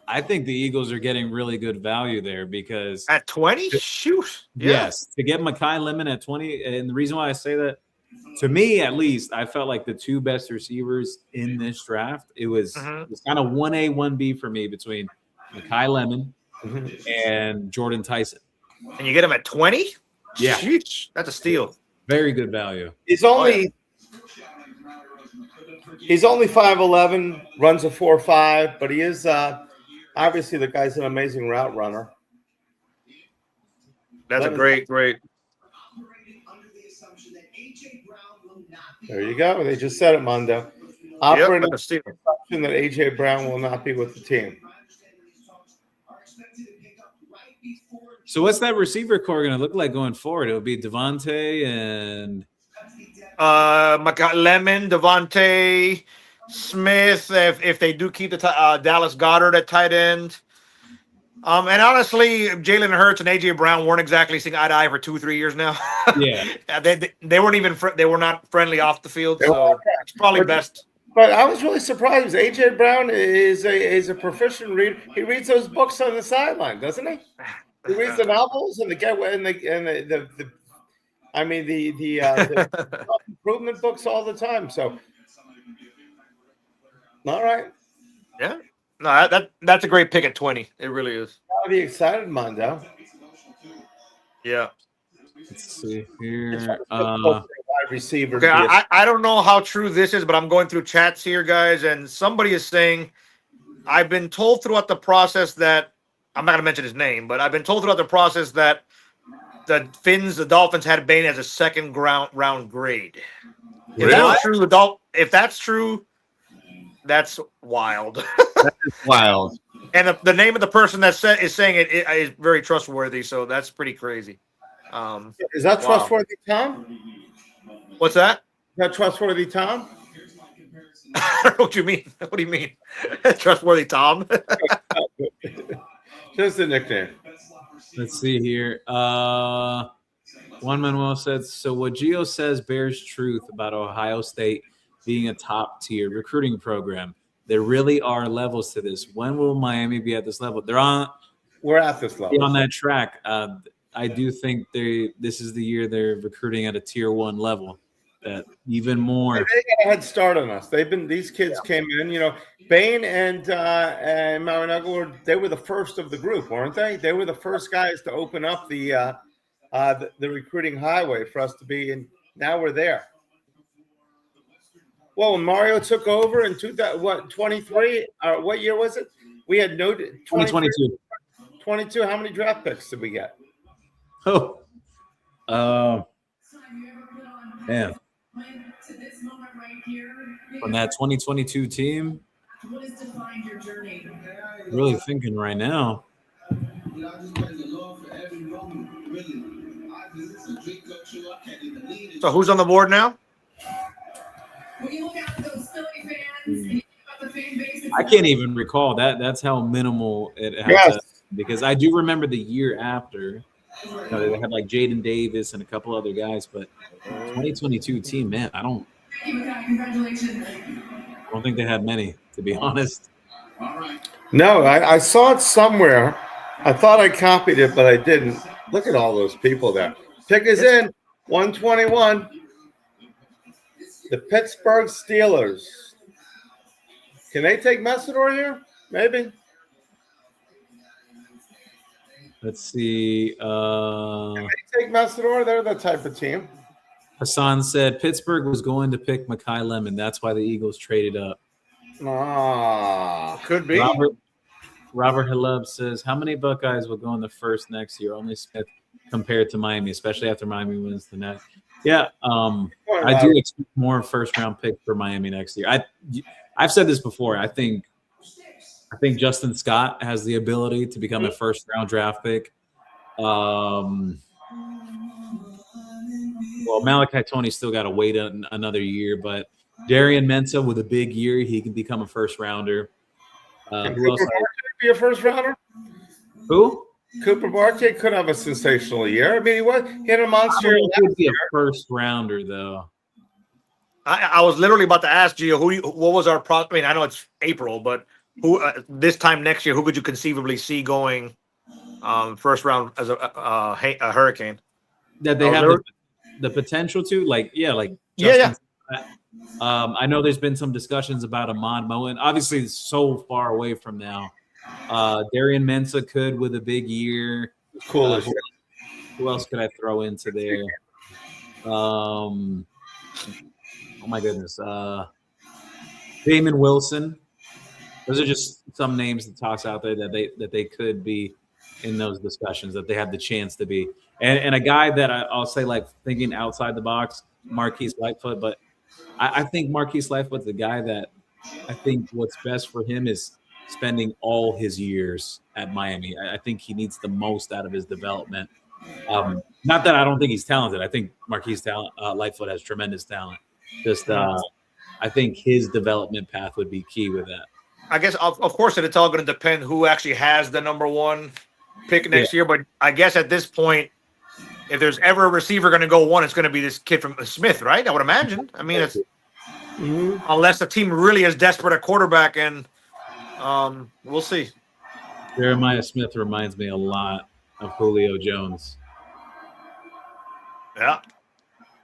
I think the Eagles are getting really good value there because at 20, shoot. Yes, to get Mekhi Lemon at 20, and the reason why I say that, to me at least, I felt like the two best receivers in this draft. It was kind of 1A, 1B for me between Mekhi Lemon and Jordan Tyson. And you get him at 20? Yeah, sheesh, that's a steal. Very good value. He's only 5'11", runs a 4.5, but he is obviously the guy's an amazing route runner. That's a great. There you go. They just said it, Mondo. Operating assumption that AJ Brown will not be with the team. So what's that receiver core going to look like going forward? It'll be Devontae and Lemon, Devontae, Smith. If they do keep the Dallas Goedert at tight end, and honestly, Jalen Hurts and AJ Brown weren't exactly seeing eye to eye for 2-3 years now. Yeah, they weren't even they were not friendly off the field, so it's probably best. But I was really surprised. AJ Brown is a proficient reader. He reads those books on the sideline, doesn't he? He reads the novels and the improvement books all the time. So, all right. Yeah. No, that's a great pick at 20. It really is. I'll be excited, Mondo. Yeah. Let's see here. Receiver. Okay, I don't know how true this is, but I'm going through chats here, guys, and somebody is saying, I've been told throughout the process that, I'm not going to mention his name, but I've been told throughout the process that the Dolphins had Bain as a second round grade. If that's true, that's wild. That is wild. And the name of the person that is saying it is very trustworthy, so that's pretty crazy. Is that trustworthy, Tom? What's that? Is that trustworthy, Tom? I don't know what you mean. What do you mean? Trustworthy Tom? Just a nickname. Let's see here. Juan Manuel said, so what Gio says bears truth about Ohio State being a top-tier recruiting program. There really are levels to this. When will Miami be at this level? We're at this level. On that track. I do think this is the year they're recruiting at a tier 1 level. That even more. They got a head start on us. These kids came in. Bain and Marinello they were the first of the group, weren't they? They were the first guys to open up the recruiting highway for us to be in. Now we're there. Well, when Mario took over in 23? What year was it? We had 2022. 22. How many draft picks did we get? Oh, man. On that 2022 team, really thinking right now. So who's on the board now? I can't even recall that. That's how minimal it has. Because I do remember the year after. They had like Jaden Davis and a couple other guys, but 2022 team, man, I don't think they had many, to be honest. No, I saw it somewhere. I thought I copied it, but I didn't. Look at all those people there. Pick is in 121. The Pittsburgh Steelers. Can they take Messidor here? Maybe. Let's see. They take Messidor. They're the type of team. Hassan said Pittsburgh was going to pick Makai Lemon. That's why the Eagles traded up. Could be. Robert Halub says, how many Buckeyes will go in the first next year? Only Smith compared to Miami, especially after Miami wins the net. Yeah, I do expect more first-round picks for Miami next year. I've said this before. I think Justin Scott has the ability to become a first-round draft pick. Well, Malachi Tony's still got to wait another year, but Darian Mensah with a big year, he can become a first-rounder. Who else? Be a first-rounder? Who? Cooper Barkley could have a sensational year. I mean, he had a monster year. He would be a first-rounder, though. I was literally about to ask Gio, what was our I mean, I know it's April, but who this time next year, who could you conceivably see going first round as a Hurricane? That they have the potential to, like Justin. I know there's been some discussions about Ahmad Moen. Obviously, it's so far away from now. Darian Mensah could with a big year. Cool. Who else could I throw into there? Oh my goodness. Damon Wilson. Those are just some names that toss out there that they could be in those discussions, that they have the chance to be. And a guy that I'll say, like, thinking outside the box, Marquise Lightfoot, but I think Marquise Lightfoot's the guy that I think what's best for him is spending all his years at Miami. I think he needs the most out of his development. Not that I don't think he's talented. I think Marquise Lightfoot has tremendous talent. Just I think his development path would be key with that. I guess, of course, it's all going to depend who actually has the number one pick next year. But I guess at this point, if there's ever a receiver going to go one, it's going to be this kid from Smith, right? I would imagine. I mean, it's unless the team really is desperate at quarterback, and we'll see. Jeremiah Smith reminds me a lot of Julio Jones. Yeah.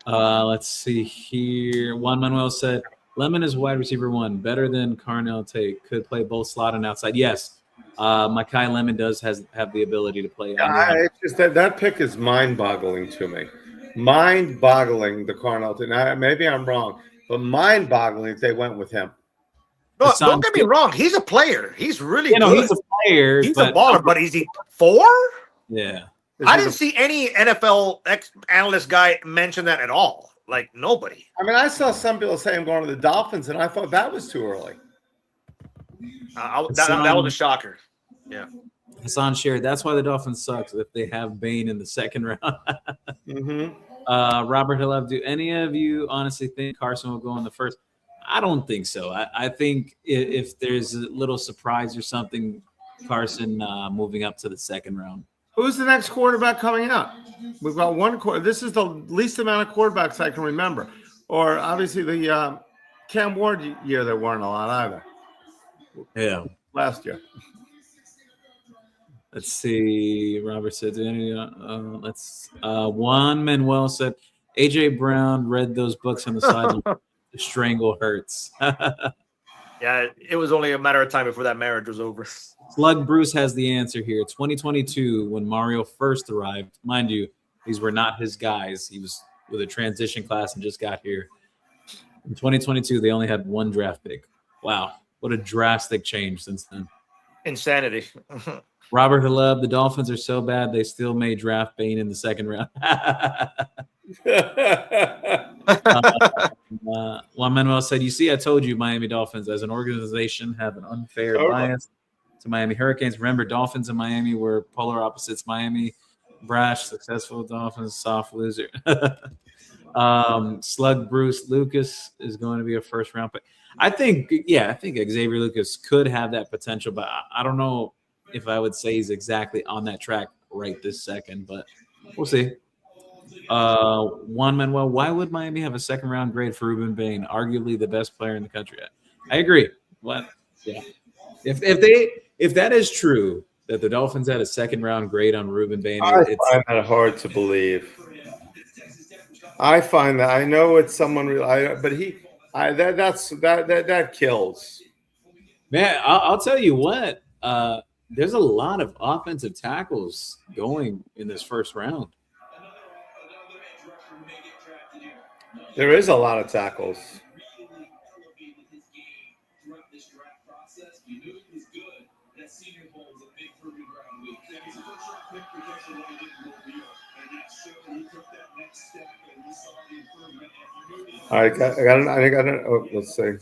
Let's see here. Juan Manuel said, Lemon is wide receiver one, better than Carnell Tate. Could play both slot and outside. Yes. Makai Lemon does have the ability to play. It's just that pick is mind-boggling to me. Mind-boggling, the Carnell Tate. Now, maybe I'm wrong, but mind-boggling if they went with him. No, don't get me wrong. He's a player. He's really good. He's a player. He's a baller, but is he 4? Yeah. I didn't see any NFL analyst guy mention that at all. Like, nobody. I mean, I saw some people say I'm going to the Dolphins, and I thought that was too early. That was a shocker. Yeah. Hassan shared, that's why the Dolphins sucks if they have Bain in the second round. Robert Hillab, do any of you honestly think Carson will go in the first? I don't think so. I think if there's a little surprise or something, Carson moving up to the second round. Who's the next quarterback coming out? We've got one quarter. This is the least amount of quarterbacks I can remember. Or obviously the Cam Ward year, there weren't a lot either. Yeah. Last year. Let's see. Robert said, Juan Manuel said, AJ Brown read those books on the side. The strangle hurts. Yeah, it was only a matter of time before that marriage was over. Slug Bruce has the answer here. 2022, when Mario first arrived. Mind you, these were not his guys. He was with a transition class and just got here. In 2022, they only had one draft pick. Wow. What a drastic change since then. Insanity. Robert Haleb, the Dolphins are so bad they still may draft Bain in the second round. Juan Manuel said, you see, I told you Miami Dolphins as an organization have an unfair bias to Miami Hurricanes. Remember, Dolphins and Miami were polar opposites. Miami, brash, successful. Dolphins, soft loser. Slug Bruce Lucas is going to be a first round pick. I think Xavier Lucas could have that potential, but I don't know if I would say he's exactly on that track right this second. But We'll see. Juan Manuel, why would Miami have a second round grade for Ruben Bain, arguably the best player in the country? I agree. What? Yeah. If that is true, that the Dolphins had a second round grade on Ruben Bain, I find that hard to believe. I find that I know it's someone, but that kills. Man, I'll tell you what. There's a lot of offensive tackles going in this first round. There is a lot of tackles. All right, I got it. Oh, let's see.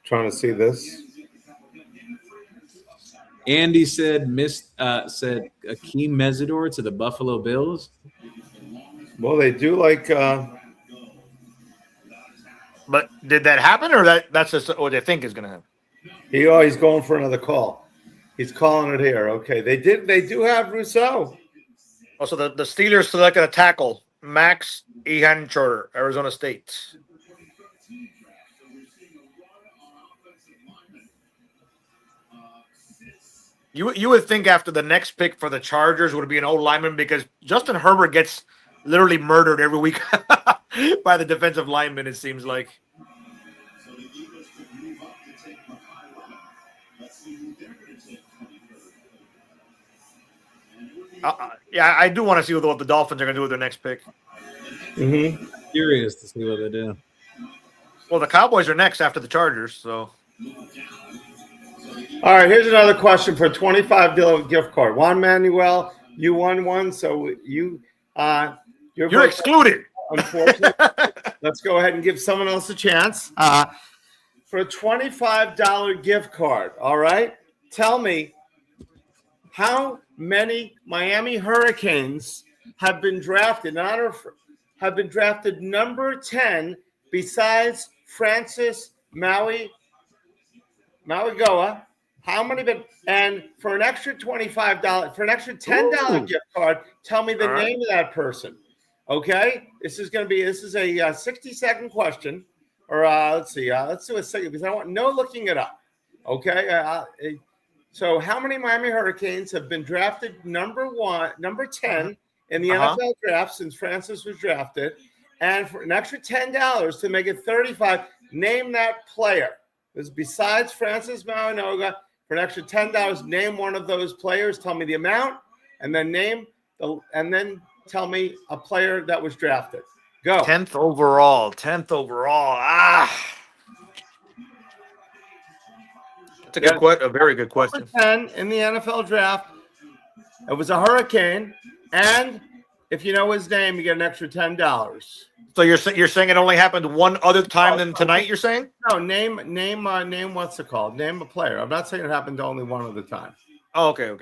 Trying to see this. Andy said said Akeem Mesidor to the Buffalo Bills. Well, they do like. But did that happen, or that's just what they think is going to happen? He's going for another call. He's calling it here. Okay, they do have Rousseau. Also, the Steelers selected a tackle, Max Ehanchor, Arizona State. You would think after the next pick for the Chargers would be an old lineman, because Justin Herbert gets literally murdered every week by the defensive linemen, it seems like. Yeah, I do want to see what the Dolphins are going to do with their next pick. Mm-hmm. Curious to see what they do. Well, the Cowboys are next after the Chargers, so. All right, here's another question for a $25 gift card. Juan Manuel, you won one, so you're excluded. Unfortunately, let's go ahead and give someone else a chance for a $25 gift card. All right, tell me how many Miami Hurricanes have been drafted number 10 besides Francis Mauigoa. How many been? And for an extra $25, for an extra $10 gift card, tell me the name of that person. Okay, this is a 60-second question, or let's see, let's do a second, because I want no looking it up. Okay, so how many Miami Hurricanes have been drafted number 10 in the NFL draft since Francis was drafted? And for an extra $10 to make it 35, name that player. This besides Francis Mauigoa. For an extra $10, name one of those players. Tell me the amount, and then tell me a player that was drafted. Go. 10th overall. That's a very good question. 10 in the NFL draft. It was a Hurricane, and if you know his name, you get an extra $10. So you're saying it only happened one other time than tonight? You're saying? No, name. What's it called? Name a player. I'm not saying it happened only one other time. Oh, okay.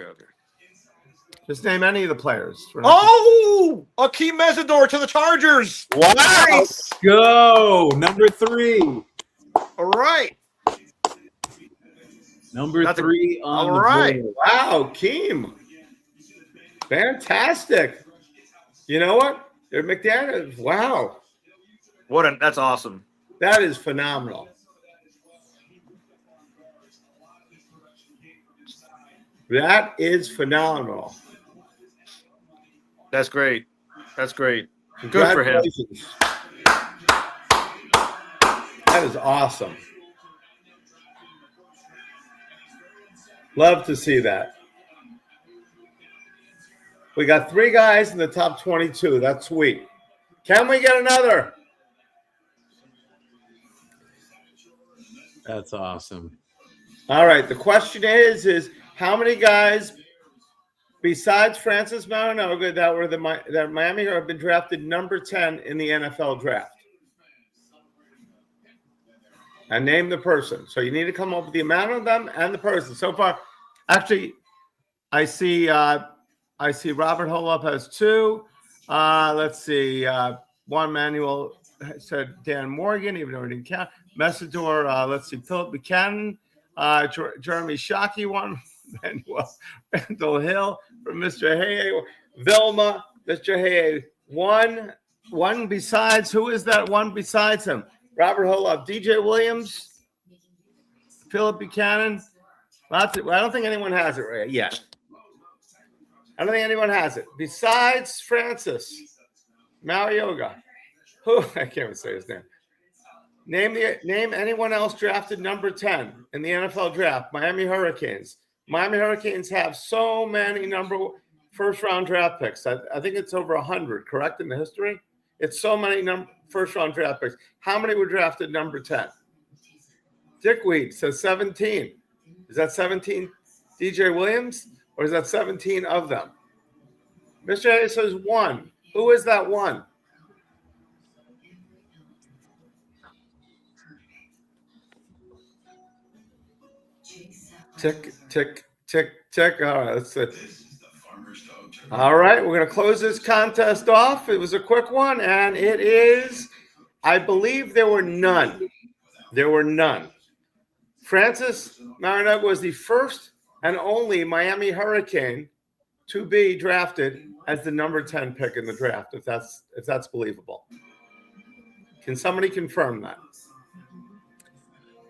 Just name any of the players. Oh, Akeem Mesidor to the Chargers. Wow. Nice. Go. Number 3. All right. Number 3 on the board. Wow, Keem. Fantastic. You know what? They're McDaniels. Wow. That's awesome. That is phenomenal. That is phenomenal. That's great. Good for him. That is awesome. Love to see that. We got 3 guys in the top 22. That's sweet. Can we get another? That's awesome. All right. The question is how many guys besides Francis Mauigoa that Miami have been drafted number 10 in the NFL draft? And name the person. So you need to come up with the amount of them and the person. So far, actually, I see Robert Holop has 2. Let's see. Juan Manuel said Dan Morgan, even though he didn't count. Mesidor, let's see. Philip Buchanan, Jeremy Shockey, Juan Manuel, Randall Hill from Mr. Hey. Vilma, Mr. Hay. One besides, who is that one besides him? Robert Holoff, DJ Williams, Philip Buchanan. I don't think anyone has it right yet. I don't think anyone has it. Besides Francis, Marioga. Who, I can't even say his name. Name anyone else drafted number 10 in the NFL draft. Miami Hurricanes. Miami Hurricanes have so many first-round draft picks. I think it's over 100, correct, in the history? It's so many first-round draft picks. How many were drafted number 10? Dick Weed says 17. Is that 17 DJ Williams, or is that 17 of them? Mr. Hayes says 1. Who is that 1? Tick, tick, tick, tick. All right, that's it. All right, we're going to close this contest off. It was a quick one, and it is, I believe there were none. There were none. Francis Marinoga was the first and only Miami Hurricane to be drafted as the number 10 pick in the draft, if that's believable. Can somebody confirm that?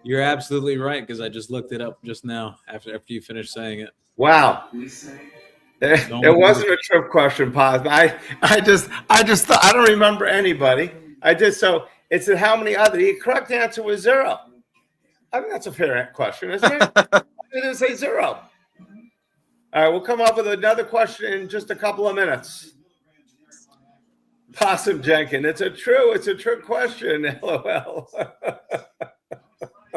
You're absolutely right, because I just looked it up just now after you finished saying it. Wow. It wasn't a trick question, Paz. I thought, I don't remember anybody. So it said how many other. The correct answer was 0. I think that's a fair question, isn't it? It didn't say 0. All right, we'll come up with another question in just a couple of minutes. Possum Jenkins, it's a true question. LOL.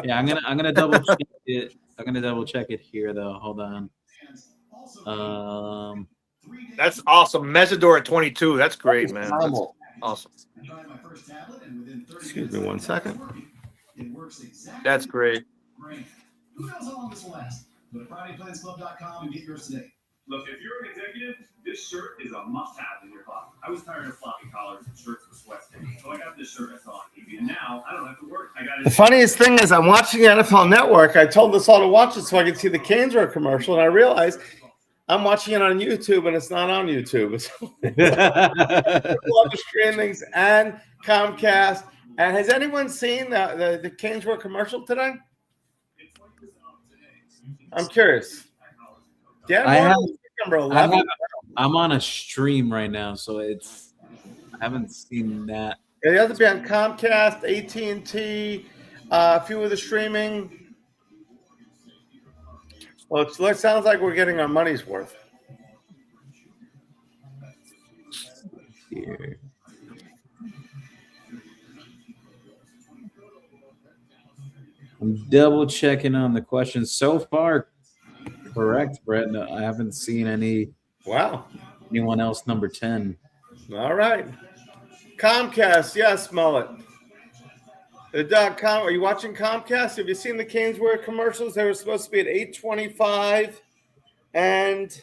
Yeah, I'm gonna double check it. I'm gonna double check it here though. Hold on. That's awesome. Mesidor at 22. That's great, man. That's awesome. Excuse me 1 second. That's great. Who knows how long this will last? Go to FridayPlansClub.com and get yours today. Look, if you're an executive, this shirt is a must-have in your closet. I was tired of floppy collars and shirts with sweat stains, so I got this shirt I saw on TV, and now I don't have to work. The funniest thing is I'm watching the NFL Network. I told us all to watch it so I could see the CanesWear commercial, and I realized I'm watching it on YouTube, and it's not on YouTube. Love the streamings and Comcast. And has anyone seen the CanesWear commercial today? I'm curious. Yeah, number 11. I'm on a stream right now, so I haven't seen that. Yeah, it has to be on Comcast, AT&T, a few of the streaming. Well, it sounds like we're getting our money's worth. Here. I'm double checking on the questions so far. Correct, Brett. No, I haven't seen anyone else number 10. All right. Comcast, yes, Mullet. The .com. Are you watching Comcast? Have you seen the CanesWear commercials? They were supposed to be at 8:25, and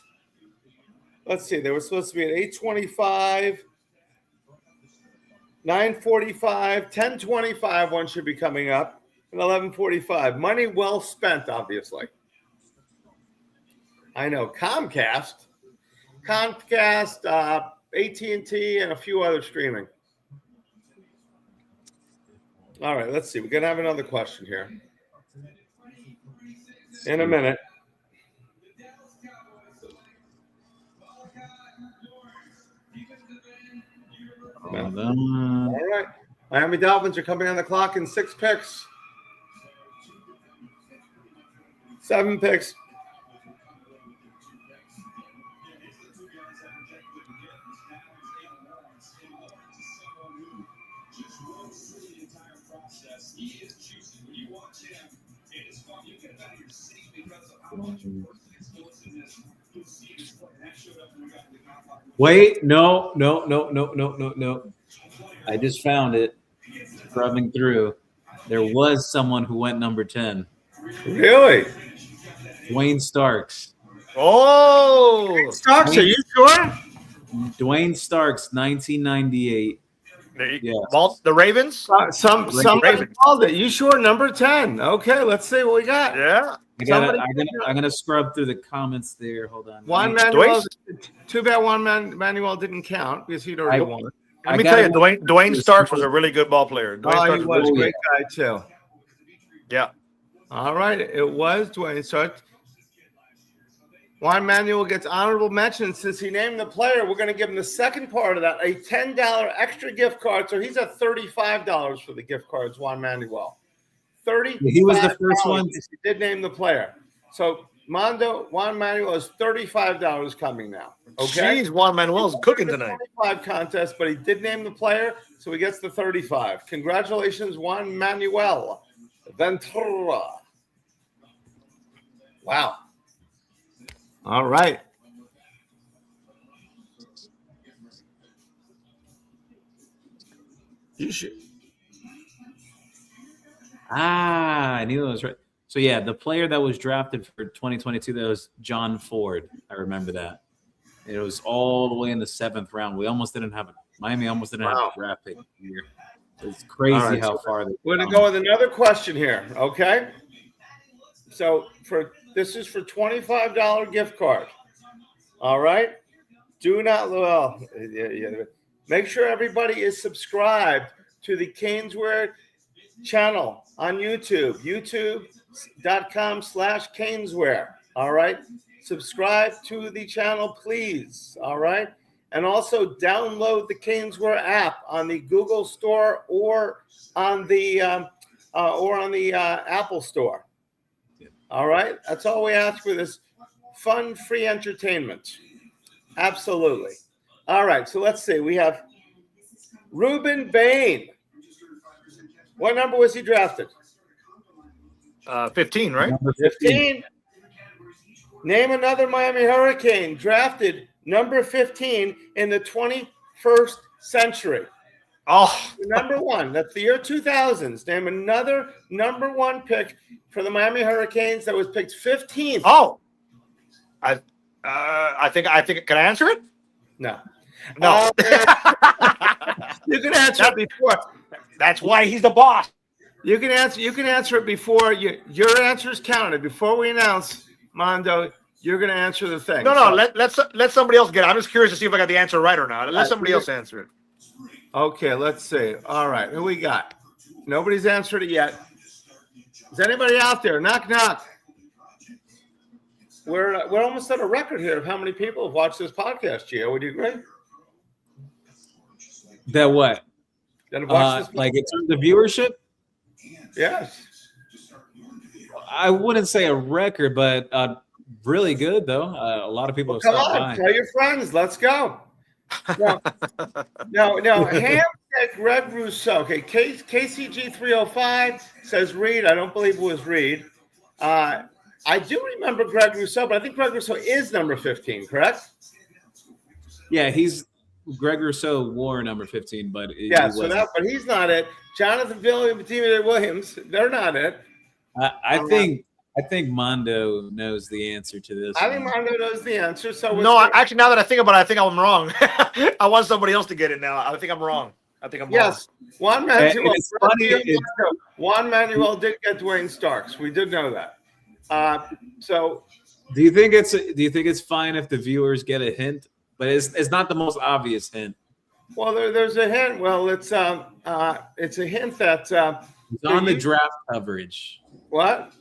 let's see, they were supposed to be at 8:25, 9:45, 10:25. One should be coming up, and 11:45. Money well spent, obviously. I know Comcast, AT&T, and a few other streaming. All right, let's see. We're going to have another question here in a minute. All right. Miami Dolphins are coming on the clock in 6 picks. 7 picks. Wait, no. I just found it. Scrubbing through. There was someone who went number 10. Really? Dwayne Starks. Oh! Starks, are you sure? Dwayne Starks, 1998. Yeah. The Ravens. Somebody Ravens. called it. You sure? Number 10. Okay, let's see what we got. Yeah. I'm gonna scrub through the comments there. Hold on. Juan Manuel. Too bad Manuel didn't count because he'd already won. Let me tell you, Dwayne Starks was a really good ball player. He was a great guy too. Yeah. All right, it was Dwayne Starks. Juan Manuel gets honorable mention since he named the player. We're going to give him the second part of that, a $10 extra gift card. So he's at $35 for the gift cards, Juan Manuel. He was the first one. He did name the player. So Juan Manuel is $35 coming now. Okay. Jeez, Juan Manuel's cooking tonight. 25 contest, but he did name the player, so he gets the 35. Congratulations, Juan Manuel Ventura. Wow. All right. You should. I knew it was right. So yeah, the player that was drafted for 2022, that was John Ford. I remember that. It was all the way in the 7th round. Miami almost didn't have a draft pick here. It's crazy how far they. We're gonna go with another question here. Okay. So this is for $25 gift card. All right. Do not make sure everybody is subscribed to the CanesWear channel on YouTube, youtube.com/CanesWear. All right. Subscribe to the channel, please. All right. And also download the CanesWear app on the Google Store or on the Apple Store. All right. That's all we ask for this fun, free entertainment. Absolutely. All right. So let's see. We have Ruben Bain. What number was he drafted? 15, right? Number 15. Name another Miami Hurricane drafted number 15 in the 21st century. Oh, number 1. That's the year 2000s. Name another number 1 pick for the Miami Hurricanes that was picked 15th. Oh, I think. Can I answer it? No. You can answer it before. That's why he's the boss. You can answer it before your answer is counted. Before we announce, Mondo, you're going to answer the thing. No. Let somebody else get it. I'm just curious to see if I got the answer right or not. Let somebody else answer it. Okay, let's see. All right, who we got? Nobody's answered it yet. Is anybody out there? Knock, knock. We're almost at a record here of how many people have watched this podcast, Gio. Would you agree? That what? Like in terms of viewership? Yes. I wouldn't say a record, but really good though. A lot of people have stopped by. Tell your friends. Let's go. No. Ham said Greg Rousseau. Okay, KCG 305 says Reed. I don't believe it was Reed. I do remember Greg Rousseau, but I think Greg Rousseau is number 15, correct? Yeah, Greg Rousseau wore number 15, but but he's not it. Jonathan Williams, they're not it. I think Mondo knows the answer to this. I think Mondo knows the answer. So actually, now that I think about it, I think I'm wrong. I want somebody else to get it now. I think I'm wrong. Yes, Juan Manuel. Juan Manuel did get Dwayne Starks. We did know that. So, do you think it's fine if the viewers get a hint? But it's not the most obvious hint. Well, there's a hint. Well, it's a hint that it's on the draft coverage. What?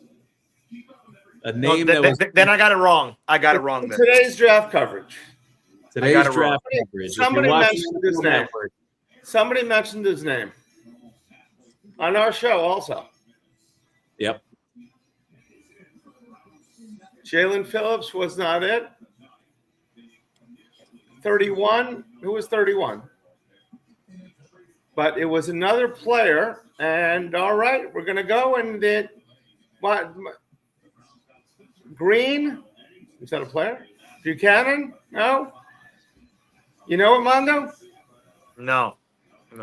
A name then I got it wrong. I got it wrong. Today's draft coverage. Today's draft coverage. Somebody mentioned his name. Somebody mentioned his name on our show also. Yep. Jalen Phillips was not it. 31. Who was 31? But it was another player. And all right, we're going to go and Green. Is that a player? Buchanan? No. You know what, Mondo? No.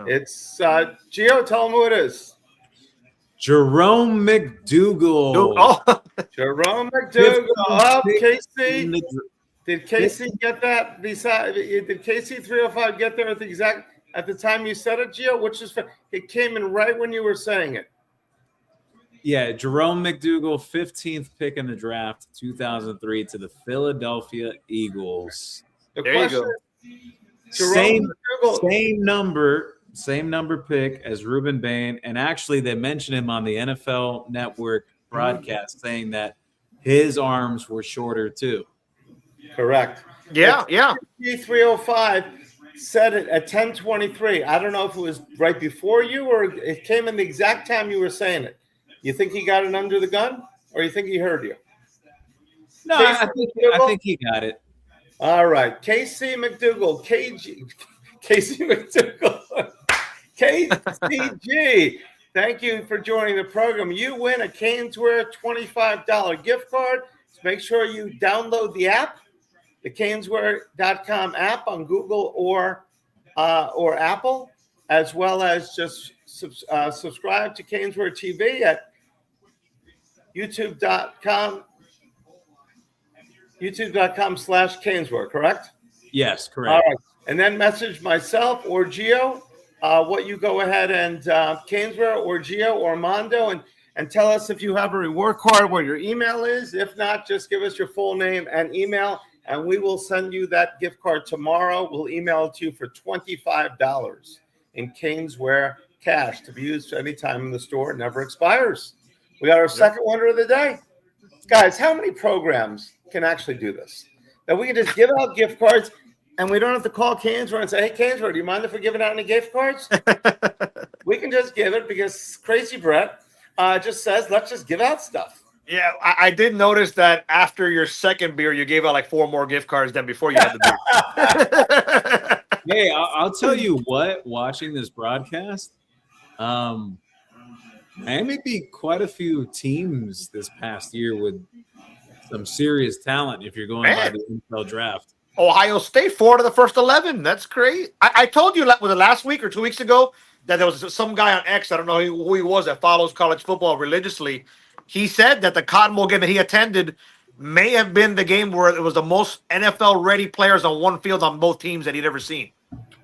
It's Gio. Tell him who it is. Jerome McDougal. Jerome McDougal. Oh, Casey. Did Casey get that? Did Casey 305 get there at the at the time you said it, Gio? Which is it came in right when you were saying it. Yeah, Jerome McDougal, 15th pick in the draft, 2003, to the Philadelphia Eagles. The There you question go. is, Jerome McDougal. Same number pick as Ruben Bain, and actually they mentioned him on the NFL Network broadcast, saying that his arms were shorter too. Correct. Yeah, yeah. 305 said it at 10:23. I don't know if it was right before you or it came in the exact time you were saying it. You think he got it under the gun, or you think he heard you? No, I think he got it. All right, KC McDougal, KC McDougal, KCG. Thank you for joining the program. You win a CanesWear $25 gift card. So make sure you download the app, the CanesWear.com app on Google or Apple, as well as just subscribe to CanesWear TV at youtube.com/CanesWear, correct? Yes, correct. All right. And then message myself or Gio what you go ahead and CanesWear or Gio or Armando and tell us if you have a reward card, what your email is. If not, just give us your full name and email, and we will send you that gift card tomorrow. We'll email it to you for $25 in CanesWear cash to be used anytime in the store. It never expires. We got our second winner of the day. Guys, how many programs can actually do this? That we can just give out gift cards and we don't have to call CanesWear and say, hey, CanesWear, do you mind if we're giving out any gift cards? We can just give it because Crazy Brett just says, let's just give out stuff. Yeah, I did notice that after your second beer, you gave out like 4 more gift cards than before you had the beer. Hey, I'll tell you what, watching this broadcast, there may be quite a few teams this past year with some serious talent if you're going by the NFL draft. Ohio State, 4 to the first 11. That's great. I told you, was it last week or 2 weeks ago, that there was some guy on X, I don't know who he was, that follows college football religiously. He said that the Cotton Bowl game that he attended may have been the game where it was the most NFL-ready players on one field on both teams that he'd ever seen.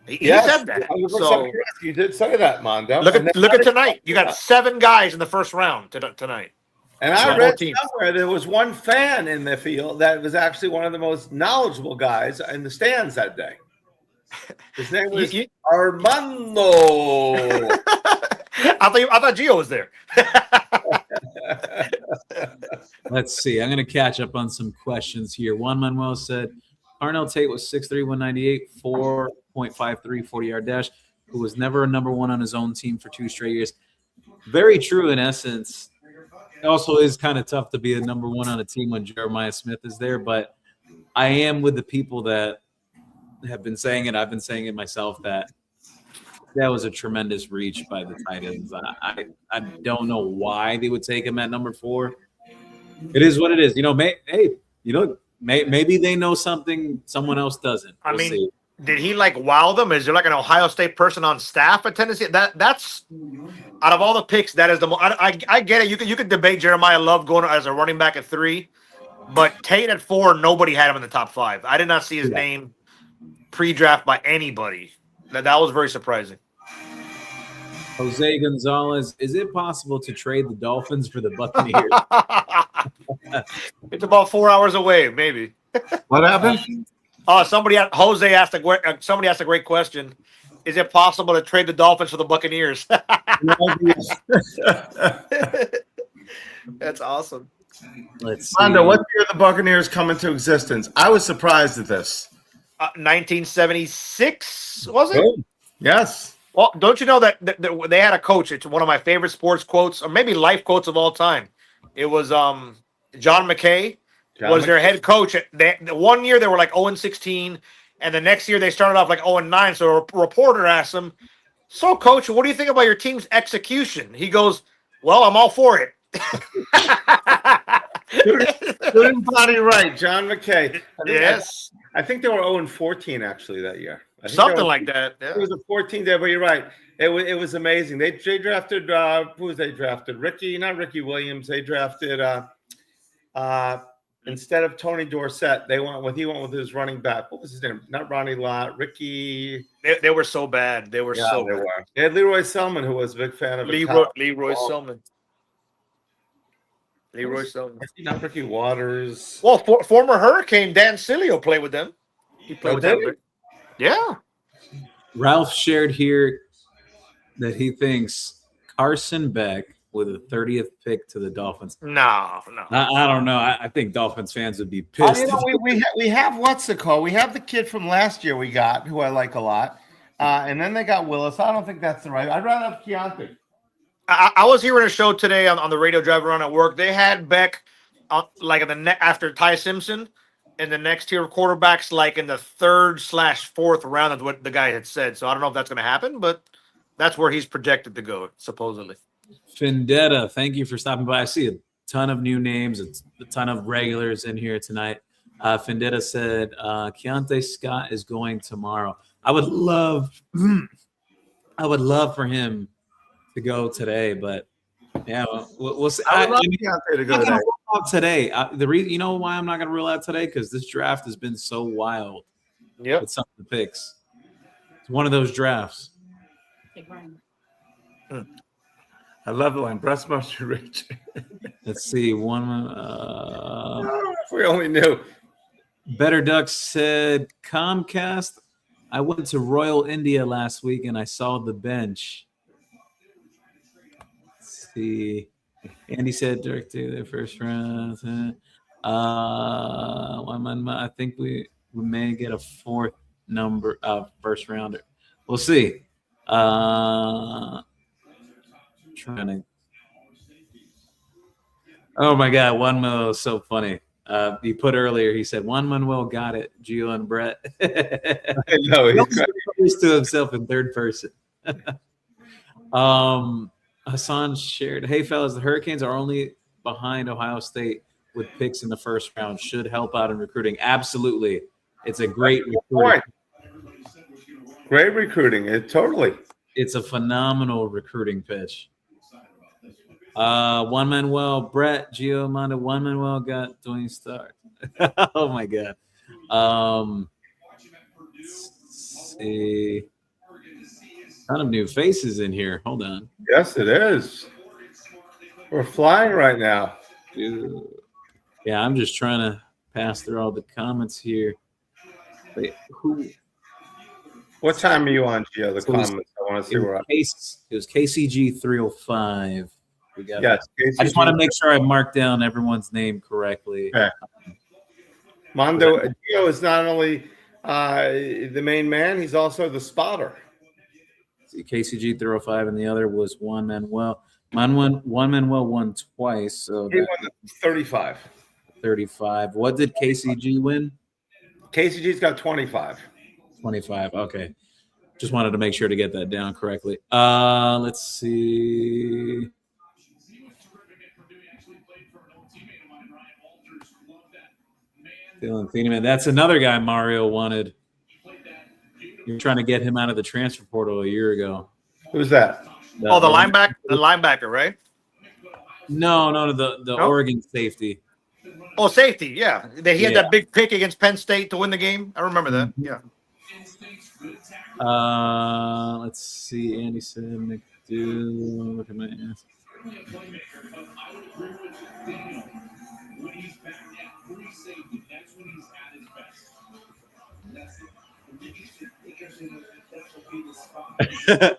He said that. So, you did say that, Mondo. Look at tonight. You got 7 guys in the first round tonight. And I read somewhere there was one fan in the field that was actually one of the most knowledgeable guys in the stands that day. His name was Armando. I thought Gio was there. Let's see. I'm going to catch up on some questions here. Juan Manuel said, Arnell Tate was 6'3", 198, 4.53 40-yard dash, who was never a number one on his own team for 2 straight years. Very true in essence. It also is kind of tough to be a number one on a team when Jeremiah Smith is there, but I am with the people that have been saying it. I've been saying it myself that was a tremendous reach by the Titans. I don't know why they would take him at number 4. It is what it is. Maybe they know something someone else doesn't. We'll see. Did he wow them? Is there an Ohio State person on staff at Tennessee? That's out of all the picks, that is the most. I get it. You could debate Jeremiah Love going as a running back at 3, but Tate at 4, nobody had him in the top 5. I did not see his name pre-draft by anybody. That was very surprising. Jose Gonzalez, is it possible to trade the Dolphins for the Buccaneers? It's about 4 hours away, maybe. What happened? Somebody asked a great question. Is it possible to trade the Dolphins for the Buccaneers? That's awesome. Let's see. Mondo, what year the Buccaneers come into existence? I was surprised at this. 1976, was it? Yes. Well, don't you know that they had a coach? It's one of my favorite sports quotes, or maybe life quotes of all time. It was John McKay was their head coach. One year they were 0-16, and the next year they started off 0-9. So a reporter asked him, "So, coach, what do you think about your team's execution?" He goes, "Well, I'm all for it." Good body right, John McKay. Yes. I think they were 0-14 actually that year. Something like that. Yeah. It was a 14 there, but you're right. It was amazing. They drafted who was they drafted? Not Ricky Williams. They drafted instead of Tony Dorsett, he went with his running back. What was his name? Not Ronnie Lott, Ricky. They were so bad. They were so They bad. were. They had Leroy Selman, who was a big fan of Leroy Selman. Leroy Selman. Not Ricky Waters. Well, former Hurricane Dan Sileo played with them. He played with them. Yeah. Ralph shared here that he thinks Carson Beck with a 30th pick to the Dolphins. No. I don't know. I think Dolphins fans would be pissed. We have what's it called? We have the kid from last year we got, who I like a lot. And then they got Willis. I don't think that's the right. I'd rather have Keontae. I was hearing a show today on the radio drive around at work. They had Beck like after Ty Simpson in the next tier of quarterbacks, like in the 3rd/4th round. That's what the guy had said. So I don't know if that's going to happen, but that's where he's projected to go, supposedly. Findetta, thank you for stopping by. I see a ton of new names, a ton of regulars in here tonight. Findetta said Keontae Scott is going tomorrow. I would love for him to go today, but yeah, we'll see. I would love Keontae to go today. The reason, you know why I'm not going to rule out today? Because this draft has been so wild. Yeah, with some of the picks. It's one of those drafts. I love the line. Breast muscle rich. Let's see. One. If we only knew. Better Ducks said Comcast. I went to Royal India last week and I saw the bench. Let's see. Andy said direct to the first round. I think we may get a 4th number of first rounder. We'll see. Trying to. Oh my God, Juan Manuel is so funny. He put earlier. He said Juan Manuel got it. Gio and Brett. I know he refers to himself in 3rd person. Hassan shared, hey fellas, the Hurricanes are only behind Ohio State with picks in the 1st round. Should help out in recruiting. Absolutely, it's a great recruiting. Great recruiting. Totally. It's a phenomenal recruiting pitch. Juan Manuel, Brett, Gio, Amanda, Juan Manuel got Dwayne Stark. Oh my God. Let's see. Ton of new faces in here. Hold on. Yes, it is. We're flying right now. Dude. Yeah, I'm just trying to pass through all the comments here. Wait, who? What time are you on, Gio? The comments. I want to see where I'm. It was KCG 305. We got. Yes, KCG. I just want to make sure I marked down everyone's name correctly. Okay. Mondo Gio is not only the main man; he's also the spotter. KCG 305, and the other was Juan Manuel. Juan Manuel won twice, so he won 35. 35. What did KCG win? KCG's got 25. 25. Okay. Just wanted to make sure to get that down correctly. Let's see. Man, that's another guy Mario wanted. You're trying to get him out of the transfer portal a year ago. Who's that? The linebacker, right? No, the Oregon safety. Oh, safety, yeah. He had that big pick against Penn State to win the game. I remember that. Yeah. Let's see. Andy said McDougal. Look at my ass.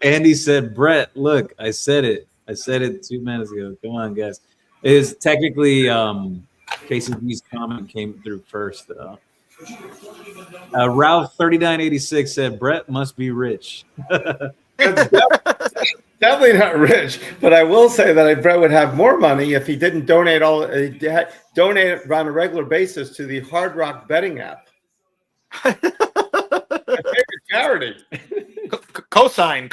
Andy said, Brett, look, I said it 2 minutes ago. Come on, guys. It is technically KCB's comment came through first. Ralph 3986 said, Brett must be rich. Definitely not rich, but I will say that Brett would have more money if he didn't donate donate on a regular basis to the Hard Rock betting app. My favorite charity. Cosign.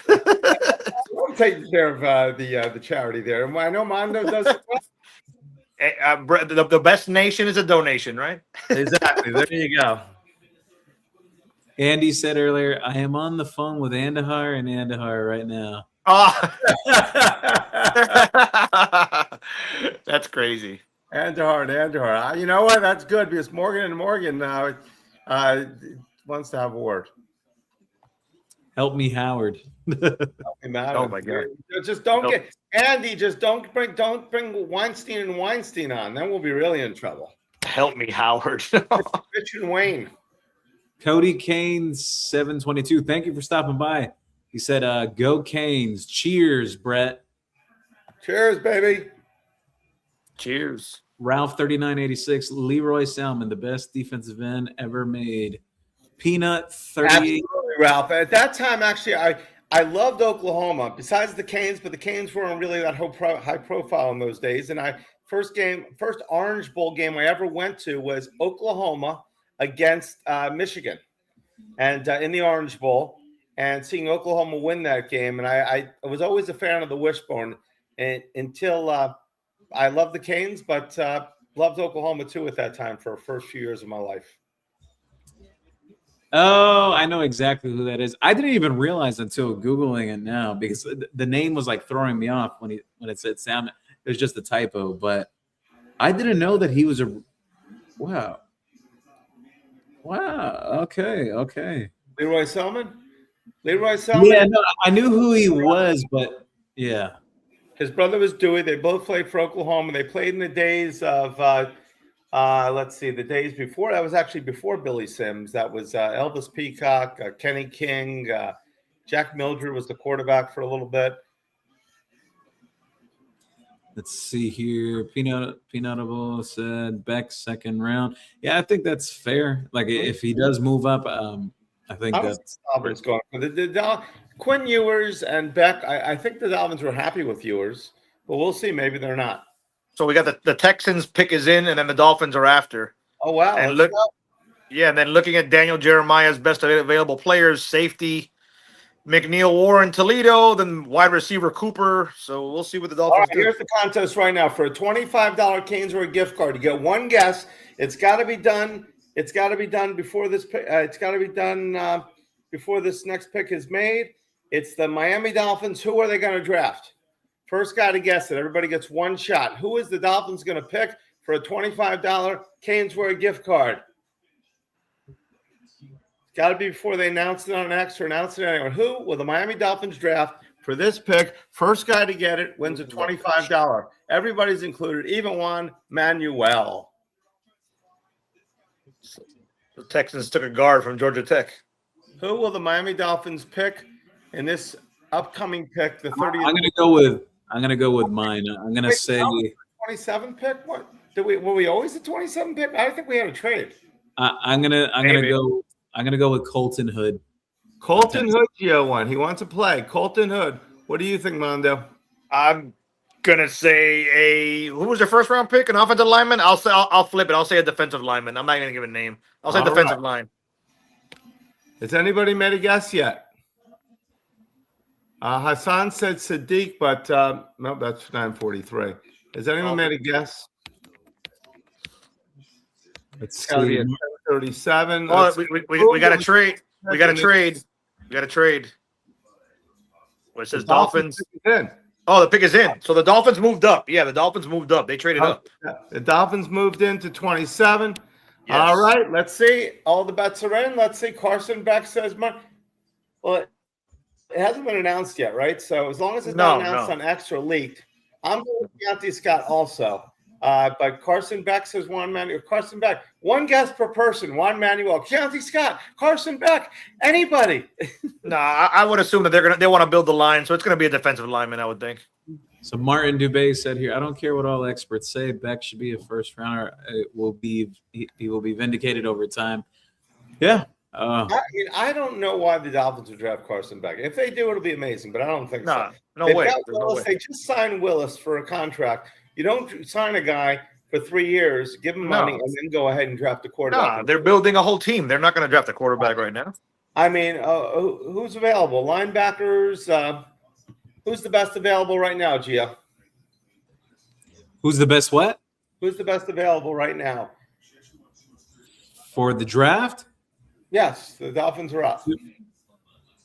I'm taking care of the charity there, and I know Mondo does. The best nation is a donation, right? Exactly. There you go. Andy said earlier, I am on the phone with Andahar and Andahar right now. Oh. That's crazy. And to her. You know what? That's good because Morgan wants to have a word. Help me, Howard. Oh my God! Just don't get Andy. Just don't bring Weinstein and Weinstein on. Then we'll be really in trouble. Help me, Howard. Rich and Wayne. Cody Canes 722. Thank you for stopping by. He said, "Go Canes! Cheers, Brett." Cheers, baby. Cheers. Ralph 3986. Leroy Salmon, the best defensive end ever made. Peanut 38. Absolutely, Ralph. At that time, actually, I loved Oklahoma. Besides the Canes, but the Canes weren't really that high profile in those days. And first Orange Bowl game I ever went to was Oklahoma against Michigan, and in the Orange Bowl, and seeing Oklahoma win that game. And I was always a fan of the Wishbone, and until I loved the Canes, but loved Oklahoma too at that time for the first few years of my life. Oh, I know exactly who that is. I didn't even realize until Googling it now because the name was like throwing me off when it said Salmon. It was just a typo, but I didn't know that he was a wow. Okay. Leroy Selman. Yeah, no, I knew who he was, but yeah. His brother was Dewey. They both played for Oklahoma. They played in the days of the days before. That was actually before Billy Sims. That was Elvis Peacock, Kenny King, Jack Mildred was the quarterback for a little bit. Let's see here. Peanutable said Beck second round. Yeah, I think that's fair. Like if he does move up, I think that's Auburn's going. Quinn Ewers and Beck. I think the Dolphins were happy with Ewers, but we'll see. Maybe they're not. So we got the Texans pick is in, and then the Dolphins are after. Oh wow! And and then looking at Daniel Jeremiah's best available players: safety McNeil, Warren, Toledo, then wide receiver Cooper. So we'll see what the Dolphins do. Here's the contest right now for a $25 CanesWear gift card. You get one guess. It's got to be done. It's got to be done before this. It's got to be done before this next pick is made. It's the Miami Dolphins. Who are they going to draft? First guy to guess it. Everybody gets one shot. Who is the Dolphins going to pick for a $25 CanesWear gift card? It's got to be before they announce it on X or announce it anywhere. Who will the Miami Dolphins draft for this pick? First guy to get it wins a $25. Everybody's included, even Juan Manuel. The Texans took a guard from Georgia Tech. Who will the Miami Dolphins pick in this upcoming pick? The 30th. I'm gonna go with mine. I'm gonna say 27 pick. What were we always a 27 pick? I think we had a trade. I'm gonna go with Colton Hood. Colton Hood, one. He wants to play. Colton Hood. What do you think, Mondo? I'm gonna say who was their first round pick? An offensive lineman. I'll flip it. I'll say a defensive lineman. I'm not gonna give a name. I'll say defensive line. Has anybody made a guess yet? Hassan said Sadiq, but no, that's 943. Has anyone made a guess? It's got to be at 1037. Oh, we got to trade. We got to trade. Well, it says Dolphins. Oh, the pick is in. So the Dolphins moved up. Yeah, the Dolphins moved up. They traded up. The Dolphins moved into 27. Yes. All right, let's see. All the bets are in. Let's see. Carson Beck says, well, it hasn't been announced yet, right? So as long as it's not announced on X or leaked, I'm going with Keontae Scott also. But Carson Beck says Juan Manuel. Carson Beck, one guess per person. Juan Manuel, Keontae Scott, Carson Beck, anybody. No, I would assume that they want to build the line, so it's going to be a defensive lineman, I would think. So Martin Dubé said here, I don't care what all experts say. Beck should be a first rounder. He will be vindicated over time. Yeah. I don't know why the Dolphins would draft Carson Beck. If they do, it'll be amazing, but I don't think so. No way. They just signed Willis for a contract. You don't sign a guy for 3 years, give him money, and then go ahead and draft a quarterback. No, they're building a whole team. They're not going to draft a quarterback right now. I mean, who's available? Linebackers. Who's the best available right now, Gio? Who's the best what? Who's the best available right now? For the draft? Yes, the Dolphins are up.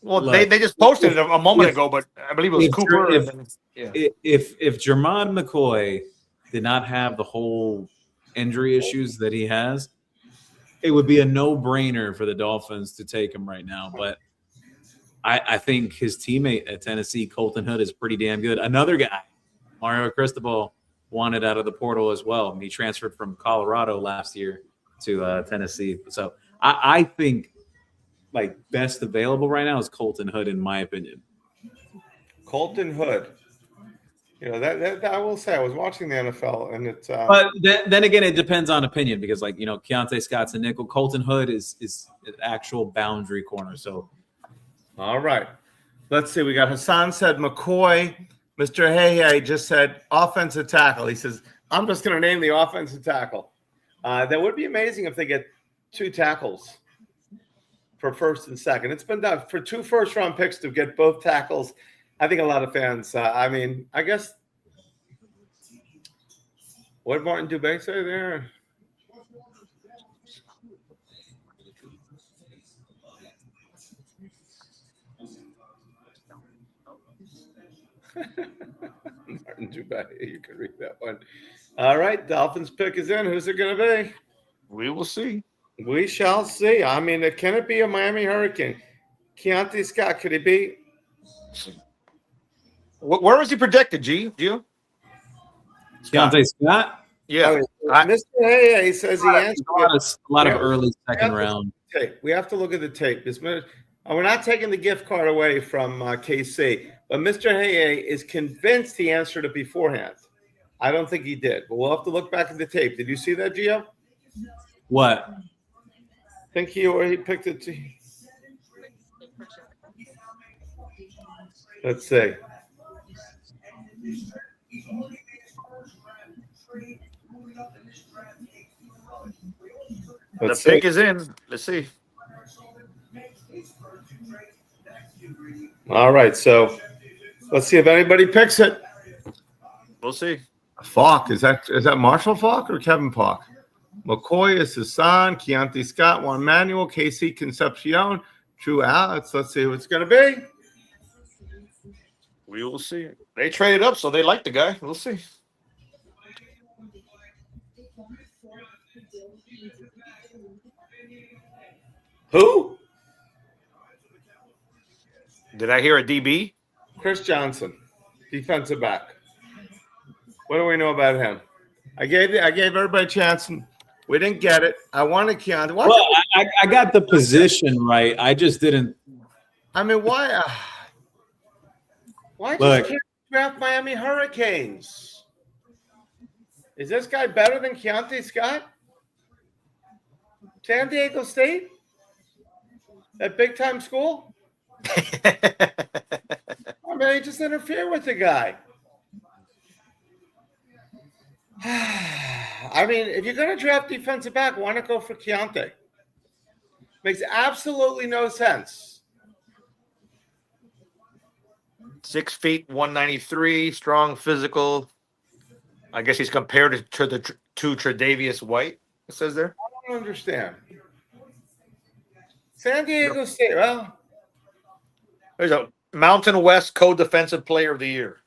Well, they just posted it a moment ago, but I believe it was Cooper. If Jermod McCoy did not have the whole injury issues that he has, it would be a no-brainer for the Dolphins to take him right now. But I think his teammate at Tennessee, Colton Hood, is pretty damn good. Another guy, Mario Cristobal, wanted out of the portal as well. He transferred from Colorado last year to Tennessee. So I think like best available right now is Colton Hood, in my opinion. Colton Hood. That I will say, I was watching the NFL, and it's. But then again, it depends on opinion because, like, Keontae Scott's a nickel. Colton Hood is an actual boundary corner. So, all right, let's see. We got Hassan said McCoy. Mr. Hey just said offensive tackle. He says, I'm just going to name the offensive tackle. That would be amazing if they get 2 tackles for first and second. It's been done for 2 first-round picks to get both tackles. I think a lot of fans, I guess, what did Martin Dubé say there? Martin Dubé, you can read that one. All right, Dolphins pick is in. Who's it going to be? We will see. We shall see. I mean, can it be a Miami Hurricane? Keontae Scott, could it be? Where was he projected, Gio? Keontae Scott? Yeah. Mr. Hey says he answered a lot of early second round. We have to look at the tape. We're not taking the gift card away from KC, but Mr. Hey is convinced he answered it beforehand. I don't think he did, but we'll have to look back at the tape. Did you see that, Gio? What? I think he picked it. Let's see. The pick is in. Let's see. All right, so let's see if anybody picks it. We'll see. Falk, is that Marshall Falk or Kevin Falk? McCoy is Hassan, Keontae Scott, Juan Manuel, KC Concepcion, True Alex. Let's see who it's going to be. We will see. They traded up, so they like the guy. We'll see. Who? Did I hear a DB? Chris Johnson, defensive back. What do we know about him? I gave everybody a chance, and we didn't get it. I wanted Keontae. Well, I got the position right. I just didn't. I mean, why? Why just can't draft Miami Hurricanes? Is this guy better than Keontae Scott? San Diego State? That big-time school? I mean, they just interfere with the guy. I mean, if you're going to draft defensive back, why not go for Keontae? Makes absolutely no sense. 6 feet, 193, strong, physical. I guess he's compared to Tre'Davious White. It says there. I don't understand. San Diego State. Well, there's a Mountain West Co-Defensive Player of the Year.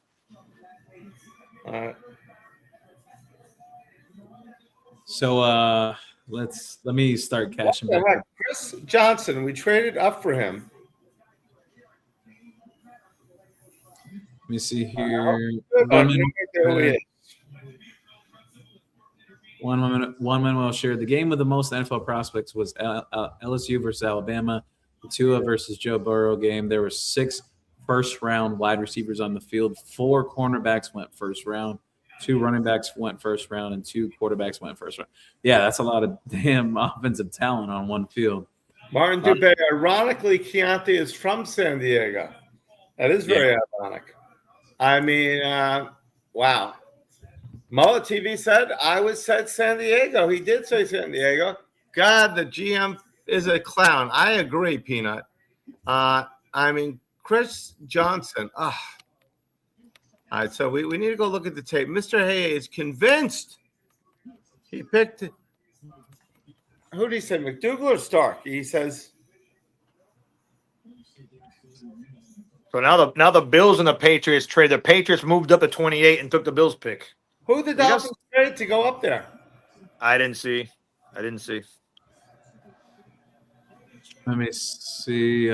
So let me start cashing back. Chris Johnson, we traded up for him. Let me see here. One Manuel shared the game with the most NFL prospects was LSU versus Alabama. The Tua versus Joe Burrow game. There were 6 first-round wide receivers on the field. 4 cornerbacks went first round. 2 running backs went first round, and 2 quarterbacks went first round. Yeah, that's a lot of damn offensive talent on one field. Martin Dubé. Ironically, Keontae is from San Diego. That is very ironic. I mean, wow. Mullet TV said said San Diego. He did say San Diego. God, the GM is a clown. I agree, Peanut. I mean, Chris Johnson. All right, so we need to go look at the tape. Mr. Hay is convinced he picked. Who did he say, McDougal or Stark? He says. So now the Bills and the Patriots trade. The Patriots moved up to 28 and took the Bills pick. Who the Dolphins trade to go up there? I didn't see. Let me see.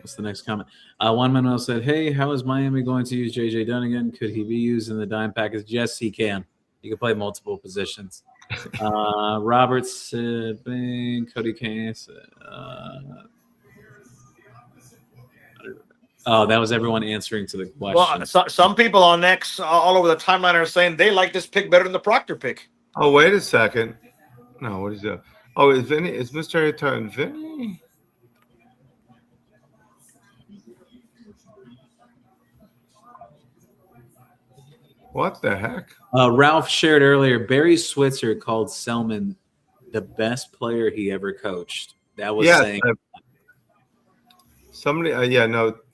What's the next comment? One Manuel said, "Hey, how is Miami going to use JJ Dunnigan? Could he be used in the dime package?" Yes, he can. He can play multiple positions. Robert said, "Bang, Cody Canes." Oh, that was everyone answering to the question. Well, some people on X all over the timeline are saying they like this pick better than the Proctor pick. Oh, wait a second. No, what is that? Oh, is Mr. Aton Vinny? What the heck? Ralph shared earlier, Barry Switzer called Selman the best player he ever coached. That was saying. Somebody,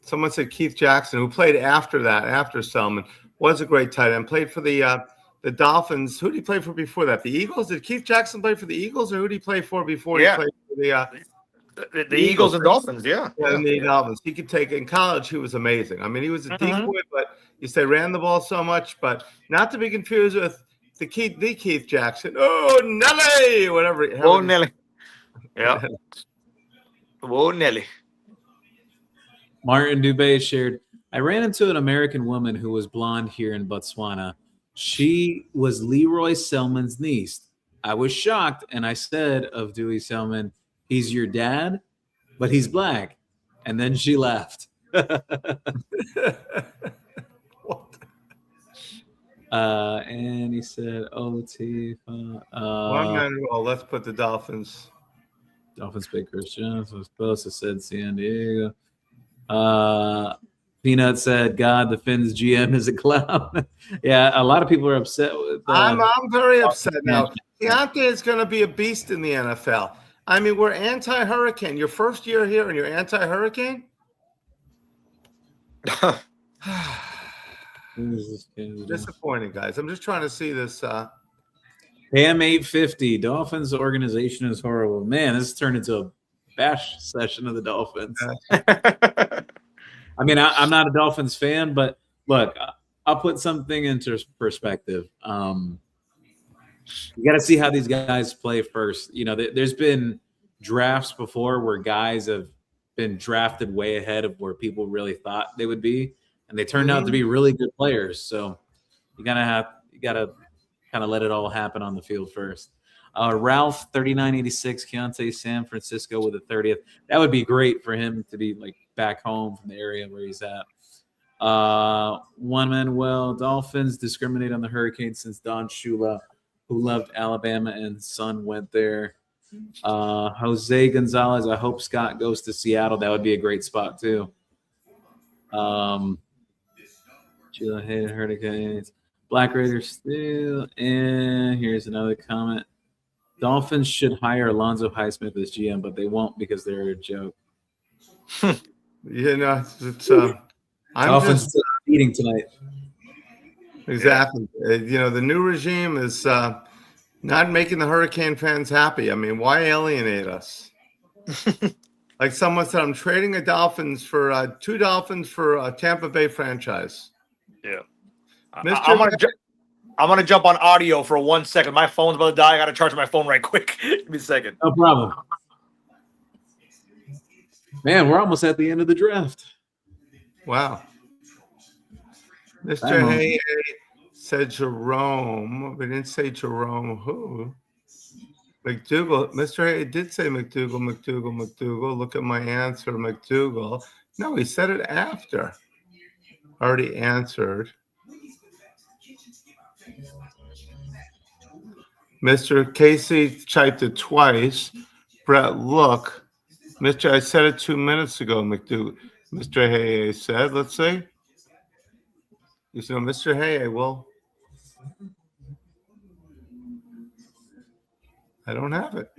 someone said Keith Jackson, who played after Selman, was a great tight end. Played for the Dolphins. Who did he play for before that? The Eagles? Did Keith Jackson play for the Eagles, or who did he play for before he played for the Eagles and Dolphins? Yeah, the Dolphins. He could take in college. He was amazing. I mean, he was a decoy, but you say ran the ball so much, but not to be confused with the Keith Jackson. Oh, Nelly, whatever. Oh, Nelly. Yeah. Oh, Nelly. Martin Dubé shared, I ran into an American woman who was blonde here in Botswana. She was Leroy Selman's niece. I was shocked, and I said of Dewey Selman, he's your dad, but he's black. And then she laughed. And he said, OT. Let's put the Dolphins. Dolphins pick Chris Jones was close. I said San Diego. Peanut said, God, the Finns GM is a clown. Yeah, a lot of people are upset with I'm very upset now. Deontay is going to be a beast in the NFL. I mean, we're anti-hurricane. Your first year here and you're anti-hurricane? Disappointing, guys. I'm just trying to see this. AM 850, Dolphins organization is horrible. Man, this turned into a bash session of the Dolphins. I mean, I'm not a Dolphins fan, but look, I'll put something into perspective. You got to see how these guys play first. You know, there's been drafts before where guys have been drafted way ahead of where people really thought they would be, and they turned out to be really good players. So you gotta kind of let it all happen on the field first. Ralph 3986, Keontae San Francisco with a 30th. That would be great for him to be like back home from the area where he's at. One Manuel, Dolphins discriminate on the Hurricanes since Don Shula, who loved Alabama and son went there. Jose Gonzalez, I hope Scott goes to Seattle. That would be a great spot too. Shula hated Hurricanes. Black Raiders still. And here's another comment. Dolphins should hire Alonzo Highsmith as GM, but they won't because they're a joke. It's Dolphins eating tonight. Exactly. The new regime is not making the Hurricane fans happy. I mean, why alienate us? Like someone said, I'm trading two Dolphins for a Tampa Bay franchise. Yeah. I'm gonna jump on audio for 1 second. My phone's about to die. I gotta charge my phone right quick. Give me a second. No problem. Man, we're almost at the end of the draft. Wow. Mr. Hay said Jerome. We didn't say Jerome who. McDougal. Mr. Hay did say McDougal. Look at my answer, McDougal. No, he said it after. Already answered. Mr. Casey typed it twice. Brett, look. I said it 2 minutes ago, McDougal. Mr. Hay said, let's see. You said, Mr. Hay, well, I don't have it.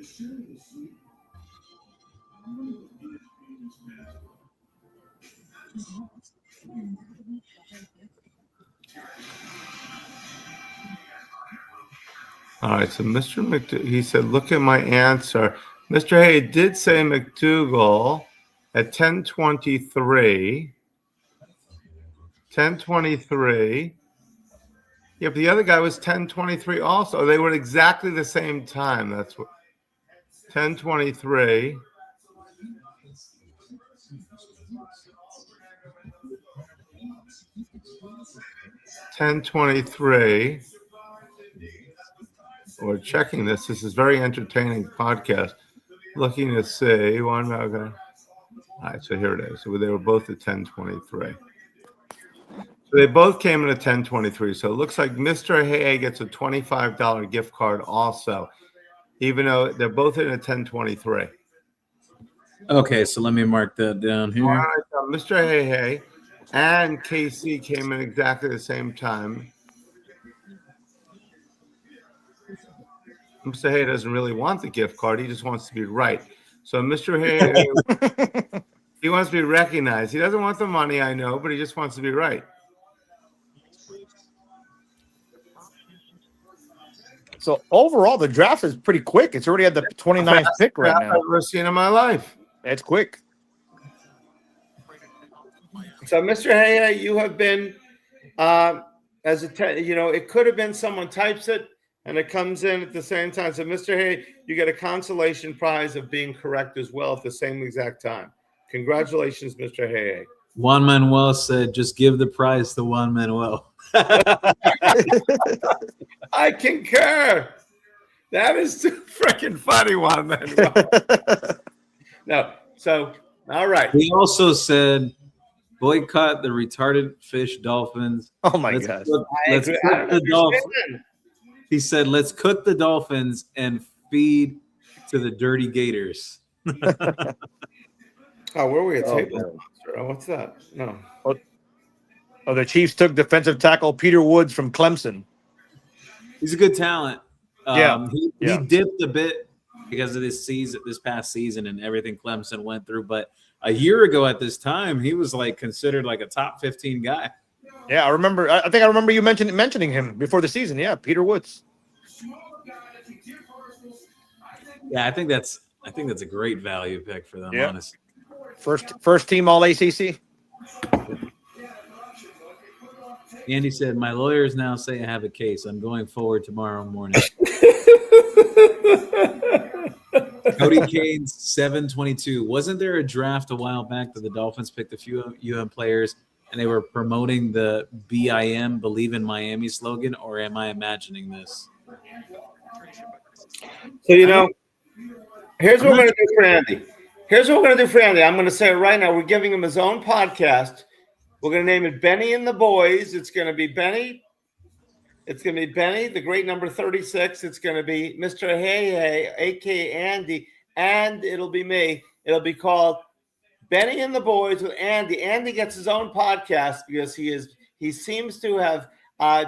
All right, so Mr. McDougal, he said, look at my answer. Mr. Hay did say McDougal at 10:23. 10:23. Yeah, but the other guy was 10:23 also. They were at exactly the same time. That's what 10:23. We're checking this. This is very entertaining podcast. Looking to see one. Okay. All right, so here it is. So they were both at 10:23. So they both came in at 10:23. So it looks like Mr. Hey gets a $25 gift card also, even though they're both in at 10:23. Okay, so let me mark that down All here. right, Mr. Hey and KC came in exactly the same time. Mr. Hay doesn't really want the gift card. He just wants to be right. So Mr. Hay, he wants to be recognized. He doesn't want the money, I know, but he just wants to be right. So overall, the draft is pretty quick. It's already at the 29th pick right now. I've ever seen in my life. It's quick. So Mr. Hay, you have been as a it could have been someone types it and it comes in at the same time. So Mr. Hay, you get a consolation prize of being correct as well at the same exact time. Congratulations, Mr. Hay. Juan Manuel said, "Just give the prize to Juan Manuel." I concur. That is too freaking funny, Juan Manuel. No, so all right. He also said, "Boycott the retarded fish dolphins." Oh my God! Let's cook the dolphins. He said, "Let's cook the dolphins and feed to the dirty gators." Oh, where were we at table sponsor? Oh, what's that? No. Oh, the Chiefs took defensive tackle Peter Woods from Clemson. He's a good talent. He Yeah. dipped a bit because of this past season, and everything Clemson went through. But a year ago at this time, he was like considered like a top 15 guy. Yeah, I remember. I think I remember you mentioning him before the season. Yeah, Peter Woods. Yeah, I think that's a great value pick for them. Yeah. Honestly, First team All ACC. Andy said, "My lawyers now say I have a case. I'm going forward tomorrow morning." Cody Canes 722. Wasn't there a draft a while back that the Dolphins picked a few UM players and they were promoting the BIM Believe in Miami slogan, or am I imagining this? So here's what we're going to do for Andy. I'm going to say it right now. We're giving him his own podcast. We're going to name it Benny and the Boys. It's going to be Benny. It's going to be Benny, the great number 36. It's going to be Mr. Hey, a.k.a. Andy, and it'll be me. It'll be called Benny and the Boys with Andy. Andy gets his own podcast because he seems to have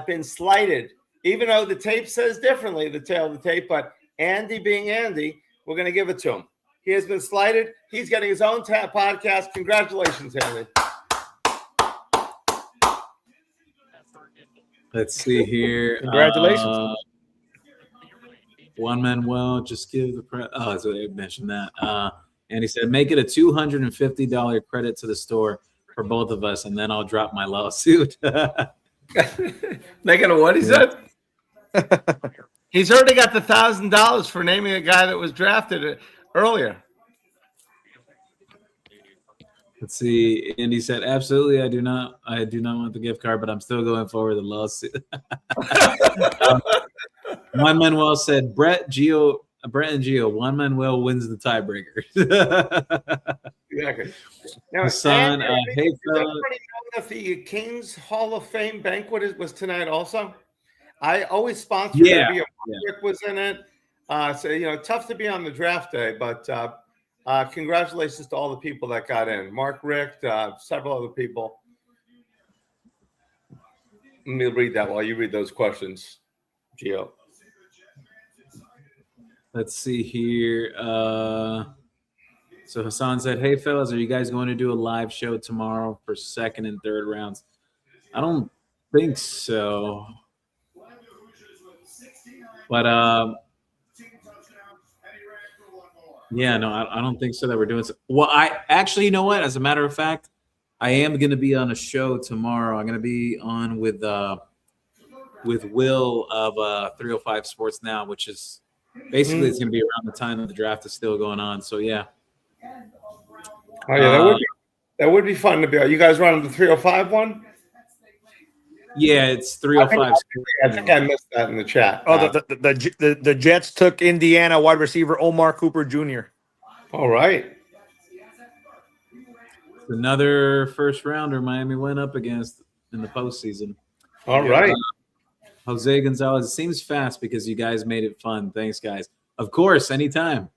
been slighted, even though the tape says differently, the tail of the tape. But Andy being Andy, we're going to give it to him. He has been slighted. He's getting his own podcast. Congratulations, Andy. Let's see here. Congratulations. Juan Manuel, just give the so I mentioned that. And he said, make it a $250 credit to the store for both of us, and then I'll drop my lawsuit. Making a what he said? He's already got the $1,000 for naming a guy that was drafted earlier. Let's see. Andy said, absolutely, I do not want the gift card, but I'm still going forward with the lawsuit. Juan Manuel said, Brett and Gio, Juan Manuel wins the tiebreaker. Exactly. Now, Hassan, hey, does everybody know that the Kings Hall of Fame banquet was tonight also? I always sponsor it. Rick was in it. So, tough to be on the draft day, but congratulations to all the people that got in. Mark, Rick, several other people. Let me read that while you read those questions, Gio. Let's see here. So Hassan said, hey, fellas, are you guys going to do a live show tomorrow for second and third rounds? I don't think so. But, yeah, no, I don't think so that we're doing so. Well, I actually, you know what? As a matter of fact, I am going to be on a show tomorrow. I'm going to be on with Will of 305 Sports Now, which is basically it's going to be around the time that the draft is still going on. So yeah. Oh yeah, that would be fun to be. You guys running the 305 one? Yeah, it's 305. I think I missed that in the chat. Oh, the Jets took Indiana wide receiver Omar Cooper Jr. All right. Another first rounder Miami went up against in the postseason. All right. Jose Gonzalez. It seems fast because you guys made it fun. Thanks, guys. Of course, anytime.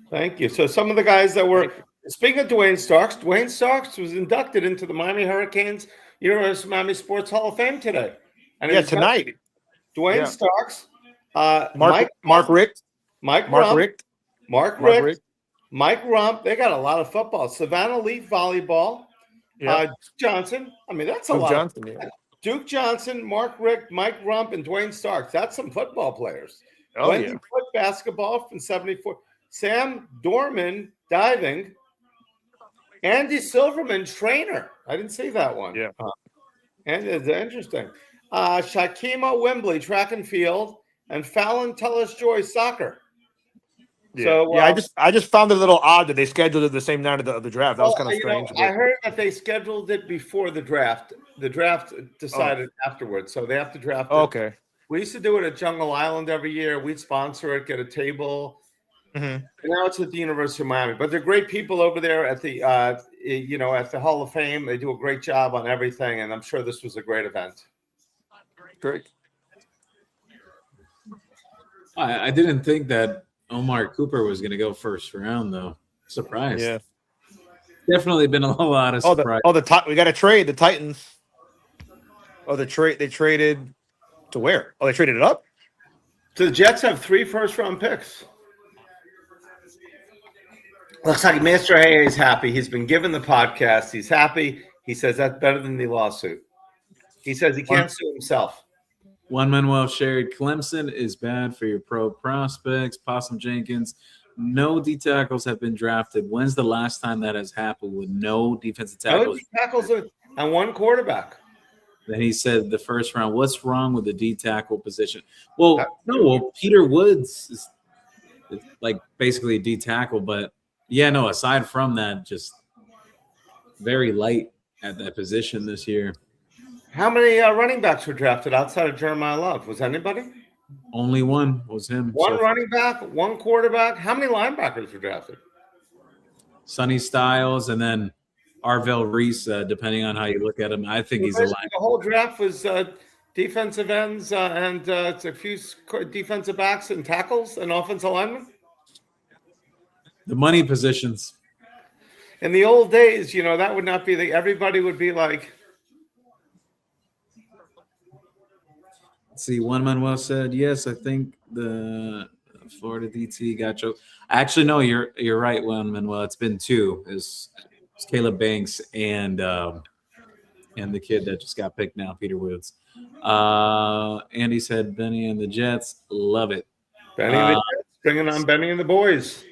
Thank you. So some of the guys that were speaking of Dwayne Starks was inducted into the Miami Hurricanes University of Miami Sports Hall of Fame today. And Tonight. Dwayne Starks, Mark Richt, Mike Rump. They got a lot of football. Savannah Elite volleyball. Duke Johnson. I mean, that's a lot. Johnson, Duke Johnson, Mark Richt, Mike Rump, and Dwayne Starks. That's some football players. Oh, Wendy Foote, basketball from 74. Sam Dorman, diving. Andy Silverman, trainer. I didn't see that one. Yeah. And it's interesting. Shakima Wembley, track and field. And Fallon Tullis-Joy, soccer. Yeah. So I just found it a little odd that they scheduled it the same night of the draft. That was kind of strange. I heard that they scheduled it before the draft. The draft decided afterwards, so they have to draft it. Okay. We used to do it at Jungle Island every year. We'd sponsor it, get a table. Mm-hmm. And now it's at the University of Miami. But they're great people over there at the at the Hall of Fame. They do a great job on everything, and I'm sure this was a great event. Great. I didn't think that Omar Cooper was going to go first round, though. Surprised. Yeah. Definitely been a lot of surprise. We got to trade the Titans. They traded to where? Oh, they traded it up? So the Jets have 3 first-round picks. Looks like Mr. Hay is happy. He's been given the podcast. He's happy. He says that's better than the lawsuit. He says he can't sue himself. Juan Manuel shared Clemson is bad for your pro prospects. Possum Jenkins, no D tackles have been drafted. When's the last time that has happened with no defensive tackles? No D tackles and 1 quarterback. Then he said the first round. What's wrong with the D tackle position? Well, Peter Woods is like basically a D tackle, but yeah, no. Aside from that, just very light at that position this year. How many running backs were drafted outside of Jeremiah Love? Was anybody? Only one was him. One running back, 1 quarterback. How many linebackers were drafted? Sonny Styles and then Arvell Reese, depending on how you look at him. I think he's a linebacker. The whole draft was defensive ends and it's a few defensive backs and tackles and offensive linemen. The money positions. In the old days, that would not be everybody would be like. Let's see, Juan Manuel said, yes, I think the Florida DT got choked. Actually, no, you're right, Juan Manuel. It's been 2. It's Caleb Banks and the kid that just got picked now, Peter Woods. Andy said Benny and the Jets. Love it. Benny and the Jets, bringing on Benny and the boys.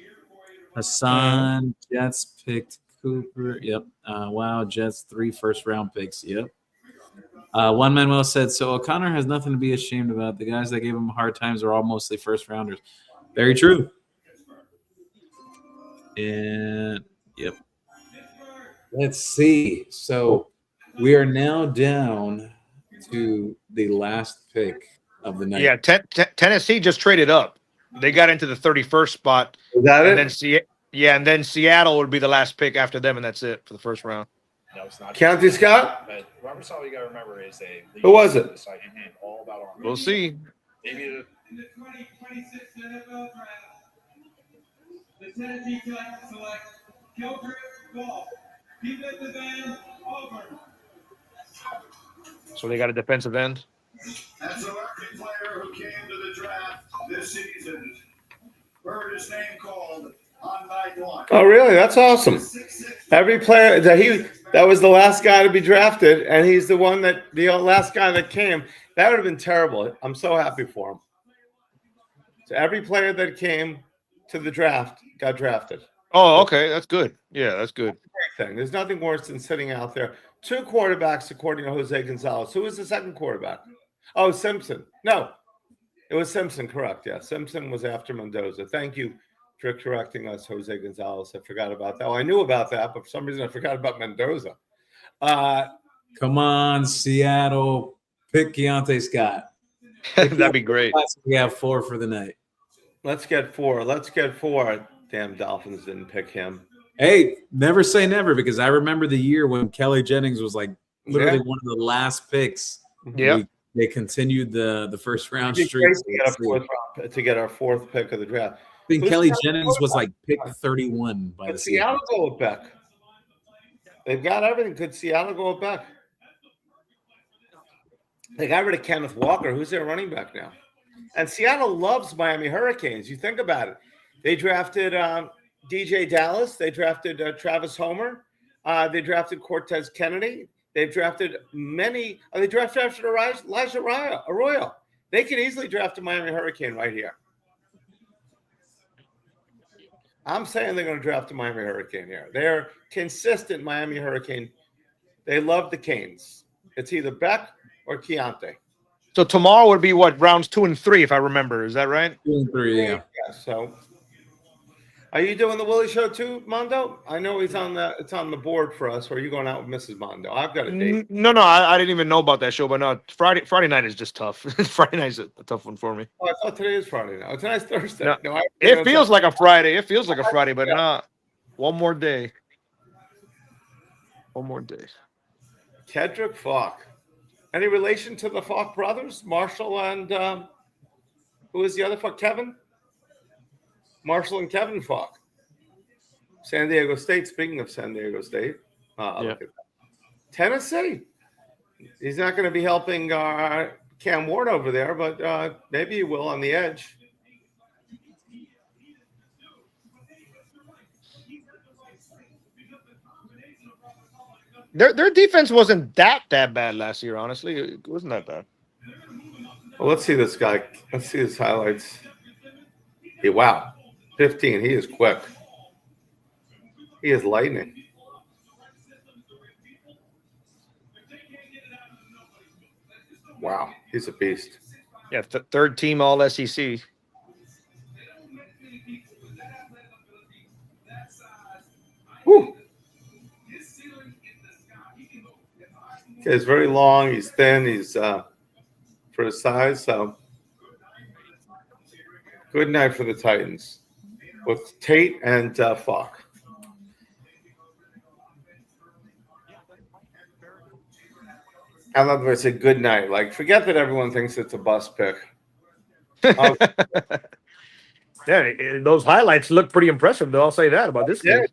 Hassan, Jets picked Cooper. Yep. Wow, Jets 3 first-round picks. Yep. Juan Manuel said, so O'Connor has nothing to be ashamed about. The guys that gave him hard times are all mostly first-rounders. Very true. And, yep. Let's see. So we are now down to the last pick of the night. Yeah, Tennessee just traded up. They got into the 31st spot. Is that and it? And then Seattle would be the last pick after them, and that's it for the first round. No, it's not. County Scott? But Robert Sala, you got to remember, is a Who was it? All about arm. We'll see. Maybe In the 2026 NFL Draft, the Tennessee Titans select Gilbert Ball, defensive end, Auburn. So they got a defensive end. As a rookie player who came to the draft this season, heard his name called on night 1. Oh, really? That's awesome. Every player that was the last guy to be drafted, and he's the last guy that came. That would have been terrible. I'm so happy for him. So every player that came to the draft got drafted. Oh, okay, that's good. Yeah, that's good. Great thing. There's nothing worse than sitting out there. 2 quarterbacks, according to Jose Gonzalez. Who was the second quarterback? Oh, Simpson. No, it was Simpson. Correct. Yeah, Simpson was after Mendoza. Thank you for correcting us, Jose Gonzalez. I forgot about that. Well, I knew about that, but for some reason I forgot about Mendoza. Come on, Seattle. Pick Keontae Scott. That'd be great. We have 4 for the night. Let's get 4. Let's get 4. Damn, Dolphins didn't pick him. Hey, never say never, because I remember the year when Kelly Jennings was like literally one of the last picks. Yeah. They continued the first round It'd be streak. great to get our 4th pick of the draft. I think Who's Kelly got Jennings was like pick 31 by the Could Seattle Seahawks. go with Beck? They've got everything. Could Seattle go with Beck? They got rid of Kenneth Walker. Who's their running back now? And Seattle loves Miami Hurricanes. You think about it. They drafted DJ Dallas. They drafted Travis Homer. They drafted Cortez Kennedy. They've drafted many. They drafted Elijah Arroyo. They could easily draft a Miami Hurricane right here. I'm saying they're going to draft a Miami Hurricane here. They're consistent Miami Hurricane. They love the Canes. It's either Beck or Keontae. So tomorrow would be what, rounds 2 and 3, if I remember. Is that right? 2 and 3, yeah. So, are you doing the Willie Show too, Mondo? I know it's on the board for us. Or are you going out with Mrs. Mondo? I've got a date. No, I didn't even know about that show, but no, Friday night is just tough. Friday night's a tough one for me. Oh, I thought today is Friday now. Tonight's Thursday. No, it feels like a Friday. It feels like a Friday, but not. One more day. One more day. Kedrick Falk. Any relation to the Falk brothers, Marshall and who is the other Falk? Kevin. Marshall and Kevin Falk. San Diego State. Speaking of San Diego State, look at that. Tennessee. He's not going to be helping Cam Ward over there, but maybe he will on the edge. Their defense wasn't that bad last year, honestly. It wasn't that bad. Well, let's see this guy. Let's see his highlights. Wow. 15. He is quick. He is lightning. Wow. He's a beast. Yeah, third team all SEC. Woo. He's very long. He's thin. He's for his size. So good night for the Titans with Tate and Falk. I love when I say good night. Like, forget that everyone thinks it's a bust pick. Yeah, those highlights look pretty impressive, though. I'll say that about this kid.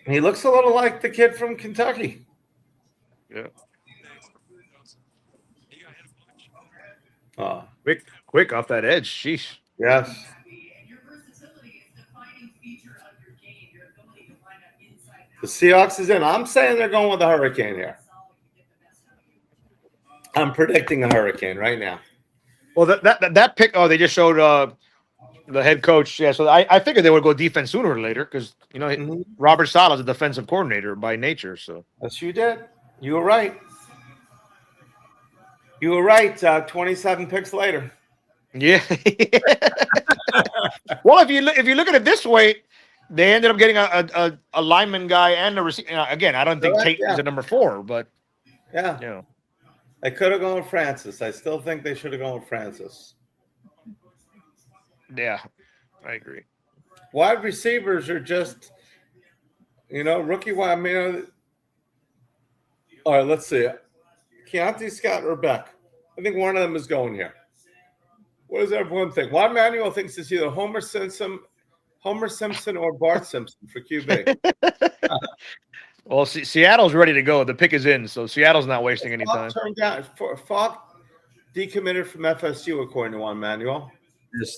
He looks a little like the kid from Kentucky. Yeah. Quick off that edge. Sheesh. Yes. The Seahawks is in. I'm saying they're going with the Hurricane here. I'm predicting a Hurricane right now. Well, that pick. Oh, they just showed the head coach. Yeah, so I figured they would go defense sooner or later because Robert Saleh's a defensive coordinator by nature. So yes, you did. You were right. You were right. 27 picks later. Yeah. Well, if you look at it this way, they ended up getting a lineman guy and a receiver. Again, I don't think Tate is a number 4, but yeah. They could have gone with Francis. I still think they should have gone with Francis. Yeah, I agree. Wide receivers are just, rookie wide. I mean, all right, let's see. Keontae Scott or Beck. I think one of them is going here. What does everyone think? Juan Manuel thinks it's either Homer Simpson or Bart Simpson for QB. Well, Seattle's ready to go. The pick is in, so Seattle's not wasting any time. Falk decommitted from FSU, according to Juan Manuel.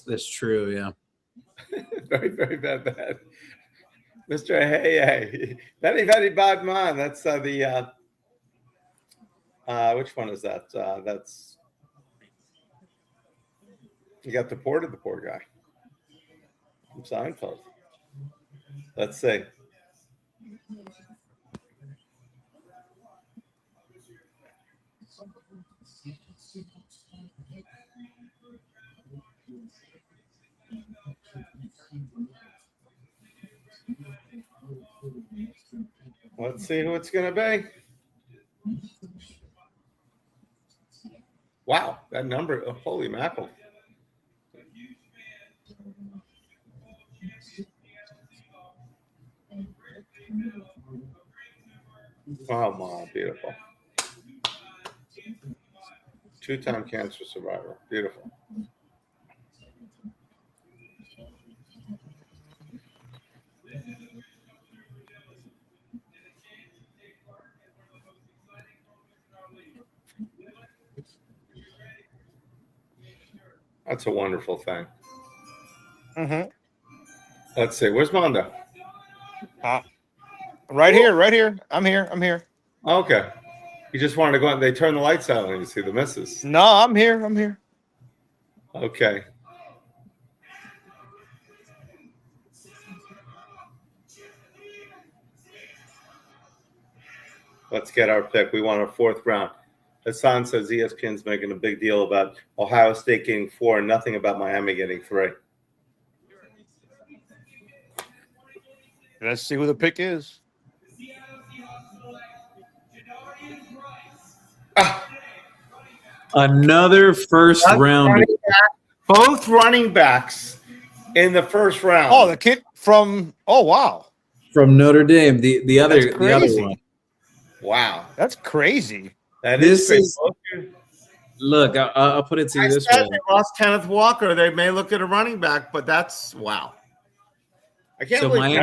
That's true, yeah. Very, very bad. Mr. Hey. Very bad man. That's the which one is that? That's He got deported, the poor guy. From Seinfeld. Let's see. Let's see who it's going to be. Wow, that number. Oh, holy mackerel. Oh, my, beautiful. Two-time cancer survivor. Beautiful. That's a wonderful thing. Mm-hmm. Let's see. Where's Mondo? Right here, right here. I'm here. I'm here. Okay. You just wanted to go out and they turn the lights out and you see the misses. No, I'm here. I'm here. Okay. Let's get our pick. We want a fourth round. Hassan says ESPN's making a big deal about Ohio State getting 4 and nothing about Miami getting 3. Let's see who the pick is. Another first round. Both running backs in the first round. Oh, the kid from wow. From Notre Dame. The other crazy. one. Wow. That's crazy. That This crazy. is look, I'll put it to you this said way. they lost Kenneth Walker. They may look at a running back, but that's wow. I can't So believe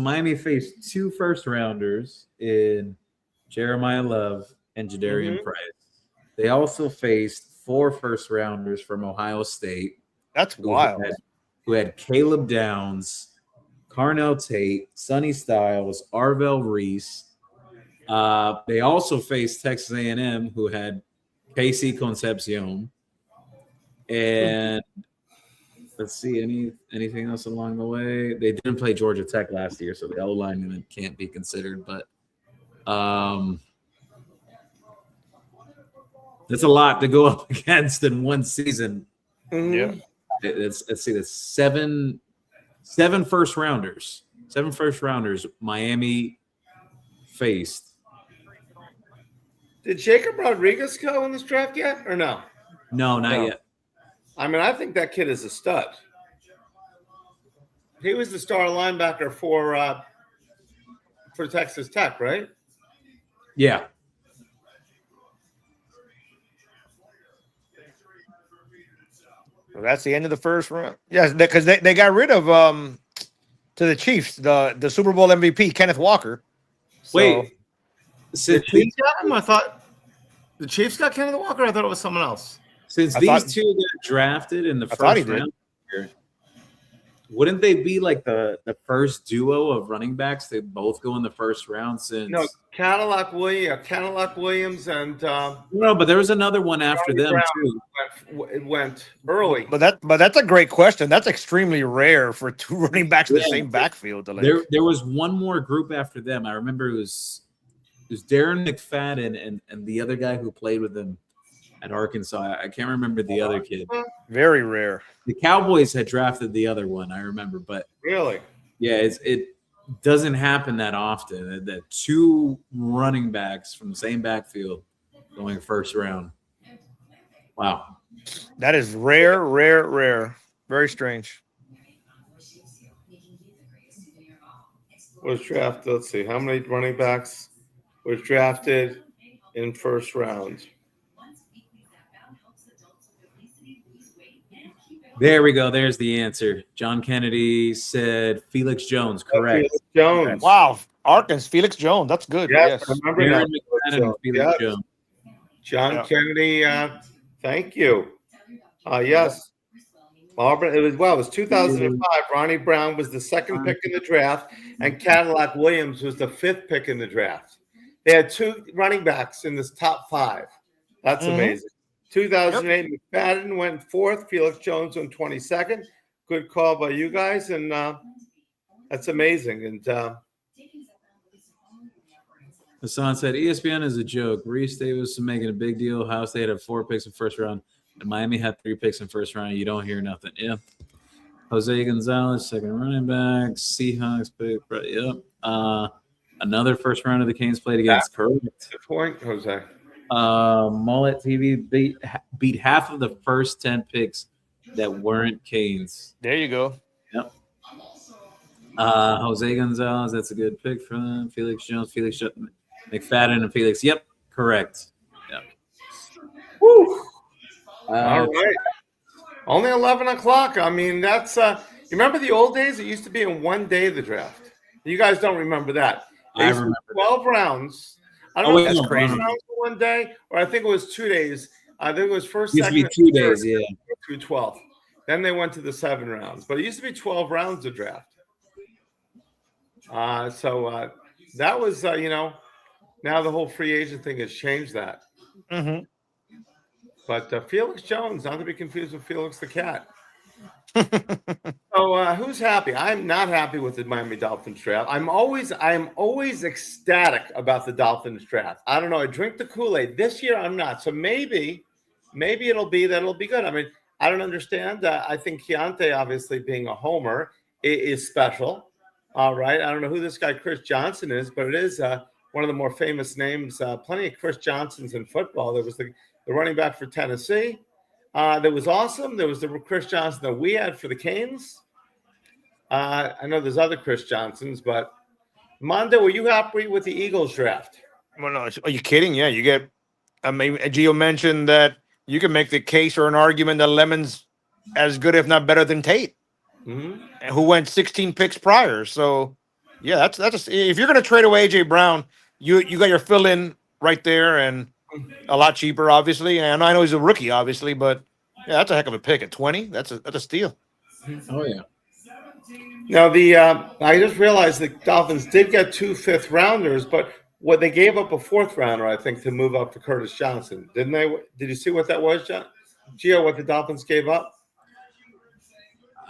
Miami faced 2 first rounders in Jeremiah Love and Jadarian Price. They also faced 4 first rounders from Ohio State. That's wild. Who had Caleb Downs, Carnell Tate, Sonny Styles, Arvell Reese. They also faced Texas A&M, who had Casey Concepcion. And let's see, anything else along the way? They didn't play Georgia Tech last year, so the O-lineman can't be considered. But that's a lot to go up against in one season. Yeah. Let's see, that's seven first rounders. 7 first rounders Miami faced. Did Jacob Rodriguez go in this draft yet or no? No, not yet. I mean, I think that kid is a stud. He was the star linebacker for Texas Tech, right? Yeah. Well, that's the end of the first round. Yes, because they got rid of to the Chiefs the Super Bowl MVP Kenneth Walker. So, Wait, The Chiefs got him? I thought the Chiefs got Kenneth Walker. I thought it was someone else. Since these two got drafted in the first round, wouldn't they be like the first duo of running backs? They both go in the first round since. No, Cadillac Williams, and no, but there was another one after them too. It went early. But that's a great question. That's extremely rare for 2 running backs in the same backfield. There was one more group after them. I remember it was Darren McFadden and the other guy who played with him at Arkansas. I can't remember the other kid. Very rare. The Cowboys had drafted the other one, I remember. But really, yeah, it doesn't happen that often. That 2 running backs from the same backfield going first round. Wow. That is rare. Very strange. Was drafted. Let's see how many running backs was drafted in first round. There we go. There's the answer. John Kennedy said Felix Jones. Correct. Felix Jones. Wow. Arkansas, Felix Jones. That's good. Yes, Yes. I remember Darren that. McFadden and Felix Jones. John Kennedy. Thank you. Yes. Barbara, it was 2005. Ronnie Brown was the second pick in the draft, and Cadillac Williams was the 5th pick in the draft. They had 2 running backs in this top 5. That's amazing. 2008, McFadden went 4th. Felix Jones went 22nd. Good call by you guys, and that's amazing. And Hassan said ESPN is a joke. Reese Davis is making a big deal. Ohio State had 4 picks in first round, and Miami had 3 picks in first round. You don't hear nothing. Yeah. Jose Gonzalez, second running back. Seahawks pick. Yep. Another first round of the Canes played against. Correct. Good point, Jose. Mullet TV beat half of the first 10 picks that weren't Canes. There you go. Yep. Jose Gonzalez, that's a good pick for them. Felix Jones, McFadden, and Felix. Yep, correct. Yep. Woo. All right. Only 11 o'clock. I mean, that's you remember the old days? It used to be in one day the draft. You guys don't remember that. I remember 12 rounds. I don't know if that's it was crazy. rounds for one day, or I think it was 2 days. I think it was first, It used to second, be 2 and third days, yeah. through 12. Then they went to the 7 rounds, but it used to be 12 rounds of draft. So that was, now the whole free agent thing has changed that. Mm-hmm. But Felix Jones, not to be confused with Felix the Cat. So who's happy? I'm not happy with the Miami Dolphins draft. I am always ecstatic about the Dolphins draft. I don't know. I drink the Kool-Aid. This year I'm not. So maybe it'll be good. I mean, I don't understand. I think Keontae, obviously being a homer, is special. All right. I don't know who this guy Chris Johnson is, but it is one of the more famous names. Plenty of Chris Johnsons in football. There was the running back for Tennessee. That was awesome. There was the Chris Johnson that we had for the Canes. I know there's other Chris Johnsons, but Mondo, were you happy with the Eagles draft? Well, no, are you kidding? Yeah, you get. I mean, Gio mentioned that you can make the case or an argument that Lemon's as good, if not better, than Tate, who went 16 picks prior. So, yeah, that's if you're going to trade away AJ Brown, you got your fill in right there and a lot cheaper, obviously. And I know he's a rookie, obviously, but yeah, that's a heck of a pick at 20. That's a steal. Oh yeah. Now I just realized the Dolphins did get 2 5th-rounders, but what they gave up a 4th-rounder, I think, to move up to Curtis Johnson, didn't they? Did you see what that was, John? Gio, what the Dolphins gave up?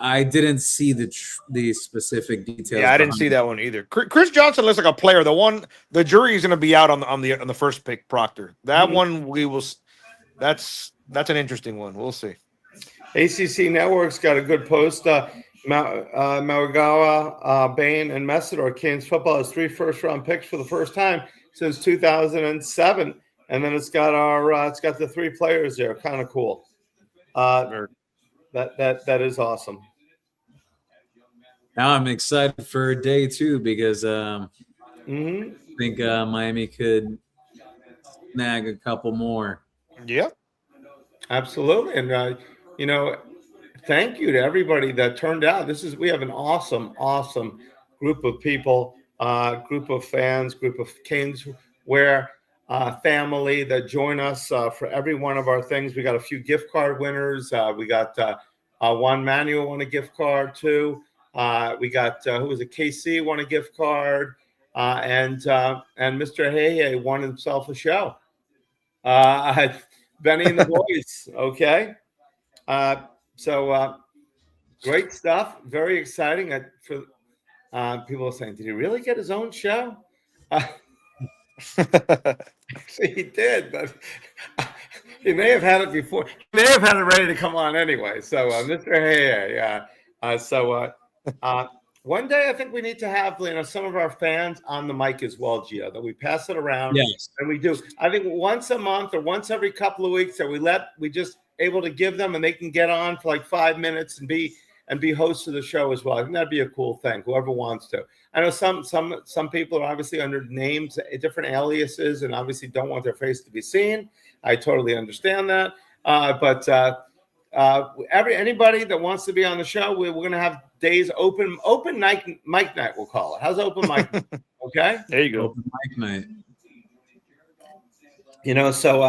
I didn't see the specific details. Yeah, I didn't see that one either. Chris Johnson looks like a player. The jury is going to be out on the first pick, Proctor. That one we will. That's an interesting one. We'll see. ACC Network's got a good post. Maragawa, Bain, and Messidor. Canes football has 3 first-round picks for the first time since 2007, and then it's got the 3 players there. Kind of cool. That is awesome. Now I'm excited for day 2 because I think Miami could snag a couple more. Yep. Absolutely. And, thank you to everybody that turned out. We have an awesome group of people, group of fans, group of CanesWear family that join us for every one of our things. We got a few gift card winners. We got Juan Manuel won a gift card too. We got who was it? KC won a gift card, and Mr. Hey won himself a show. Benny and the boys. Okay, so great stuff. Very exciting. For people are saying, did he really get his own show? Actually, he did, but he may have had it before. He may have had it ready to come on anyway. So, Mr. Hey, one day I think we need to have some of our fans on the mic as well, Gio, that we pass it around. Yes. And we do. I think once a month or once every couple of weeks that we just able to give them and they can get on for like 5 minutes and be hosts of the show as well. I think that'd be a cool thing. Whoever wants to. I know some people are obviously under names, different aliases, and obviously don't want their face to be seen. I totally understand that. But anybody that wants to be on the show, we're going to have days open mic night. We'll call it. How's open mic? Okay. There you go. Open mic night. So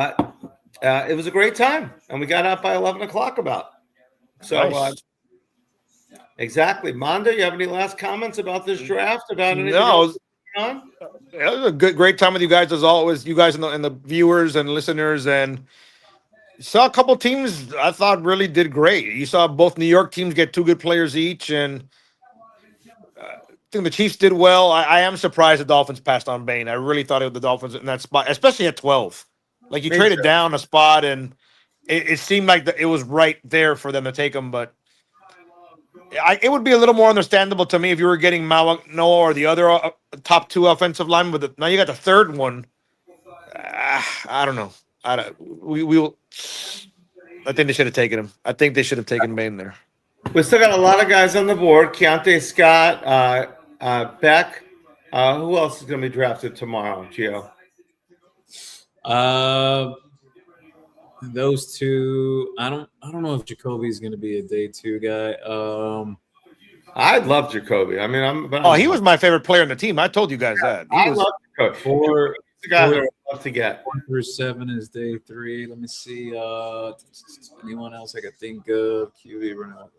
it was a great time, and we got out by 11 o'clock about. So. Nice. Exactly. Mondo, you have any last comments about this draft? About anything No. else? It was a great time with you guys as always. You guys and the viewers and listeners, and saw a couple teams I thought really did great. You saw both New York teams get 2 good players each, and I think the Chiefs did well. I am surprised the Dolphins passed on Bain. I really thought it was the Dolphins in that spot, especially at 12. Like, you Me traded too. down a spot, and it seemed like it was right there for them to take him. But it would be a little more understandable to me if you were getting Noah or the other top 2 offensive linemen. But now you got the third one. I don't know. We will. I think they should have taken him. I think they should have taken Bain there. We still got a lot of guys on the board. Keontae Scott, Beck. Who else is going to be drafted tomorrow, Gio? Those two. I don't know if Jacoby's going to be a day 2 guy. I love Jacoby. I mean, He was my favorite player on the team. I told you guys that. I love Jacoby. Four, He's the guy that I love to get. 4 through 7 is day 3. Let me see. Anyone else I could think of? QB Ronaldo.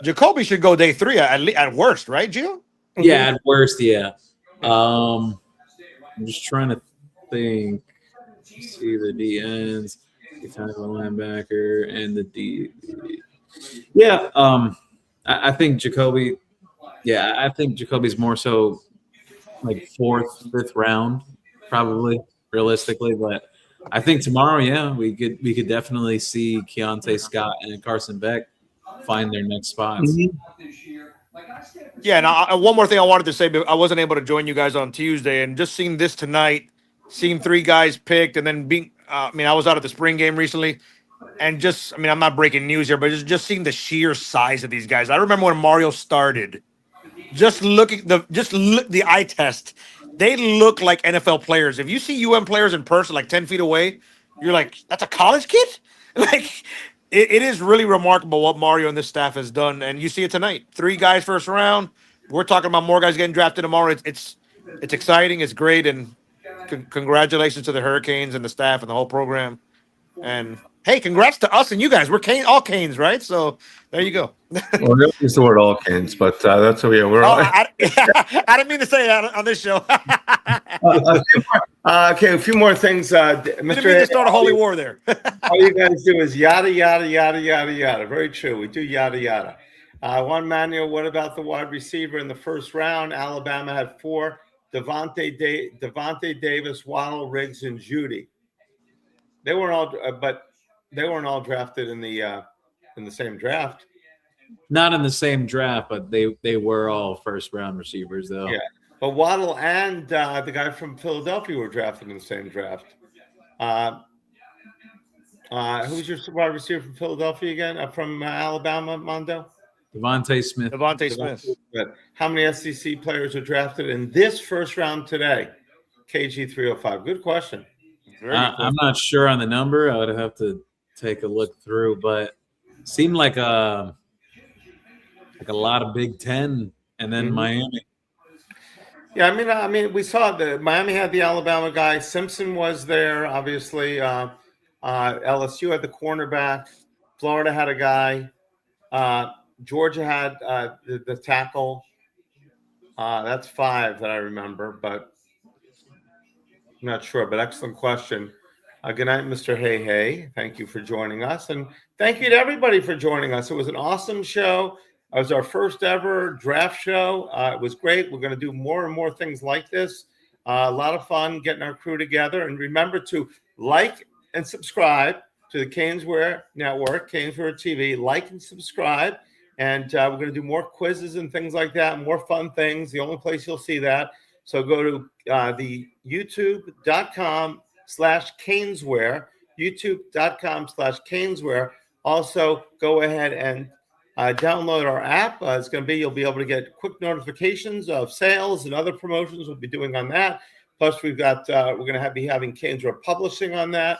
Jacoby should go day 3 at worst, right, Gio? Yeah, at worst, yeah. I'm just trying to think. See the DNs, the tackle linebacker, and the D. Yeah, I think Jacoby. Yeah, I think Jacoby's more so like 4th, 5th round, probably realistically. But I think tomorrow, yeah, we could definitely see Keontae Scott and Carson Beck find their next spots. Yeah, and one more thing I wanted to say, but I wasn't able to join you guys on Tuesday, and just seeing this tonight, seeing 3 guys picked, and then being, I was out at the spring game recently, and I'm not breaking news here, but just seeing the sheer size of these guys. I remember when Mario started, the eye test, they look like NFL players. If you see players in person, like 10 feet away, you're like, that's a college kid? Like, it is really remarkable what Mario and this staff has done, and you see it tonight. 3 guys first round. We're talking about more guys getting drafted tomorrow. It's exciting. It's great, and congratulations to the Hurricanes and the staff and the whole program. And hey, congrats to us and you guys. We're all Canes, right? So there you go. Well, we don't use the word all Canes, but that's what we are. We're all. I didn't mean to say that on this show. Okay, a few more things. Didn't mean to start a holy war there. All you guys do is yada, yada, yada, yada, yada. Very true. We do yada, yada. Juan Manuel, what about the wide receiver in the first round? Alabama had 4. Devontae Davis, Waddle, Riggs, and Judy. They weren't all drafted in the same draft. Not in the same draft, but they were all first round receivers, though. Yeah, but Waddle and the guy from Philadelphia were drafted in the same draft. Who's your wide receiver from Philadelphia again? From Alabama, Mondo? Devontae Smith. Devontae Smith. But how many SEC players are drafted in this first round today? KG 305. Good question. I'm not sure on the number. I would have to take a look through, but seemed like a lot of Big Ten and then Miami. Yeah, I mean, we saw the Miami had the Alabama guy. Simpson was there, obviously. LSU had the cornerback. Florida had a guy. Georgia had the tackle. That's 5 that I remember, but I'm not sure. But excellent question. Good night, Mr. Hey Hey. Thank you for joining us, and thank you to everybody for joining us. It was an awesome show. It was our first ever draft show. It was great. We're going to do more and more things like this. A lot of fun getting our crew together. And remember to like and subscribe to the CanesWear Network, CanesWear TV. Like and subscribe. And we're going to do more quizzes and things like that, more fun things. The only place you'll see that. So go to the youtube.com/CanesWear, youtube.com/CanesWear. Also, go ahead and download our app. You'll be able to get quick notifications of sales and other promotions we'll be doing on that. Plus, we're going to be having CanesWear Publishing on that,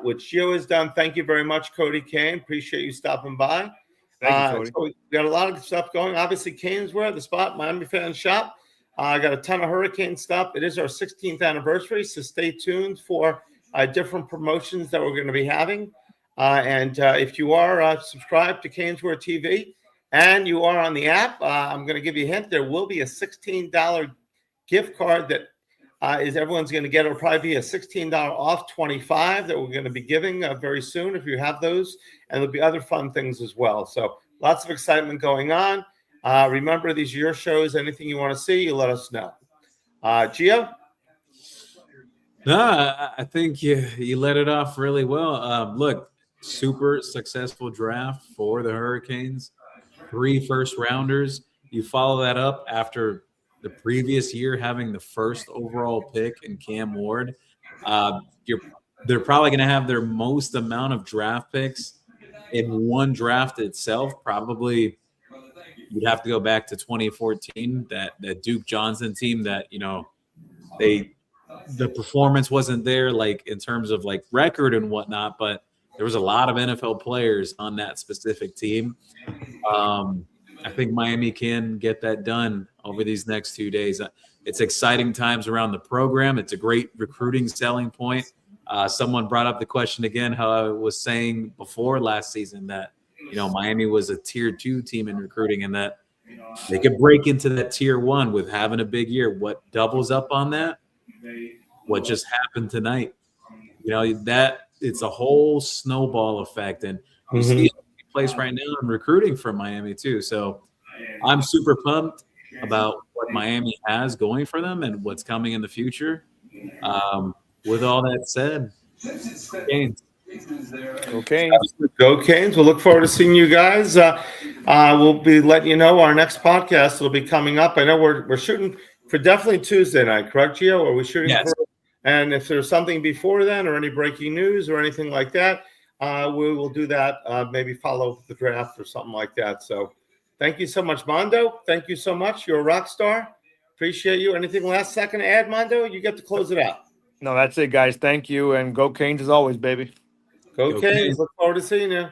which Gio has done. Thank you very much, Cody Kane. Appreciate you stopping by. Thank you, Cody. So we got a lot of stuff going. Obviously, CanesWear, the spot, Miami Fan Shop. I got a ton of Hurricane stuff. It is our 16th anniversary, so stay tuned for different promotions that we're going to be having. And if you are subscribed to CanesWear TV and you are on the app, I'm going to give you a hint. There will be a $16 gift card that is everyone's going to get. It'll probably be a $16 off 25 that we're going to be giving very soon if you have those. And there'll be other fun things as well. So lots of excitement going on. Remember, these are your shows. Anything you want to see, you let us know. Gio? No, I think you let it off really well. Look, super successful draft for the Hurricanes. 3 first rounders. You follow that up after the previous year having the first overall pick in Cam Ward. They're probably going to have their most amount of draft picks in one draft itself. Probably you'd have to go back to 2014, that Duke Johnson team that, the performance wasn't there, like in terms of like record and whatnot, but there was a lot of NFL players on that specific team. I think Miami can get that done over these next 2 days. It's exciting times around the program. It's a great recruiting selling point. Someone brought up the question again, how I was saying before last season that, Miami was a tier 2 team in recruiting and that they could break into that tier 1 with having a big year. What doubles up on that? What just happened tonight? That it's a whole snowball effect. And you see it take place right now in recruiting for Miami too. So I'm super pumped about what Miami has going for them and what's coming in the future. With all that said, Canes. Okay. Go Canes. We'll look forward to seeing you guys. We'll be letting you know our next podcast will be coming up. I know we're shooting for definitely Tuesday night, correct, Gio? Are we shooting Yes. for? And if there's something before then or any breaking news or anything like that, we will do that. Maybe follow the draft or something like that. So thank you so much, Mondo. Thank you so much. You're a rock star. Appreciate you. Anything last second to add, Mondo? You get to close it out. No, that's it, guys. Thank you. And go Canes as always, baby. Go Go Canes. Canes. Look forward to seeing you.